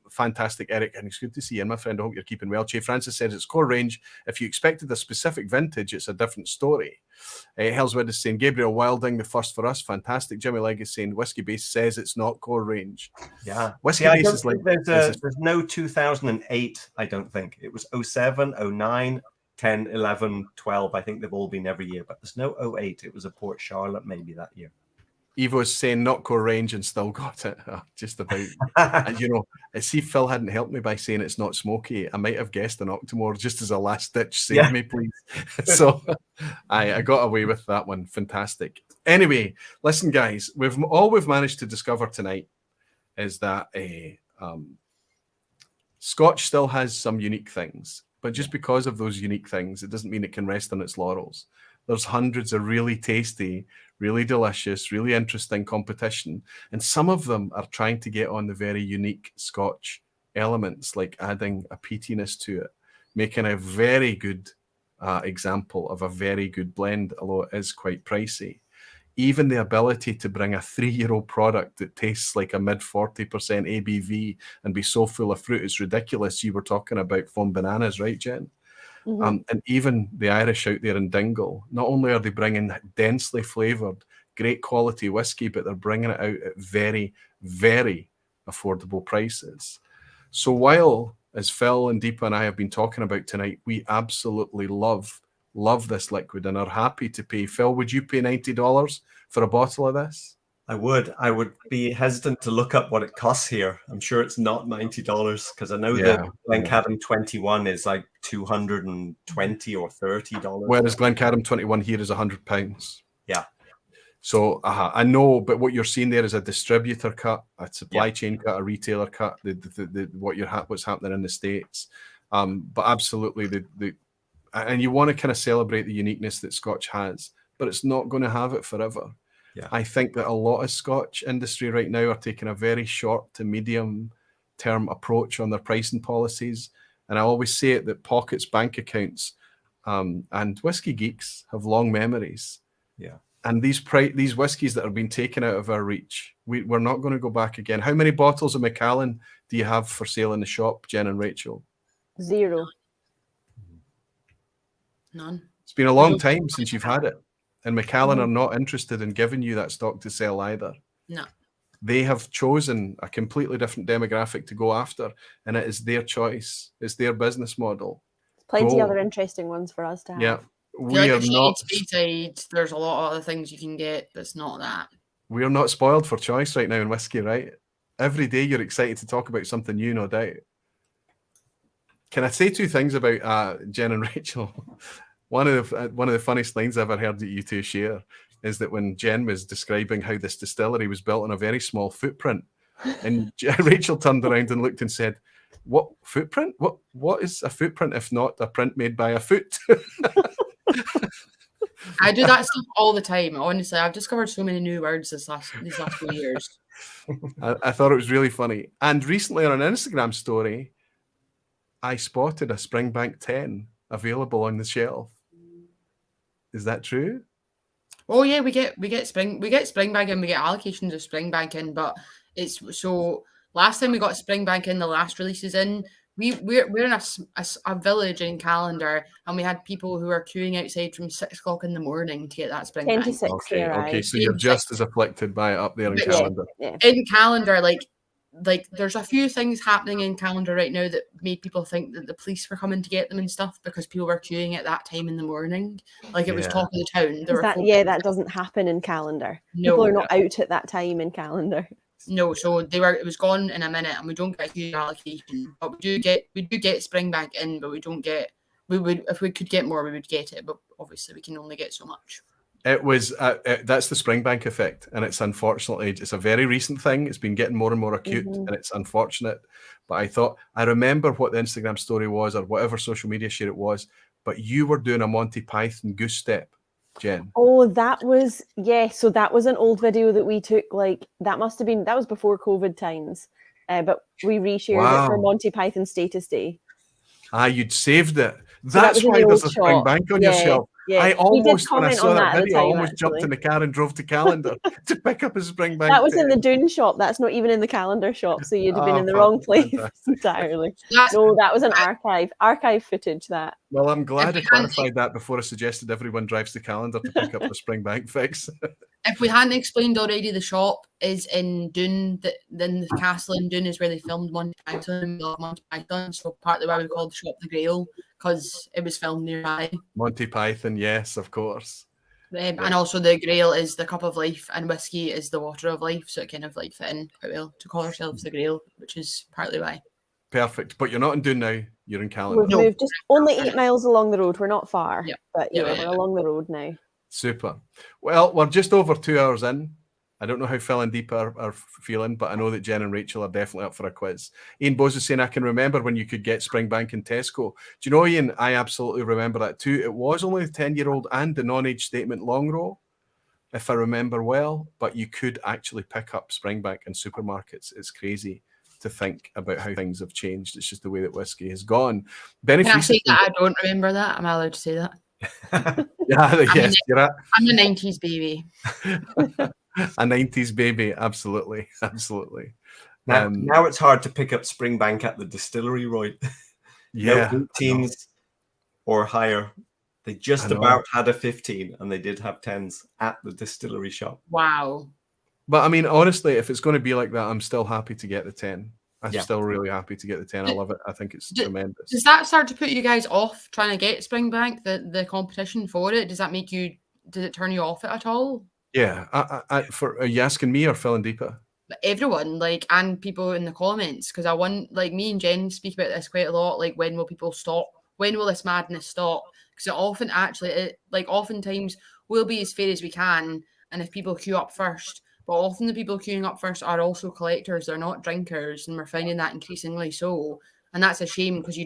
Fantastic, Eric, and it's good to see you, my friend. I hope you're keeping well. Che Francis says it's core range. If you expected a specific vintage, it's a different story. Hellswood is saying Gabriel Wilding, the first for us, fantastic. Jimmy Legg is saying Whiskey Base says it's not core range. Yeah. Whiskey See, I Base don't is like think there's no 2008, I don't think. It was 07, 09, 10, 11, 12. I think they've all been every year, but there's no 08. It was a Port Charlotte maybe that year. Evo's saying not core range and still got it. Just about. And you know, see, Phil hadn't helped me by saying it's not smoky. I might have guessed an Octomore just as a last ditch. Save me, please. So I got away with that one. Fantastic. Anyway, listen, guys, we've managed to discover tonight is that Scotch still has some unique things, but just because of those unique things, it doesn't mean it can rest on its laurels. There's hundreds of really tasty, really delicious, really interesting competition. And some of them are trying to get on the very unique Scotch elements, like adding a peatiness to it, making a very good example of a very good blend, although it is quite pricey. Even the ability to bring a 3-year-old product that tastes like a mid 40% ABV and be so full of fruit is ridiculous. You were talking about foam bananas, right, Jen? Mm-hmm. And even the Irish out there in Dingle, not only are they bringing densely flavoured, great quality whiskey, but they're bringing it out at very, very affordable prices. So while, as Phil and Deepa and I have been talking about tonight, we absolutely love this liquid and are happy to pay. Phil, would you pay $90 for a bottle of this? I would be hesitant to look up what it costs here. I'm sure it's not $90 because I know that Glencadam 21 is like $220 or $30. Whereas Glencadam 21 here is £100. Yeah. So I know, but what you're seeing there is a distributor cut, a supply chain cut, a retailer cut. What's happening in the States, but absolutely and you want to kind of celebrate the uniqueness that Scotch has, but it's not going to have it forever. Yeah. I think that a lot of Scotch industry right now are taking a very short to medium short-term approach on their pricing policies. And I always say it that pockets, bank accounts, and whiskey geeks have long memories. Yeah. And these whiskies that have been taken out of our reach, we're not going to go back again. How many bottles of Macallan do you have for sale in the shop, Jen and Rachel? 0. None. It's been a long time since you've had it. And Macallan are not interested in giving you that stock to sell either. No. They have chosen a completely different demographic to go after, and it is their choice. It's their business model. Plenty Go. other interesting ones for us to have. Yeah. If you like a shaded Speyside, there's a lot of other things you can get that's not that. We are not spoiled for choice right now in whiskey, right? Every day you're excited to talk about something new, no doubt. Can I say 2 things about Jen and Rachel? One of the funniest lines I've ever heard that you two share is that when Jen was describing how this distillery was built on a very small footprint, and Rachel turned around and looked and said, "What footprint? What is a footprint if not a print made by a foot?" I do that stuff all the time. Honestly, I've discovered so many new words these last few years. I thought it was really funny. And recently on an Instagram story, I spotted a Springbank 10 available on the shelf. Is that true? Oh yeah, we get Springbank in, we get allocations of Springbank in, but it's so last time we got Springbank in, the last releases in, we're in a village in Calendar, and we had people who were queuing outside from 6 o'clock in the morning to get that Springbank. 10 to 6 Okay, here, okay, so you're just as afflicted by it up there in Yeah. Calendar. Yeah. In Calendar, like there's a few things happening in Calendar right now that made people think that the police were coming to get them and stuff because people were queuing at that time in the morning. Like it was talk of the town. That doesn't happen in Calendar. People are not out at that time in Calendar. No, so it was gone in a minute, and we don't get a huge allocation. But we do get Springbank in, but we don't get. We would, if we could get more, we would get it. But obviously, we can only get so much. It was that's the Springbank effect, and it's unfortunately it's a very recent thing. It's been getting more and more acute, and it's unfortunate. But I remember what the Instagram story was, or whatever social media share it was. But you were doing a Monty Python goose step, Jen. Oh, that was So that was an old video that we took. Like that was before COVID times, but we reshared it for Monty Python Status Day. You'd saved it. That's why there's a Springbank on your shelf. Yeah. I almost, when I saw that video, I almost actually jumped in the car and drove to Calendar to pick up a Springbank. That was in the Dune shop. That's not even in the Calendar shop. So you'd have been in the wrong place entirely. No, that was an archive footage. That. Well, I'm glad I clarified that before I suggested everyone drives to Calendar to pick up the Springbank fix. If we hadn't explained already, the shop is in Dune. Then the castle in Dune is where they filmed Monty Python. We love Monty Python, so partly why we called the shop the Grail, because it was filmed nearby. Monty Python, yes, of course. And also the Grail is the cup of life, and whiskey is the water of life, so it kind of like fit in quite well to call ourselves the Grail, which is partly why. Perfect. But you're not in Dune now. You're in Calendar. We've moved just only 8 miles along the road. We're not far, but we're along the road now. Super. Well, we're just over 2 hours in. I don't know how Phil and Deepa are feeling, but I know that Jen and Rachel are definitely up for a quiz. Ian Bose is saying, I can remember when you could get Springbank in Tesco. Do you know, Ian, I absolutely remember that too. It was only the 10-year-old and the non-age statement long row, if I remember well, but you could actually pick up Springbank in supermarkets. It's crazy to think about how things have changed. It's just the way that whiskey has gone. Can I say that I don't remember that? Am I allowed to say that? Yes, I'm the 90s baby. A 90s baby, absolutely. Now it's hard to pick up Springbank at the distillery, right? Yeah, 18s or higher. They just about had a 15, and they did have 10s at the distillery shop. Wow. But I mean, honestly, if it's going to be like that, I'm still happy to get the 10. I'm still really happy to get the 10. I love it. I think it's tremendous. Does that start to put you guys off trying to get Springbank, the competition for it? Does it turn you off it at all? Yeah. Are you asking me or Phil and Deepa? Everyone, and people in the comments, because I want, me and Jen speak about this quite a lot. Like, when will people stop? When will this madness stop? Because oftentimes we'll be as fair as we can, and if people queue up first. But often the people queuing up first are also collectors. They're not drinkers, and we're finding that increasingly so. And that's a shame, because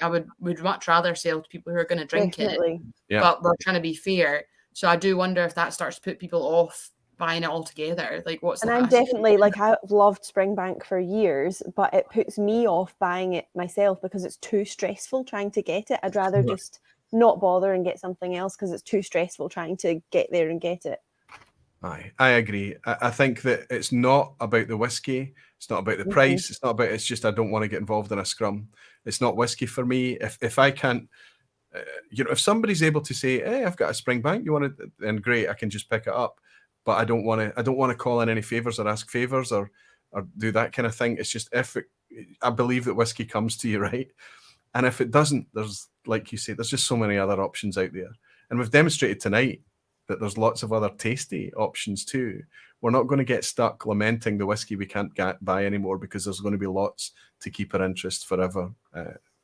I would much rather sell to people who are going to drink it. Yeah. But we're trying to be fair. So I do wonder if that starts to put people off buying it all together. Like, what's And the I'm hassle? definitely like, I've loved Springbank for years, but it puts me off buying it myself because it's too stressful trying to get it. I'd rather just not bother and get something else because it's too stressful trying to get there and get it. Aye, I agree. I think that it's not about the whiskey. It's not about the price. It's not about. It's just I don't want to get involved in a scrum. It's not whiskey for me. If I can't, if somebody's able to say, "Hey, I've got a Springbank, you want it?" Then great, I can just pick it up. But I don't want to. I don't want to call in any favors or ask favors or do that kind of thing. It's just I believe that whiskey comes to you, right? And if it doesn't, there's, like you say, there's just so many other options out there. And we've demonstrated tonight that there's lots of other tasty options too. We're not going to get stuck lamenting the whiskey we can't buy anymore because there's going to be lots to keep our interest forever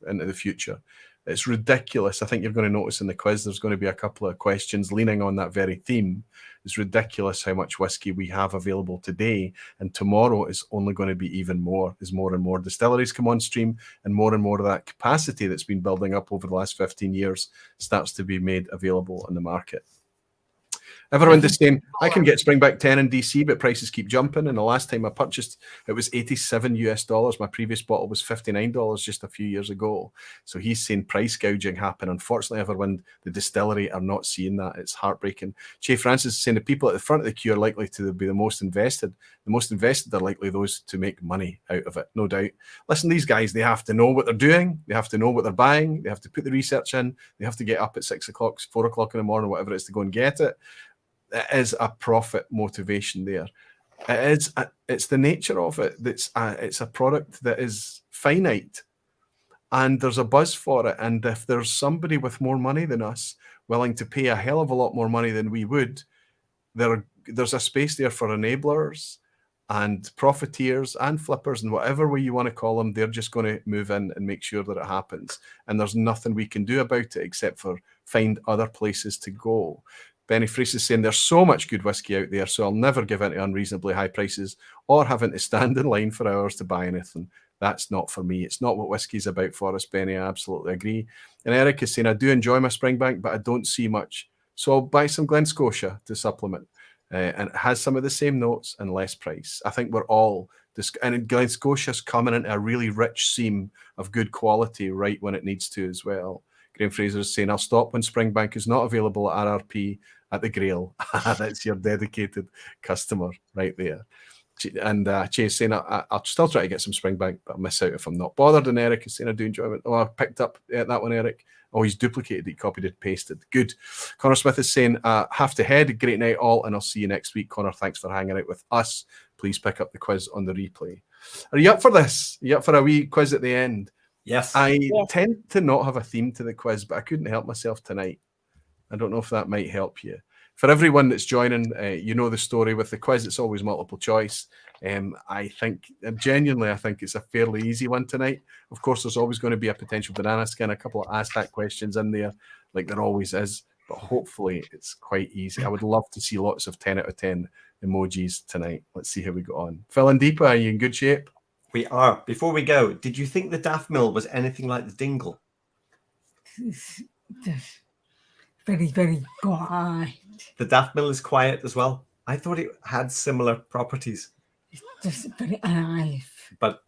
into the future. It's ridiculous. I think you're going to notice in the quiz there's going to be a couple of questions leaning on that very theme. It's ridiculous how much whiskey we have available today, and tomorrow is only going to be even more as more and more distilleries come on stream and more of that capacity that's been building up over the last 15 years starts to be made available in the market. Everyone just saying, I can get Springbank 10 in DC, but prices keep jumping. And the last time I purchased, it was $87 US. My previous bottle was $59 just a few years ago. So he's saying price gouging happen. Unfortunately, everyone, the distillery are not seeing that. It's heartbreaking. Che Francis is saying the people at the front of the queue are likely to be the most invested. The most invested are likely those to make money out of it, no doubt. Listen, these guys, they have to know what they're doing. They have to know what they're buying. They have to put the research in. They have to get up at 6 o'clock, 4 o'clock in the morning, whatever it is, to go and get it. It is a profit motivation there. It's the nature of it. It's a product that is finite, and there's a buzz for it. And if there's somebody with more money than us willing to pay a hell of a lot more money than we would, there's a space there for enablers and profiteers and flippers and whatever way you want to call them. They're just going to move in and make sure that it happens. And there's nothing we can do about it except for find other places to go. Benny Freese is saying there's so much good whiskey out there, so I'll never give in to unreasonably high prices or having to stand in line for hours to buy anything. That's not for me. It's not what whiskey's about for us, Benny. I absolutely agree. And Eric is saying, I do enjoy my Springbank, but I don't see much. So I'll buy some Glen Scotia to supplement. And it has some of the same notes and less price. I think we're all... And Glen Scotia's coming into a really rich seam of good quality right when it needs to as well. Graham Fraser is saying, I'll stop when Springbank is not available at RRP at the Grail. That's your dedicated customer right there. And Chase saying, I'll still try to get some Springbank, but I'll miss out if I'm not bothered. And Eric is saying, I do enjoy it. Oh, I picked up that one, Eric. Oh, he's duplicated it, copied it, pasted. Good. Connor Smith is saying, have to head. Great night all, and I'll see you next week. Connor, thanks for hanging out with us. Please pick up the quiz on the replay. Are you up for this? Are you up for a wee quiz at the end? Yes. I tend to not have a theme to the quiz, but I couldn't help myself tonight. I don't know if that might help you. For everyone that's joining, you know the story with the quiz. It's always multiple choice. I think it's a fairly easy one tonight. Of course, there's always going to be a potential banana skin, a couple of ASTAC questions in there, like there always is. But hopefully, it's quite easy. I would love to see lots of 10 out of 10 emojis tonight. Let's see how we go on. Phil and Deepa, are you in good shape? We are. Before we go, did you think the Daft Mill was anything like the Dingle? Just very, very quiet. The Daft Mill is quiet as well. I thought it had similar properties. It's just very alive. But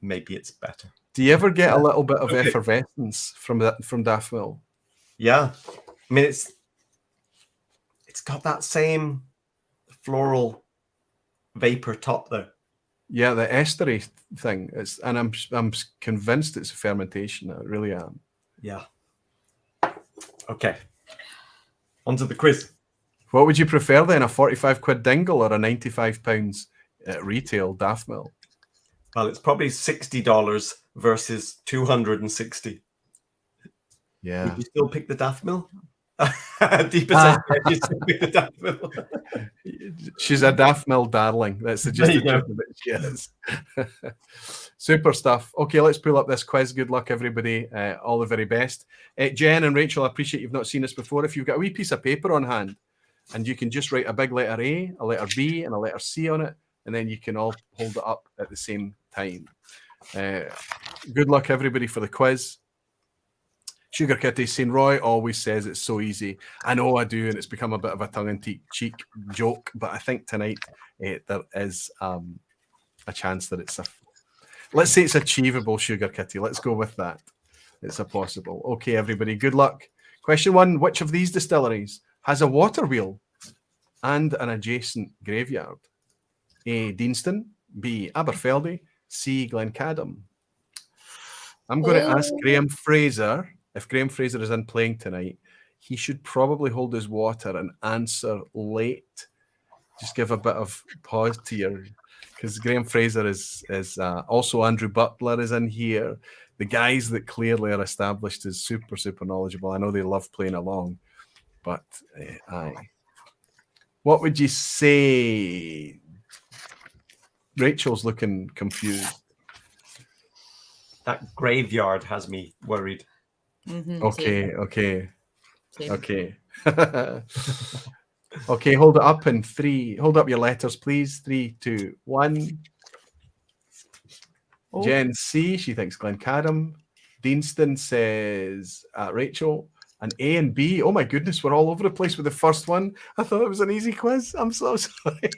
maybe it's better. Do you ever get a little bit of effervescence from Daft Mill? Yeah. I mean, it's got that same floral vapor top though. Yeah, the estery thing. And I'm convinced it's a fermentation. I really am. Yeah. Okay. On to the quiz. What would you prefer then, a 45 quid dingle or a 95 pounds at retail Daft Mill? Well, it's probably $60 versus $260. Yeah. Would you still pick the Daft Mill? Deepa says, you still pick the Daft Mill. She's a Daft Mill darling. That's the gist of it. She is. Super stuff. Okay, let's pull up this quiz. Good luck, everybody. All the very best. Jen and Rachel, I appreciate you've not seen this before. If you've got a wee piece of paper on hand, and you can just write a big letter A, a letter B, and a letter C on it, and then you can all hold it up at the same time. Good luck, everybody, for the quiz. Sugar Kitty saying, Roy always says it's so easy. I know I do, and it's become a bit of a tongue-in-cheek joke, but I think tonight there is a chance that let's say it's achievable, Sugar Kitty. Let's go with that. It's a possible. Okay, everybody, good luck. Question 1, which of these distilleries has a water wheel and an adjacent graveyard? A, Deanston, B, Aberfeldy, C, Glencadam. I'm going to ask Graham Fraser, if Graham Fraser is in playing tonight, he should probably hold his water and answer late. Just give a bit of pause to your, because Graham Fraser is also Andrew Butler is in here. The guys that clearly are established as super, super knowledgeable. I know they love playing along, but aye. What would you say? Rachel's looking confused. That graveyard has me worried. Okay. Same. Okay. Okay, hold it up in 3. Hold up your letters, please. 3, 2, 1. Oh. Jen C, she thinks Glencadam. Deanston says Rachel. And A and B, oh my goodness, we're all over the place with the first one. I thought it was an easy quiz. I'm so sorry.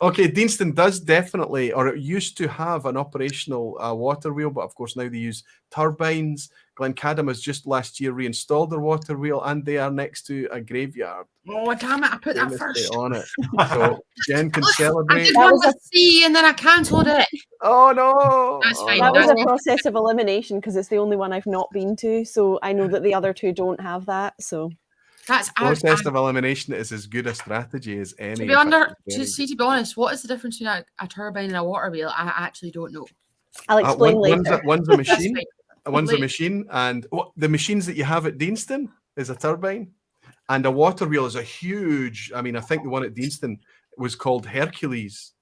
Okay, Deanston does definitely, or it used to have an operational water wheel, but of course now they use turbines. Glencadam has just last year reinstalled their water wheel, and they are next to a graveyard. Oh, damn it, I put that Famously first. on it. So Jen can I celebrate. did one with C and then I cancelled it. Oh no! That's fine. Oh, That was no. a process of elimination because it's the only one I've not been to. So I know that the other 2 don't have that. So That's Process of elimination is as good a strategy as any. to be honest, what is the difference between a turbine and a water wheel? I actually don't know. I'll explain later. One's a That's machine. fine. One's a Wait. machine, and the machines that you have at Deanston is a turbine, and a water wheel is a huge. I mean, I think the one at Deanston was called Hercules,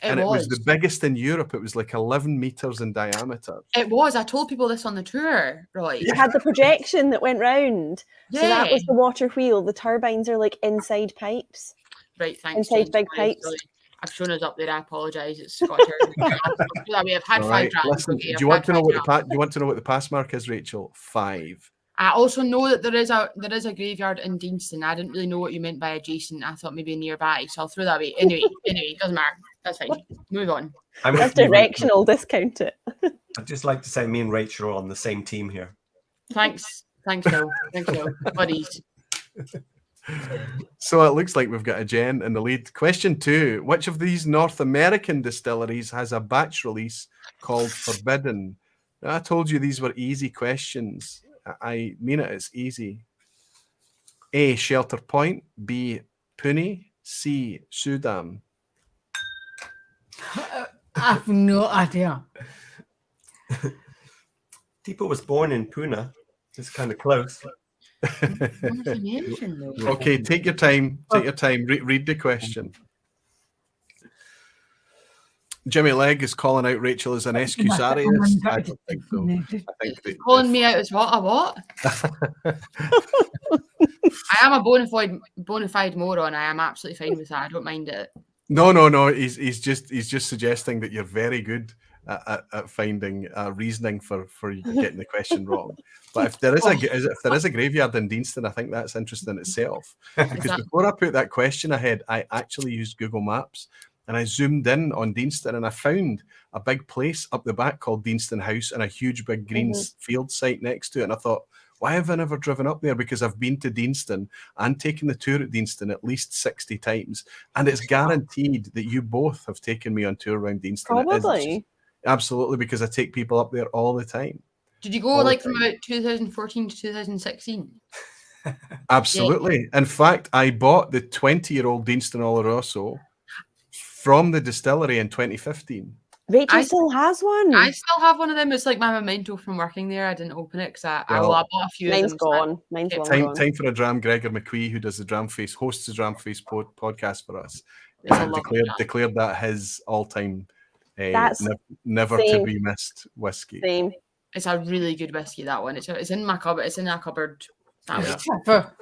and it was the biggest in Europe. It was like 11 meters in diameter. It was. I told people this on the tour, Roy. You had the projection that went round. Yeah. So that was the water wheel. The turbines are like inside pipes. Right, thanks. Inside Jen. big Sorry, pipes. sorry. I've shown us up there. I apologise. It's Scotch. I've had All 5 right. drams. Listen, Okay, do you want to know what do you want to know what the pass mark is, Rachel? 5. I also know that there is a graveyard in Deanston. I didn't really know what you meant by adjacent. I thought maybe nearby, so I'll throw that away. Anyway, doesn't matter. That's fine. Move on. That's directional. Discount it. I'd just like to say me and Rachel are on the same team here. Thanks, Phil. Thanks, Phil. Buddies. So it looks like we've got a Jen in the lead. Question 2. Which of these North American distilleries has a batch release called Forbidden? Now, I told you these were easy questions. I mean it, it's easy. A, Shelter Point. B, Pune. C, Sudam. I have no idea. Deepa was born in Pune. It's kind of close. Okay, take your time. Take your time. Read the question. Jimmy Legg is calling out Rachel as an Escusarius. I don't think so. I think Calling me out as what? A what? I am a bona fide moron. I am absolutely fine with that. I don't mind it. No. He's just suggesting that you're very good at finding reasoning for getting the question wrong. But if there is a graveyard in Deanston, I think that's interesting in itself. Because before I put that question ahead, I actually used Google Maps and I zoomed in on Deanston and I found a big place up the back called Deanston House and a huge big green field site next to it. And I thought, why have I never driven up there? Because I've been to Deanston and taken the tour at Deanston at least 60 times. And it's guaranteed that you both have taken me on tour around Deanston. Probably. Absolutely, because I take people up there all the time. Did you go like from about 2014 to 2016? Absolutely. Yeah. In fact, I bought the 20-year-old Deanston Oloroso from the distillery in 2015. Rachel still has one. I still have one of them. It's like my memento from working there. I didn't open it because I bought a few. Mine's of them. gone. Mine's gone. Time for a dram. Gregor McQuee, who does the hosts the Dramface podcast for us, declared that his all-time never to be missed whiskey. Same. It's a really good whiskey. That one. It's in my cupboard. It's in a cupboard.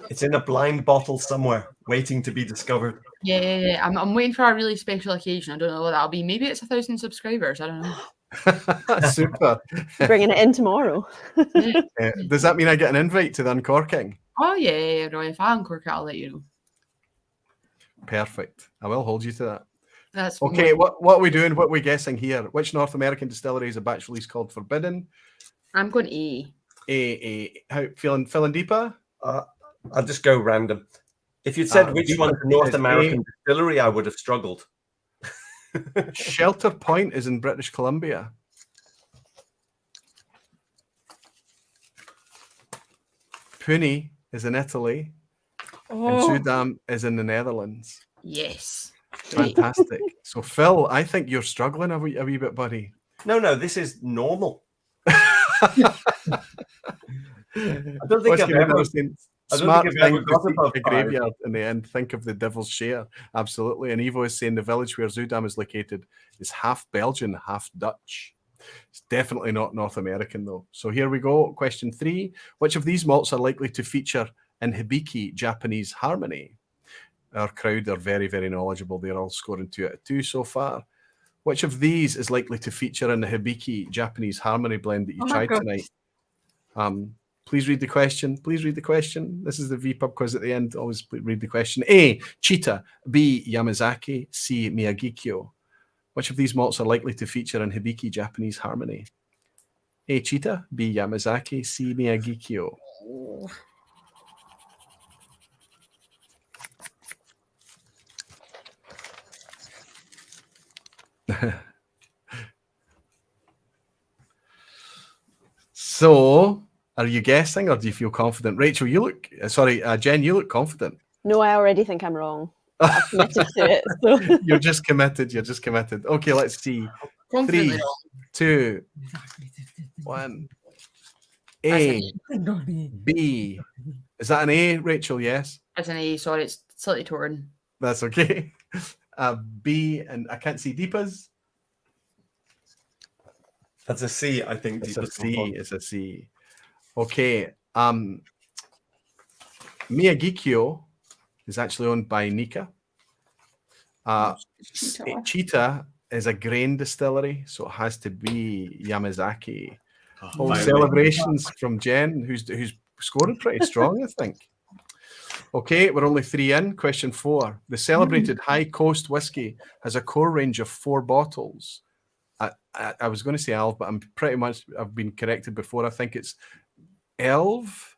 It's in a blind bottle somewhere, waiting to be discovered. Yeah. I'm waiting for a really special occasion. I don't know what that'll be. Maybe it's 1,000 subscribers. I don't know. Super. Bringing it in tomorrow. Does that mean I get an invite to the uncorking? Oh yeah, Roy. If I uncork it, I'll let you know. Perfect. I will hold you to that. That's Okay, what are we doing? What are we guessing here? Which North American distillery is a batch release called Forbidden? I'm going A. How feeling Deepa? I'll just go random. If you'd said which one's a North is American distillery, I would have struggled. Shelter Point is in British Columbia. Pune is in Italy. And Zudam is in the Netherlands. Yes. Fantastic. So, Phil, I think you're struggling a wee bit, buddy. No, this is normal. I don't think I've ever seen I don't smart think I've ever thing got to seek above the 5. graveyard in the end. Think of the devil's share. Absolutely. And Evo is saying the village where Zudam is located is half Belgian, half Dutch. It's definitely not North American, though. So here we go. Question 3. Which of these malts are likely to feature in Hibiki Japanese Harmony? Our crowd are very, very knowledgeable. They're all scoring 2 out of 2 so far. Which of these is likely to feature in the Hibiki Japanese Harmony blend that you tried tonight? Please read the question. Please read the question. This is the vPub quiz at the end. Always read the question. A, Chita. B, Yamazaki. C, Miyagikyo. Which of these malts are likely to feature in Hibiki Japanese Harmony? A, Chita. B, Yamazaki. C, Miyagikyo. So, are you guessing or do you feel confident? Rachel, you look, Jen, you look confident. No, I already think I'm wrong. But I've committed to it. So. You're just committed. Okay, let's see. 3, 2, 1. A, B. Is that an A, Rachel? Yes? It's an A. Sorry, it's slightly torn. That's okay. B, and I can't see Deepa's. That's a C, I think. It's a C. It's a C. Okay. Miyagikyo is actually owned by Nika. Chita is a grain distillery, so it has to be Yamazaki. Celebrations from Jen, who's scoring pretty strong, I think. Okay, we're only 3 in. Question 4. The celebrated High Coast whiskey has a core range of 4 bottles. I was going to say Alv, but I've been corrected before. I think it's Elv,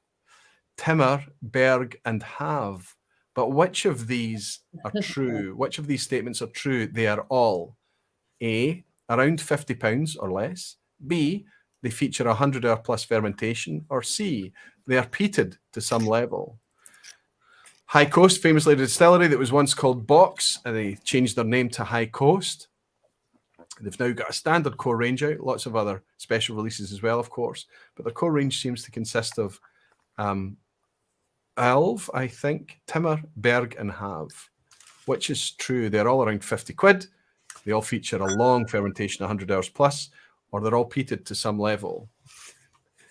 Timmer, Berg, and Have. But which of these are true? Which of these statements are true? They are all A, around £50 or less. B, they feature 100-hour plus fermentation. Or C, they are peated to some level. High Coast, famously a distillery that was once called Box, and they changed their name to High Coast. They've now got a standard core range out, lots of other special releases as well, of course. But their core range seems to consist of Elv, I think, Timmer, Berg, and Have. Which is true? They're all around 50 quid. They all feature a long fermentation, 100 hours plus, or they're all peated to some level.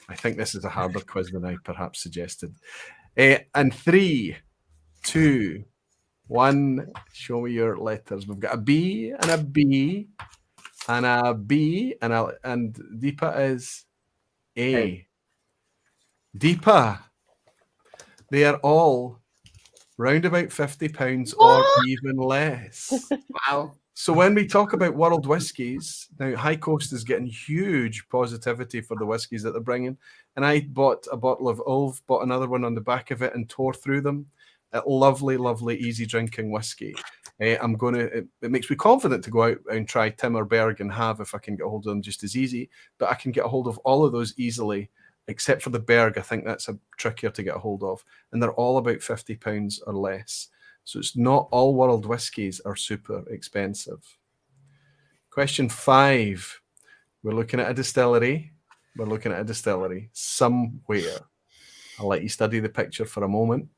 I think this is a harder quiz than I perhaps suggested. And 3, 2, 1. Show me your letters. We've got a B and a B. And a B, and Deepa is A. Deepa, they are all round about £50 or even less. Wow. So when we talk about world whiskies, now High Coast is getting huge positivity for the whiskies that they're bringing. And I bought a bottle of Ulv, bought another one on the back of it and tore through them. Lovely, lovely, easy drinking whiskey. It makes me confident to go out and try Timmer, Berg, and Have if I can get a hold of them just as easy. But I can get a hold of all of those easily, except for the Berg. I think that's a trickier to get a hold of. And they're all about £50 or less. So it's not all world whiskies are super expensive. Question 5. We're looking at a distillery. Somewhere. I'll let you study the picture for a moment.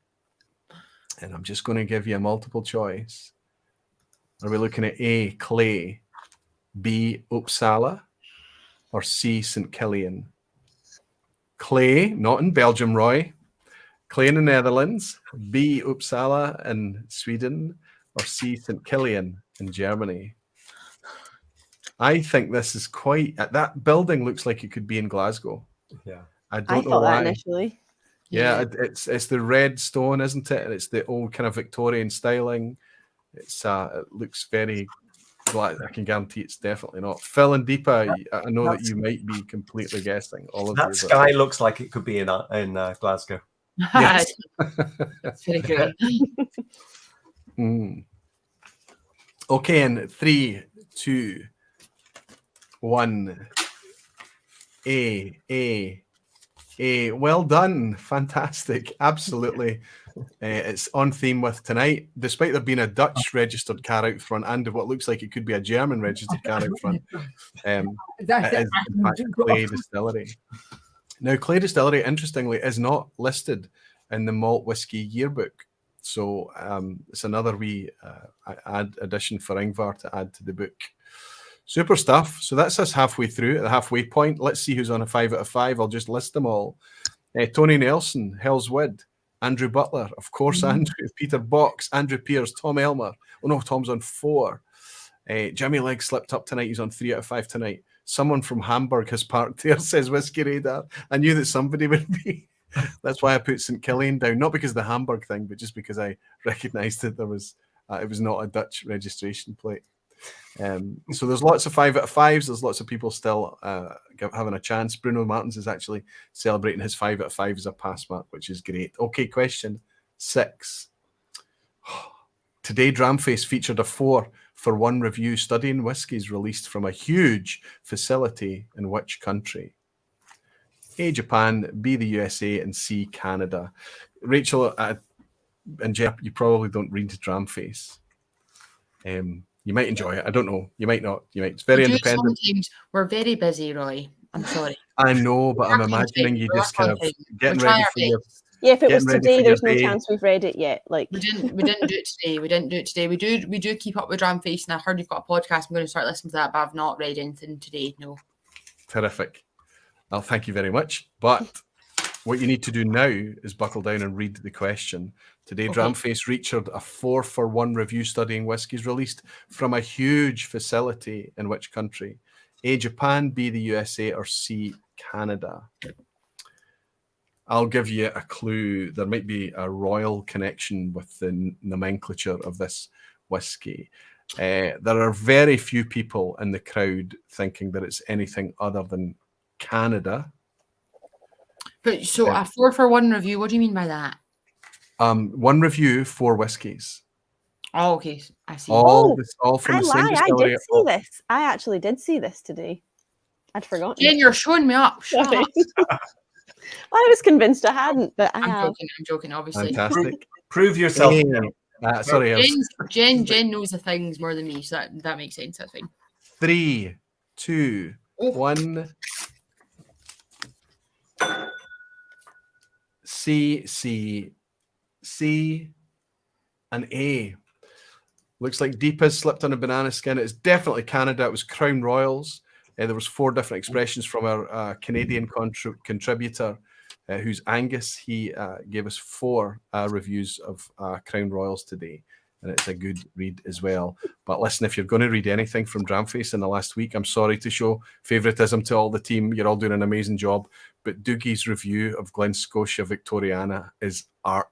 And I'm just going to give you a multiple choice. Are we looking at A, Clay, B, Uppsala, or C, St. Killian? Clay, not in Belgium, Roy. Clay in the Netherlands, B, Uppsala in Sweden, or C, St. Killian in Germany? I think this is quite. That building looks like it could be in Glasgow. Yeah. I I don't know thought that why. initially. Yeah, it's the red stone, isn't it? And it's the old kind of Victorian styling. It looks very. Well, I can guarantee it's definitely not. Phil and Deepa, I know that you might be completely guessing. All of That you, sky looks like it could be in Glasgow. Yes. It's very good. Okay, in 3, 2, 1. A. Well done. Fantastic. Absolutely. It's on theme with tonight, despite there being a Dutch registered car out front and what looks like it could be a German registered car out front. It is, in fact, Clay Distillery. Now, Clay Distillery, interestingly, is not listed in the Malt Whisky Yearbook. So it's another wee addition for Ingvar to add to the book. Super stuff. So that's us halfway through at the halfway point. Let's see who's on a 5 out of 5. I'll just list them all. Tony Nelson, Hell's Wood, Andrew Butler, of course, Andrew, Peter Box, Andrew Pearce, Tom Elmer. Oh no, Tom's on 4. Jimmy Legg slipped up tonight. He's on 3 out of 5 tonight. Someone from Hamburg has parked there, says Whiskey Radar. I knew that somebody would be. That's why I put St. Killian down, not because of the Hamburg thing, but just because I recognised that there was it was not a Dutch registration plate. So there's lots of 5 out of 5s. There's lots of people still having a chance. Bruno Martins is actually celebrating his 5 out of 5 as a pass mark, which is great. Okay, question 6. Today, Dramface featured a 4-for-1 review studying whiskies released from a huge facility in which country? A, Japan, B, the USA, and C, Canada. Rachel and Jeff, you probably don't read Dramface. You might enjoy it. I don't know. You might not. You might. It's very independent. Sometimes we're very busy, Roy. I'm sorry. I know, but I'm imagining you just kind of getting ready for your. Yeah, if it was Getting ready today, for there's your no day. chance we've read it yet. Like We didn't do it today. We didn't do it today. We do keep up with Dramface, and I heard you've got a podcast. I'm going to start listening to that, but I've not read anything today. No. Terrific. Well, thank you very much. But what you need to do now is buckle down and read the question. Today, Okay. Dramface featured a 4-for-1 review studying whiskies released from a huge facility in which country? A, Japan, B, the USA, or C, Canada? I'll give you a clue. There might be a royal connection with the nomenclature of this whiskey. There are very few people in the crowd thinking that it's anything other than Canada. But so a 4-for-1 review. What do you mean by that? 1 review, 4 whiskies. Oh, okay. I see. All from I the same lie, I distillery. did see this. I actually did see this today. I'd forgotten. Jen, you're showing me up. Shut Sorry. up. I was convinced I hadn't, but I I'm have. joking, obviously. Fantastic. Prove yourself. Sorry, I was Jen knows the things more than me, so that makes sense. That's fine. 3, 2, Oh. 1. C, and A. Looks like Deepa slipped on a banana skin. It's definitely Canada. It was Crown Royals. There was 4 different expressions from our Canadian contributor, who's Angus. He gave us 4 reviews of Crown Royals today, and it's a good read as well. But listen, if you're going to read anything from Dramface in the last week, I'm sorry to show favouritism to all the team. You're all doing an amazing job. But Doogie's review of Glen Scotia Victoriana is art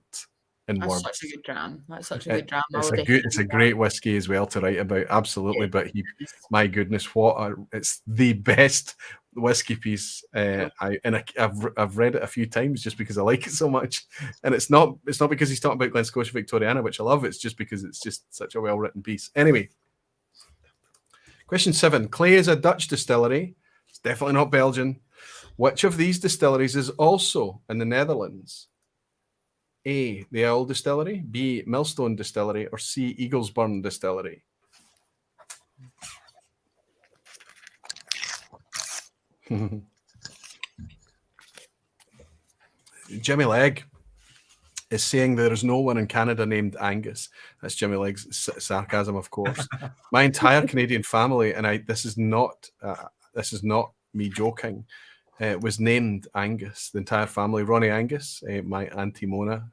in That's words. such a good dram. That's such a good dram. It's a great whiskey as well to write about, absolutely. But my goodness, it's the best whiskey piece. I've read it a few times just because I like it so much, and it's not because he's talking about Glen Scotia Victoriana, which I love. It's just because it's just such a well written piece. Anyway, question 7: Clay is a Dutch distillery. It's definitely not Belgian. Which of these distilleries is also in the Netherlands? A, the Owl Distillery, B, Millstone Distillery, or C, Eaglesburn Distillery? Jimmy Legg is saying there is no one in Canada named Angus. That's Jimmy Legg's sarcasm, of course. My entire Canadian family, and this is not me joking, was named Angus. The entire family, Ronnie Angus, my auntie Mona,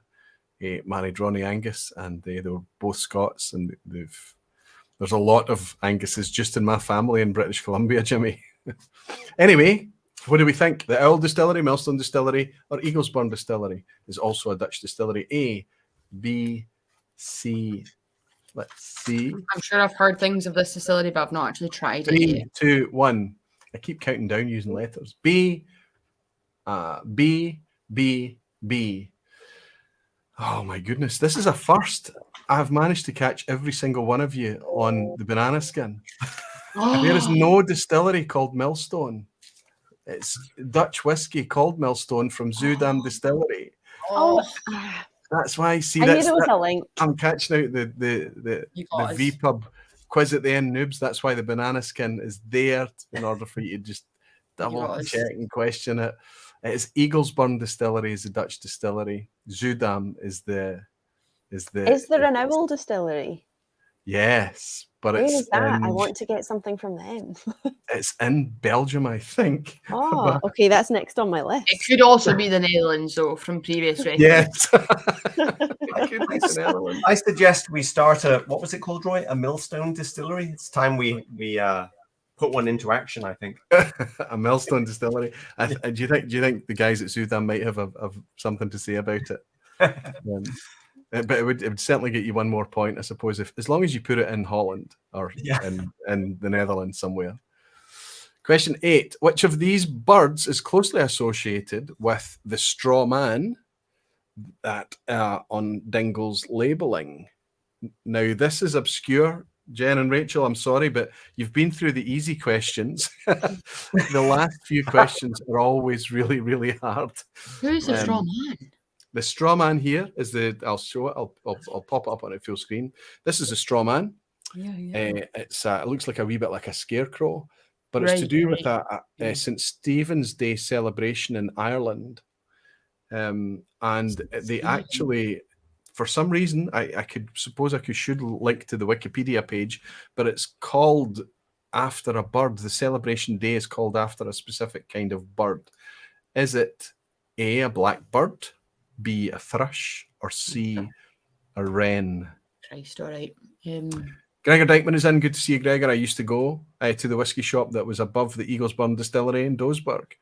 married Ronnie Angus, and they were both Scots, and they've There's a lot of Angus's just in my family in British Columbia, Jimmy. Anyway, what do we think? The Owl Distillery, Millstone Distillery, or Eaglesburn Distillery is also a Dutch distillery. A, B, C. Let's see. I'm sure I've heard things of this distillery, but I've not actually tried it 3, yet. 2, 1. I keep counting down using letters. B, B, B, B. Oh my goodness, this is a first. I've managed to catch every single one of you on the banana skin. There is no distillery called Millstone. It's Dutch whiskey called Millstone from Zuidam Distillery. Oh, That's why. See, I knew that's there was a link. I'm catching out the You guys. vPub quiz at the end, noobs. That's why the banana skin is there in order for you to just double guys. check and question it. It's Eaglesburn Distillery is the Dutch distillery. Zuidam is the. Is there an owl distillery? Yes, but Where it's is that? I want to get something from them. it's in Belgium, I think. Oh, okay, that's next on my It list. could also be the Netherlands, though, from previous records. Yes. It could be the Netherlands. I suggest we start what was it called, Roy? A Millstone Distillery? It's time we put one into action, I think. A Millstone Distillery. Do you think the guys at Zuidam might have something to say about it? But it would certainly get you one more point, I suppose, as long as you put it in Holland or in the Netherlands somewhere. Question 8. Which of these birds is closely associated with the straw man that on Dingle's labelling? Now, this is obscure, Jen and Rachel, I'm sorry, but you've been through the easy questions. The last few questions are always really, really hard. Who's the straw man? The straw man here is I'll show it. I'll pop it up on a full screen. This is a straw man. Yeah. It looks like a wee bit like a scarecrow, but it's to do with a St. Stephen's Day celebration in Ireland. And they actually, for some reason, I should link to the Wikipedia page, but it's called after a bird. The celebration day is called after a specific kind of bird. Is it A, a blackbird, B, a thrush, or C, a wren? Christ, all right. Gregor Dykeman is in. Good to see you, Gregor. I used to go to the whiskey shop that was above the Eaglesburn Distillery in Doesburg.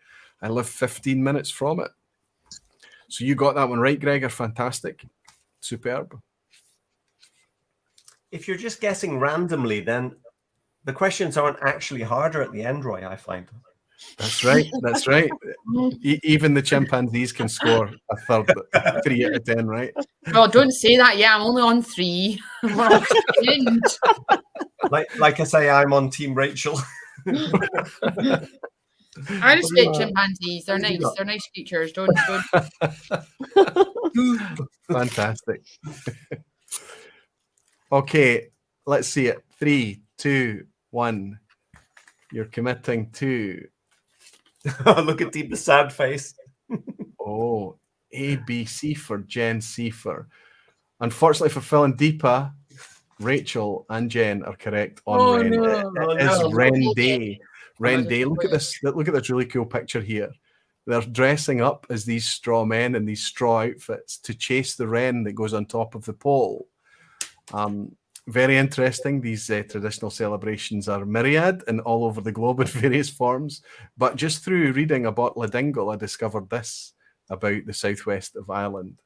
I live 15 minutes from it. So you got that one right, Gregor. Fantastic. Superb. If you're just guessing randomly, then the questions aren't actually harder at the end, Roy, I find. That's right. That's right. Even the chimpanzees can score a third, 3 out of 10, right? Well, don't say that yet. I'm only on 3. like I say, I'm on Team Rachel. I respect chimpanzees. They're nice. They're nice creatures. Don't. Fantastic. Okay, let's see it. 3, 2, 1. You're committing to. Look at Deepa's sad face. Oh, A, B, C for Jen, C for. Unfortunately for Phil and Deepa, Rachel and Jen are correct on Ren. It is Ren Day. Ren Day. Look at this. Look at this really cool picture here. They're dressing up as these straw men in these straw outfits to chase the wren that goes on top of the pole. Very interesting. These traditional celebrations are myriad and all over the globe in various forms. But just through reading a bottle of Dingle, I discovered this about the southwest of Ireland.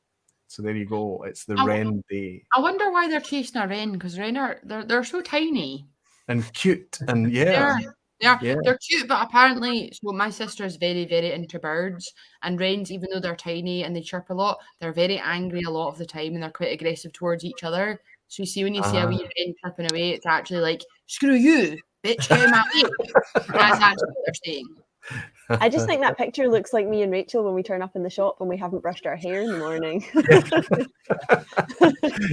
So there you go. It's the Wren Day. I wonder why they're chasing a wren, because wren they're so tiny and cute, and they're cute, but apparently, so my sister's very, very into birds, and wrens, even though they're tiny and they chirp a lot, they're very angry a lot of the time, and they're quite aggressive towards each other. So you see, when you see a wee wren chirping away, it's actually like, screw you, bitch, get my way. That's actually what they're saying. I just think that picture looks like me and Rachel when we turn up in the shop when we haven't brushed our hair in the morning.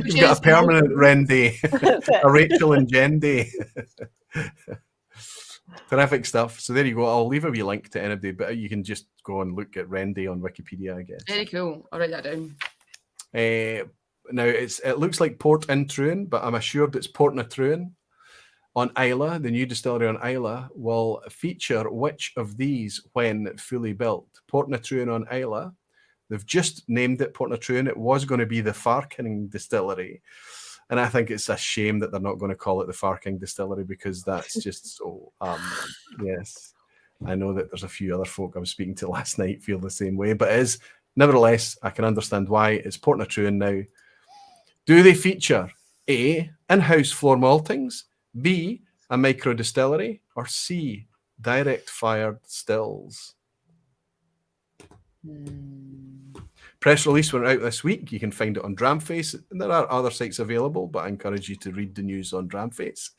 You've got a permanent Wren Day, a Rachel and Jen Day. Terrific stuff. So there you go. I'll leave a wee link to anybody, but you can just go and look at Wren Day on Wikipedia, I guess. Very cool. I'll write that down. Now it looks like Port in Truin, but I'm assured it's Port na Truin. On Islay, the new distillery on Islay will feature which of these when fully built? Port na Truin on Islay. They've just named it Port na Truin. It was going to be the Farkening distillery. And I think it's a shame that they're not going to call it the Farking Distillery, because that's just so, yes. I know that there's a few other folk I was speaking to last night feel the same way, but it is, nevertheless, I can understand why. It's Portnatruan now. Do they feature A, in-house floor maltings, B, a micro distillery, or C, direct fired stills? Press release went out this week. You can find it on Dramface. And there are other sites available, but I encourage you to read the news on Dramface.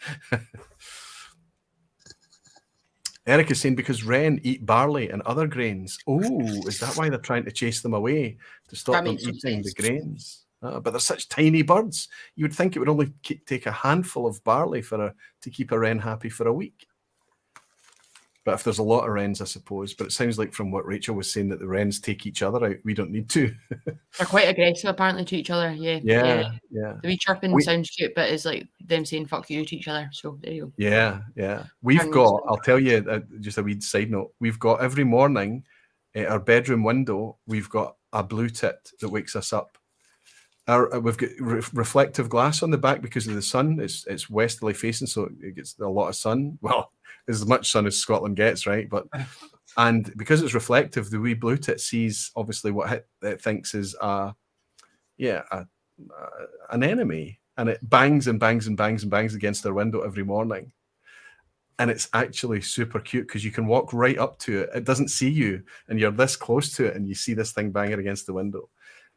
Eric is saying because wren eat barley and other grains. Oh, is that why they're trying to chase them away, to stop That them makes some eating the sense. grains? But they're such tiny birds. You would think it would only take a handful of barley to keep a wren happy for a week. But if there's a lot of wrens, I suppose. But it sounds like from what Rachel was saying that the wrens take each other out. We don't need to. They're quite aggressive, apparently, to each other. Yeah. Yeah. The wee chirping sounds cute, but it's like them saying "fuck you" to each other. So there you go. Yeah. We've got, I'll tell you, just a wee side note. We've got every morning at our bedroom window, we've got a blue tit that wakes us up. We've got reflective glass on the back because of the sun. It's westerly facing, so it gets a lot of sun. Well, as much sun as Scotland gets, right? And because it's reflective, the wee blue tit sees obviously what it thinks is an enemy, and it bangs and bangs and bangs and bangs against their window every morning. And it's actually super cute because you can walk right up to it. It doesn't see you, and you're this close to it, and you see this thing banging against the window.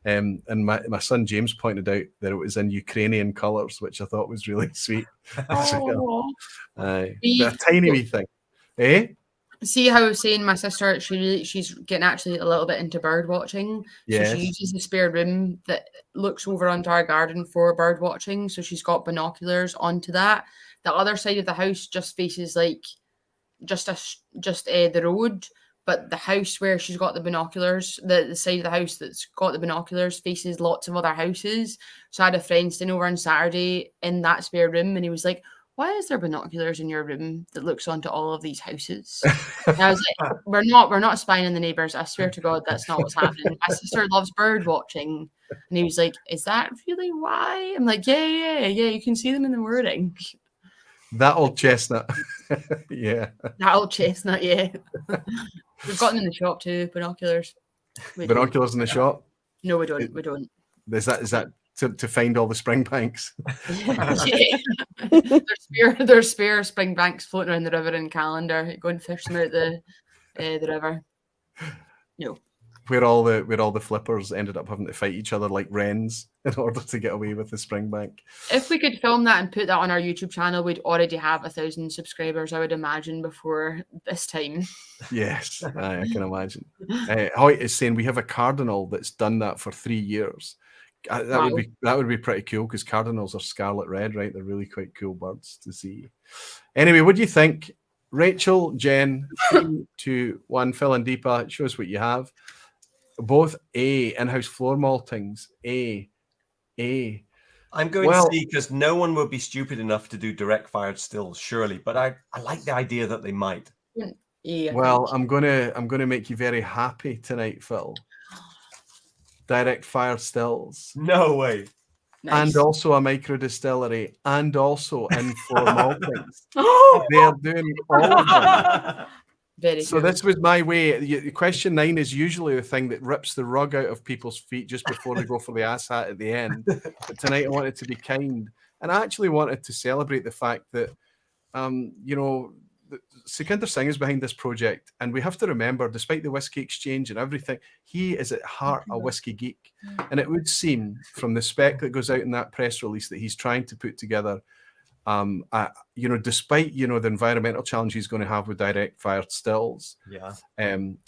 And my son James pointed out that it was in Ukrainian colours, which I thought was really sweet. A tiny wee thing. Eh? See how I was saying my sister, she's getting actually a little bit into bird watching. Yes. So she uses the spare room that looks over onto our garden for bird watching. So she's got binoculars onto that. The other side of the house just faces like just the road. But the house where she's got the binoculars, the side of the house that's got the binoculars faces lots of other houses. So I had a friend staying over on Saturday in that spare room, and he was like, "Why is there binoculars in your room that looks onto all of these houses?" And I was like, we're not spying on the neighbours. I swear to God, that's not what's happening. My sister loves bird watching. And he was like, "Is that really why?" I'm like, yeah, you can see them in the morning. That old chestnut. Yeah. That old chestnut, yeah. We've got them in the shop too, binoculars. Binoculars in the shop? No, we don't. We don't. Is that to find all the springbanks? Yeah. There's spare springbanks floating around the river in Calendar. Go and fish them out the river. No. Where all the flippers ended up having to fight each other like wrens in order to get away with the springbank. If we could film that and put that on our YouTube channel, we'd already have 1,000 subscribers, I would imagine, before this time. Yes, I can imagine. Hoyt is saying we have a cardinal that's done that for 3 years. That would be pretty cool because cardinals are scarlet red, right? They're really quite cool birds to see. Anyway, what do you think? Rachel, Jen, 3, 2, 1, Phil and Deepa, show us what you have. Both A, in-house floor maltings. A. I'm going to see because no one will be stupid enough to do direct fired stills, surely. But I like the idea that they might. Yeah. Well, I'm gonna make you very happy tonight, Phil. Direct fire stills. No way. Nice. And also a micro distillery, and also in floor maltings. Oh, They're doing all of them. very So cool. this was my way. Question 9 is usually the thing that rips the rug out of people's feet just before they go for the ass hat at the end. But tonight I wanted to be kind, and I actually wanted to celebrate the fact that, Sukhinder Singh is behind this project, and we have to remember, despite the Whisky Exchange and everything, he is at heart a whiskey geek. And it would seem from the spec that goes out in that press release that he's trying to put together, despite the environmental challenge he's going to have with direct fired stills,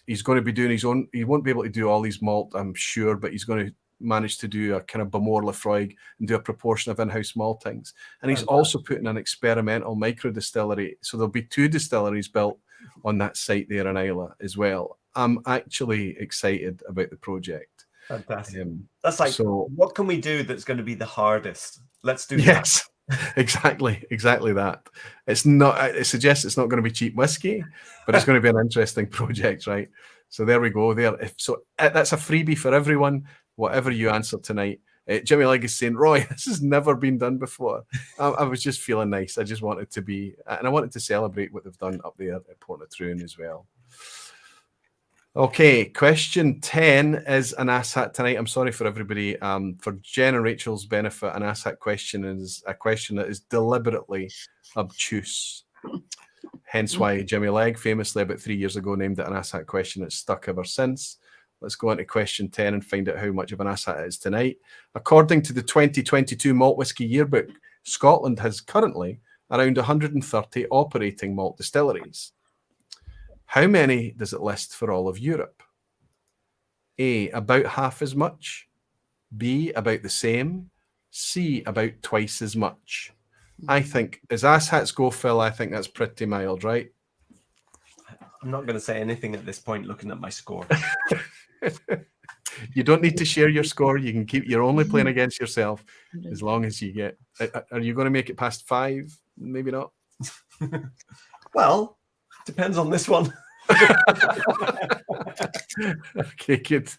he's going to be doing his own. He won't be able to do all these malt, I'm sure, but he's going to manage to do a kind of Bamor Lafroig and do a proportion of in-house maltings. And he's also putting an experimental micro distillery, so there'll be 2 distilleries built on that site there in Islay as well. I'm actually excited about the project. Fantastic. That's like, so what can we do that's going to be the hardest? Let's do that. Exactly that. It's not. It suggests it's not going to be cheap whiskey, but it's going to be an interesting project, right? So there we go. That's a freebie for everyone. Whatever you answer tonight, Jimmy Legg is saying, Roy, this has never been done before. I was just feeling nice. I just wanted to be, and I wanted to celebrate what they've done up there at Portnatroon as well. Okay, question 10 is an asshat tonight. I'm sorry for everybody. For Jen and Rachel's benefit, an asshat question is a question that is deliberately obtuse. Hence why Jimmy Legg famously about 3 years ago named it an asshat question. It's stuck ever since. Let's go on to question 10 and find out how much of an asshat it is tonight. According to the 2022 Malt Whisky Yearbook, Scotland has currently around 130 operating malt distilleries. How many does it list for all of Europe? A, about half as much. B, about the same. C, about twice as much. I think, as asshats go, Phil, I think that's pretty mild, right? I'm not going to say anything at this point looking at my score. You don't need to share your score. You can keep, you're only playing against yourself as long as you get, are you going to make it past 5? Maybe not. Well, depends on this one. Okay, good.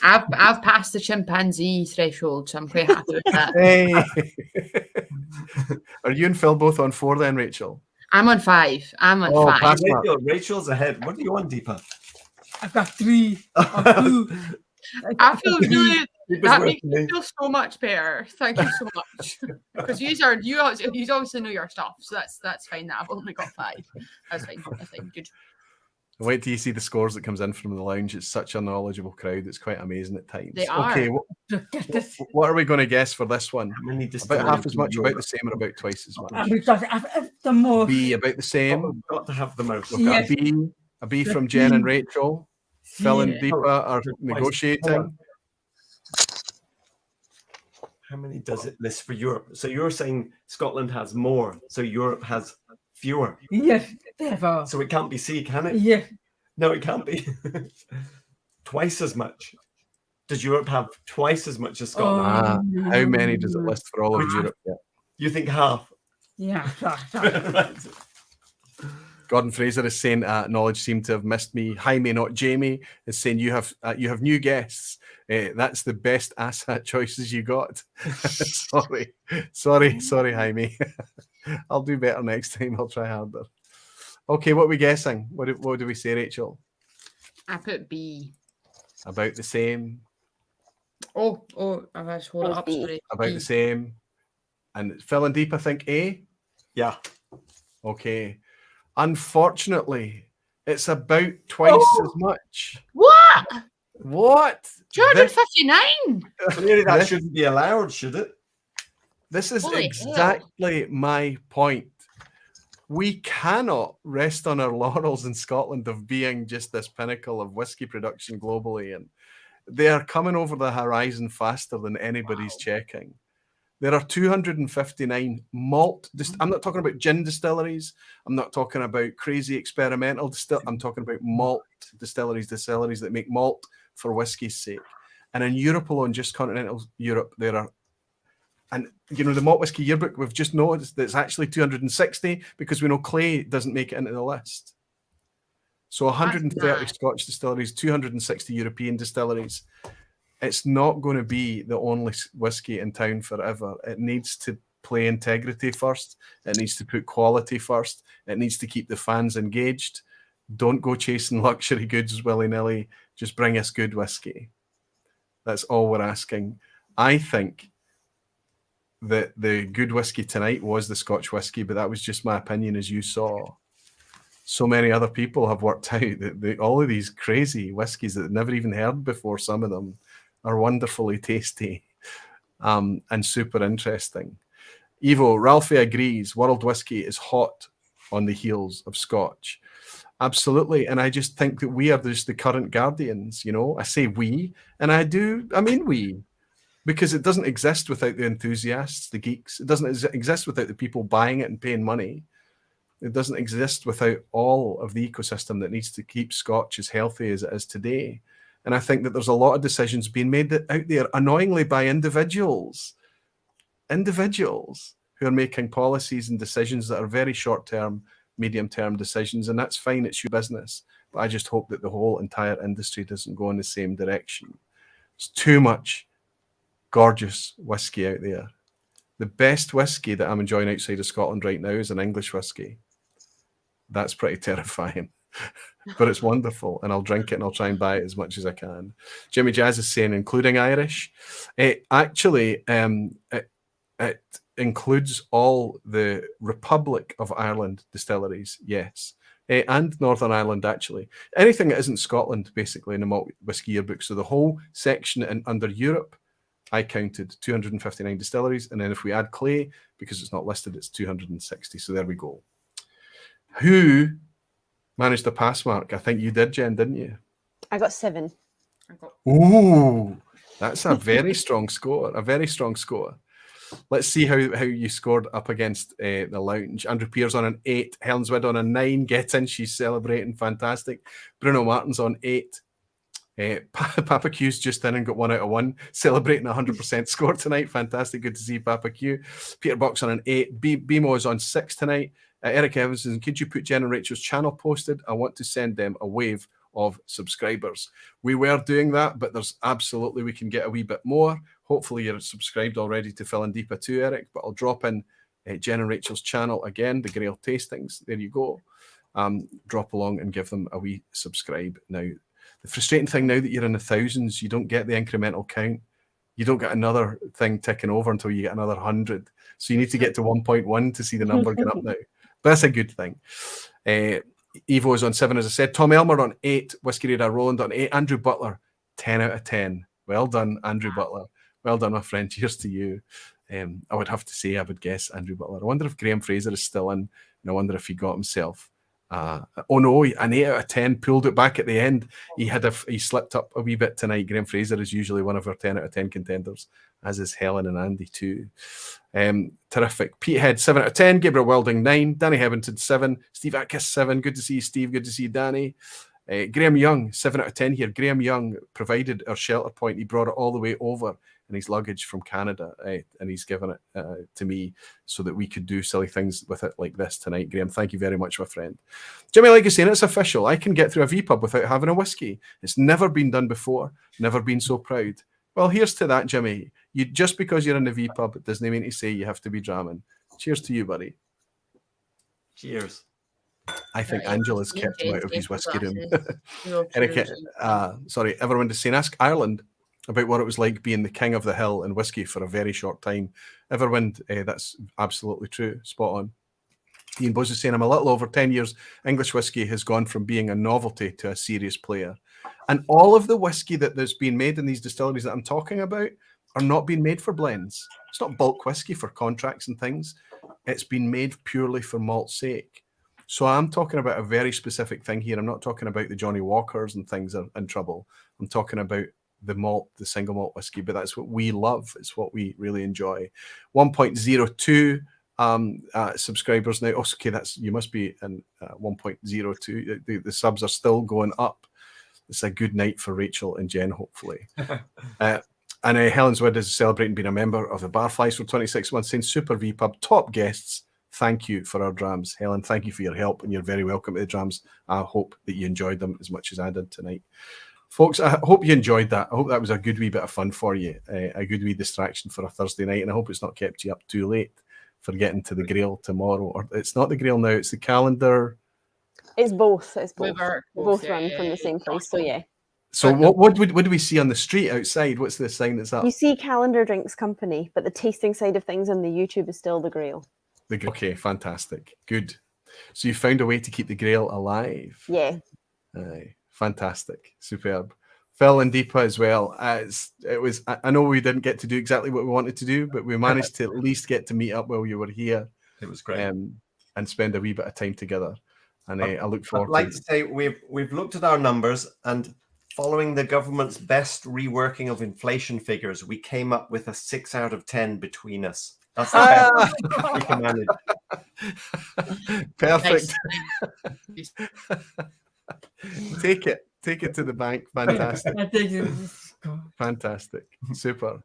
I've passed the chimpanzee threshold, so I'm quite happy with that. Hey. Are you and Phil both on 4 then, Rachel? I'm on 5. I'm on 5. pass mark. Rachel's ahead. What do you want, Deepa? I've got 3 or 2. I feel really, Deepa's that worse makes than me me. feel so much better. Thank you so much. Because you obviously know your stuff, so that's fine. That I've only got 5. That's fine. That's fine. Good. Wait till you see the scores that comes in from the lounge. It's such a knowledgeable crowd. It's quite amazing at times. They are. Okay, what are we going to guess for this one? How many About distilleries half as in much, Europe? about the same, or about twice as much? Because I've the most. B, about the same. We've got to have the most. We've got Yes. a B from Jen and Rachel. Phil and Yeah. Deepa are negotiating. How many does it list for Europe? So you're saying Scotland has more, so Europe has fewer. Yes, therefore. So it can't be C, can it? Yes. No, it can't be. Twice as much. Does Europe have twice as much as Scotland? How many does it list for all of Europe? Yeah. You think half? Yeah, sorry. Right. Gordon Fraser is saying knowledge seemed to have missed me. Jaime, not Jamie, is saying you have new guests. That's the best asshat choices you got. sorry, Jaime. I'll do better next time. I'll try harder. Okay, what are we guessing? What do we say, Rachel? I put B. About the same. Oh, I've got to hold it up. B. Sorry. About B. the same. And Phil and Deepa think A. Yeah. Okay. Unfortunately, it's about twice as much. What? What? 259. Clearly that shouldn't be allowed, should it? This is Holy exactly my point. We cannot rest on our laurels in Scotland of being just this pinnacle of whiskey production globally, and they are coming over the horizon faster than anybody's checking. There are 259 malt. I'm not talking about gin distilleries. I'm not talking about crazy experimental I'm talking about malt distilleries that make malt for whiskey's sake. And in Europe alone, just continental Europe, there are, and you know, the Malt Whisky Yearbook, we've just noticed that it's actually 260 because we know clay doesn't make it into the list. So 130 Scotch distilleries, 260 European distilleries. It's not going to be the only whiskey in town forever. It needs to play integrity first. It needs to put quality first. It needs to keep the fans engaged. Don't go chasing luxury goods willy-nilly. Just bring us good whiskey. That's all we're asking. I think that the good whiskey tonight was the Scotch whiskey, but that was just my opinion, as you saw. So many other people have worked out that all of these crazy whiskies that they've never even heard before, some of them, are wonderfully tasty and super interesting. Evo, Ralphie agrees, world whiskey is hot on the heels of Scotch. Absolutely. And I just think that we are just the current guardians, you know. I say we, and I mean we, because it doesn't exist without the enthusiasts, the geeks. It doesn't exist without the people buying it and paying money. It doesn't exist without all of the ecosystem that needs to keep Scotch as healthy as it is today. And I think that there's a lot of decisions being made out there, annoyingly, by individuals who are making policies and decisions that are very short-term, medium-term decisions, and that's fine, it's your business. But I just hope that the whole entire industry doesn't go in the same direction. It's too much gorgeous whiskey out there. The best whiskey that I'm enjoying outside of Scotland right now is an English whiskey. That's pretty terrifying, but it's wonderful, and I'll drink it and I'll try and buy it as much as I can. Jimmy Jazz is saying, including Irish. It includes all the Republic of Ireland distilleries, yes, and Northern Ireland, actually. Anything that isn't Scotland, basically, in the malt whiskey yearbook. So the whole section under Europe, I counted 259 distilleries, and then if we add Clay, because it's not listed, it's 260. So there we go. Who managed the pass mark? I think you did, Jen, didn't you? I got 7. Ooh, that's a very strong score. A very strong score. Let's see how you scored up against the lounge. Andrew Pear's on an 8. Helen's Wood on a 9. Get in, she's celebrating. Fantastic. Bruno Martin's on 8. Papa Q's just in and got 1 out of 1, celebrating 100% score tonight. Fantastic. Good to see Papa Q. Peter Box on an 8. Bimo is on 6 tonight. Eric Evans says, could you put Jen and Rachel's channel posted? I want to send them a wave of subscribers. We were doing that, but there's absolutely, we can get a wee bit more. Hopefully you're subscribed already to Phil Deepa too, Eric, but I'll drop in Jen and Rachel's channel again, the Grail Tastings. There you go. Drop along and give them a wee subscribe. Now, the frustrating thing now that you're in the thousands, you don't get the incremental count. You don't get another thing ticking over until you get another 100. So you need to get to 1.1 to see the number get up now. But that's a good thing. Evo is on 7, as I said. Tom Elmer on 8. Whiskey Radar Roland on 8. Andrew Butler, 10 out of 10. Well done, Andrew Butler. Well done, my friend. Cheers to you. I would have to say, I would guess Andrew Butler. I wonder if Graham Fraser is still in, and I wonder if he got himself. Oh no, an 8 out of 10, pulled it back at the end. He slipped up a wee bit tonight. Graham Fraser is usually one of our 10 out of 10 contenders, as is Helen and Andy too. Terrific. Pete Head, 7 out of 10. Gabriel Wilding, 9. Danny Hebbington, 7. Steve Atkiss, 7. Good to see you, Steve. Good to see you, Danny. Graham Young, 7 out of 10 here. Graham Young provided our shelter point. He brought it all the way over in his luggage from Canada, and he's given it to me so that we could do silly things with it like this tonight. Graham, thank you very much, my friend. Jimmy Legacy, and it's official. I can get through a vPub without having a whiskey. It's never been done before. Never been so proud. Well, here's to that, Jimmy. Just because you're in the vPub, it doesn't mean to say you have to be dramming. Cheers to you, buddy. Cheers. I think Angela's kept him out of his whiskey room. Eric, sorry, everyone to say, ask Ireland about what it was like being the king of the hill in whiskey for a very short time. Everwind, that's absolutely true. Spot on. Ian Bose is saying, I'm a little over 10 years. English whiskey has gone from being a novelty to a serious player. And all of the whiskey that's being made in these distilleries that I'm talking about are not being made for blends. It's not bulk whiskey for contracts and things. It's been made purely for malt's sake. So I'm talking about a very specific thing here. I'm not talking about the Johnny Walkers and things are in trouble. I'm talking about the malt, the single malt whiskey, but that's what we love. It's what we really enjoy. 1.02 subscribers now. Oh, okay, that's, you must be in 1.02. The subs are still going up. It's a good night for Rachel and Jen, hopefully. And Helen's Wood is celebrating being a member of the Barflies for 26 months, saying super vPub, top guests. Thank you for our drams. Helen, thank you for your help, and you're very welcome to the drams. I hope that you enjoyed them as much as I did tonight. Folks, I hope you enjoyed that. I hope that was a good wee bit of fun for you, a good wee distraction for a Thursday night, and I hope it's not kept you up too late for getting to the Grail tomorrow. Or it's not the Grail now, it's the calendar. It's both. It's both. Both Run from the same place, so yeah. So what do we see on the street outside? What's the sign that's up? You see Calendar Drinks Company, but the tasting side of things on the YouTube is still the Grail. Okay, fantastic. Good. So you found a way to keep the Grail alive. Yeah. Aye, fantastic. Superb. Phil and Deepa as well. I know we didn't get to do exactly what we wanted to do, but we managed to at least get to meet up while you were here. It was great. And spend a wee bit of time together. And I look forward I'd like to say we've looked at our numbers, and following the government's best reworking of inflation figures, we came up with a 6 out of 10 between us. That's the best we can manage. Perfect. Take it to the bank. Fantastic. Fantastic. Super.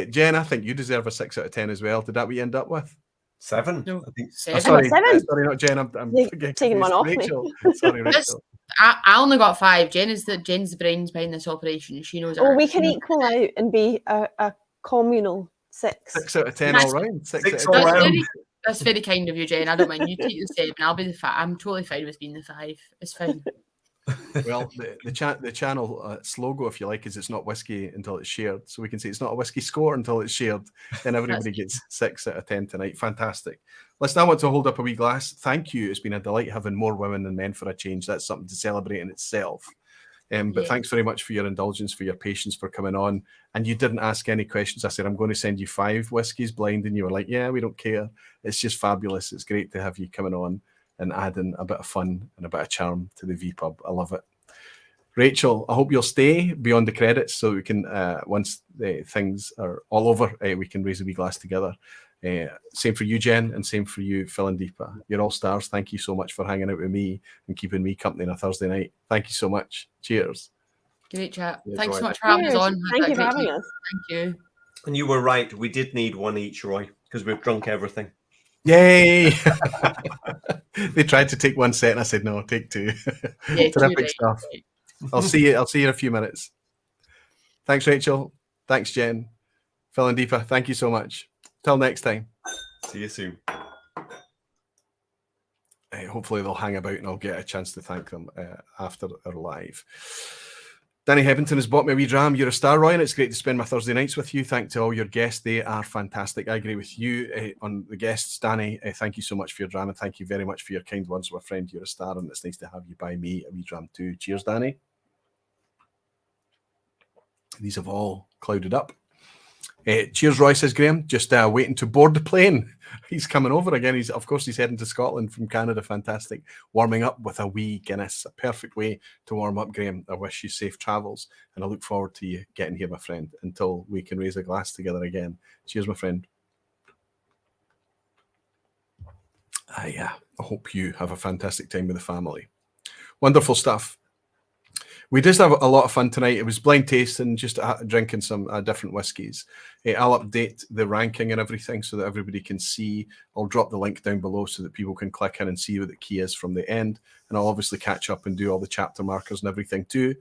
Jen, I think you deserve a 6 out of 10 as well. Did that what you end up with? 7. No, I think. 7. Sorry, 7. Sorry, not Jen. I'm taking one off Rachel. me. Sorry, Rachel. I only got 5. Jen's the brains behind this operation. She knows. Oh, we can equal out and be a communal 6. 6 out of 10 That's- all round. 6 six out of all 10. round. That's very kind of you, Jen. I don't mind. You take the 7. I'll be the 5. I'm totally fine with being the 5. It's fine. Well, the channel slogan, if you like, is it's not whiskey until it's shared. So we can say it's not a whiskey score until it's shared. Then everybody gets 6 out of 10 tonight. Fantastic. Let's now want to hold up a wee glass. Thank you. It's been a delight having more women than men for a change. That's something to celebrate in itself. But Yeah. thanks very much for your indulgence, for your patience, for coming on. And you didn't ask any questions. I said, I'm going to send you 5 whiskies blind. And you were like, yeah, we don't care. It's just fabulous. It's great to have you coming on and adding a bit of fun and a bit of charm to the vPub. I love it. Rachel, I hope you'll stay beyond the credits so we can, once the things are all over, we can raise a wee glass together. Same for you, Jen, and same for you, Phil and Deepa. You're all stars. Thank you so much for hanging out with me and keeping me company on a Thursday night. Thank you so much. Cheers. Great chat. Yeah, Thanks so right. much for having us Cheers. on. Thank you for Great having time. us. Thank you. And you were right. We did need 1 each, Roy, because we've drunk everything. Yay! They tried to take 1 set, and I said no, take 2. Yeah, Terrific right. stuff. I'll see you in a few minutes. Thanks, Rachel. Thanks, Jen. Phil and Deepa, thank you so much. Till next time. See you soon. Hopefully they'll hang about and I'll get a chance to thank them after our live. Danny Hebbington has bought me a wee dram. You're a star, Roy, and it's great to spend my Thursday nights with you. Thanks to all your guests. They are fantastic. I agree with you on the guests. Danny, thank you so much for your dram, and thank you very much for your kind words with a friend. You're a star, and it's nice to have you buy me a wee dram too. Cheers, Danny. These have all clouded up. Cheers, Roy, says Graham. Just waiting to board the plane. He's coming over again. He's heading to Scotland from Canada. Fantastic. Warming up with a wee Guinness. A perfect way to warm up, Graham. I wish you safe travels, and I look forward to you getting here, my friend, until we can raise a glass together again. Cheers, my friend. I hope you have a fantastic time with the family. Wonderful stuff. We just have a lot of fun tonight. It was blind tasting, just drinking some different whiskies. I'll update the ranking and everything so that everybody can see. I'll drop the link down below so that people can click in and see what the key is from the end. And I'll obviously catch up and do all the chapter markers and everything too,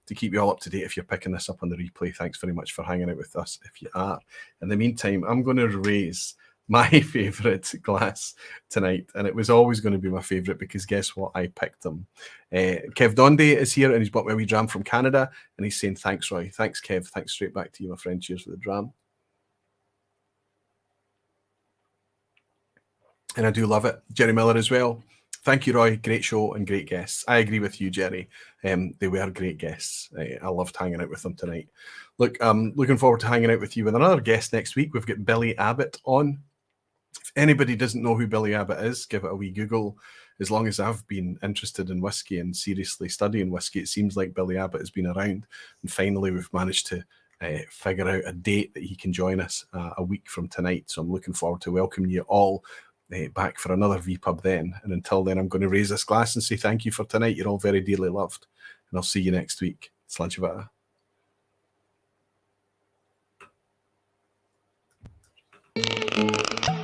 to keep you all up to date if you're picking this up on the replay. Thanks very much for hanging out with us if you are. In the meantime, I'm going to raise my favorite glass tonight, and it was always going to be my favorite because guess what? I picked them. Kev Donday is here, and he's bought me a wee dram from Canada, and he's saying thanks, Roy. Thanks, Kev. Thanks straight back to you, my friend. Cheers for the dram. And I do love it. Jerry Miller as well. Thank you, Roy. Great show and great guests. I agree with you, Jerry. They were great guests. I loved hanging out with them tonight. Look, I'm looking forward to hanging out with you with another guest next week. We've got Billy Abbott on. If anybody doesn't know who Billy Abbott is, give it a wee Google. As long as I've been interested in whiskey and seriously studying whiskey, it seems like Billy Abbott has been around. And finally, we've managed to figure out a date that he can join us a week from tonight. So I'm looking forward to welcoming you all back for another vPub then. And until then, I'm going to raise this glass and say thank you for tonight. You're all very dearly loved. And I'll see you next week. Slàinte mhath.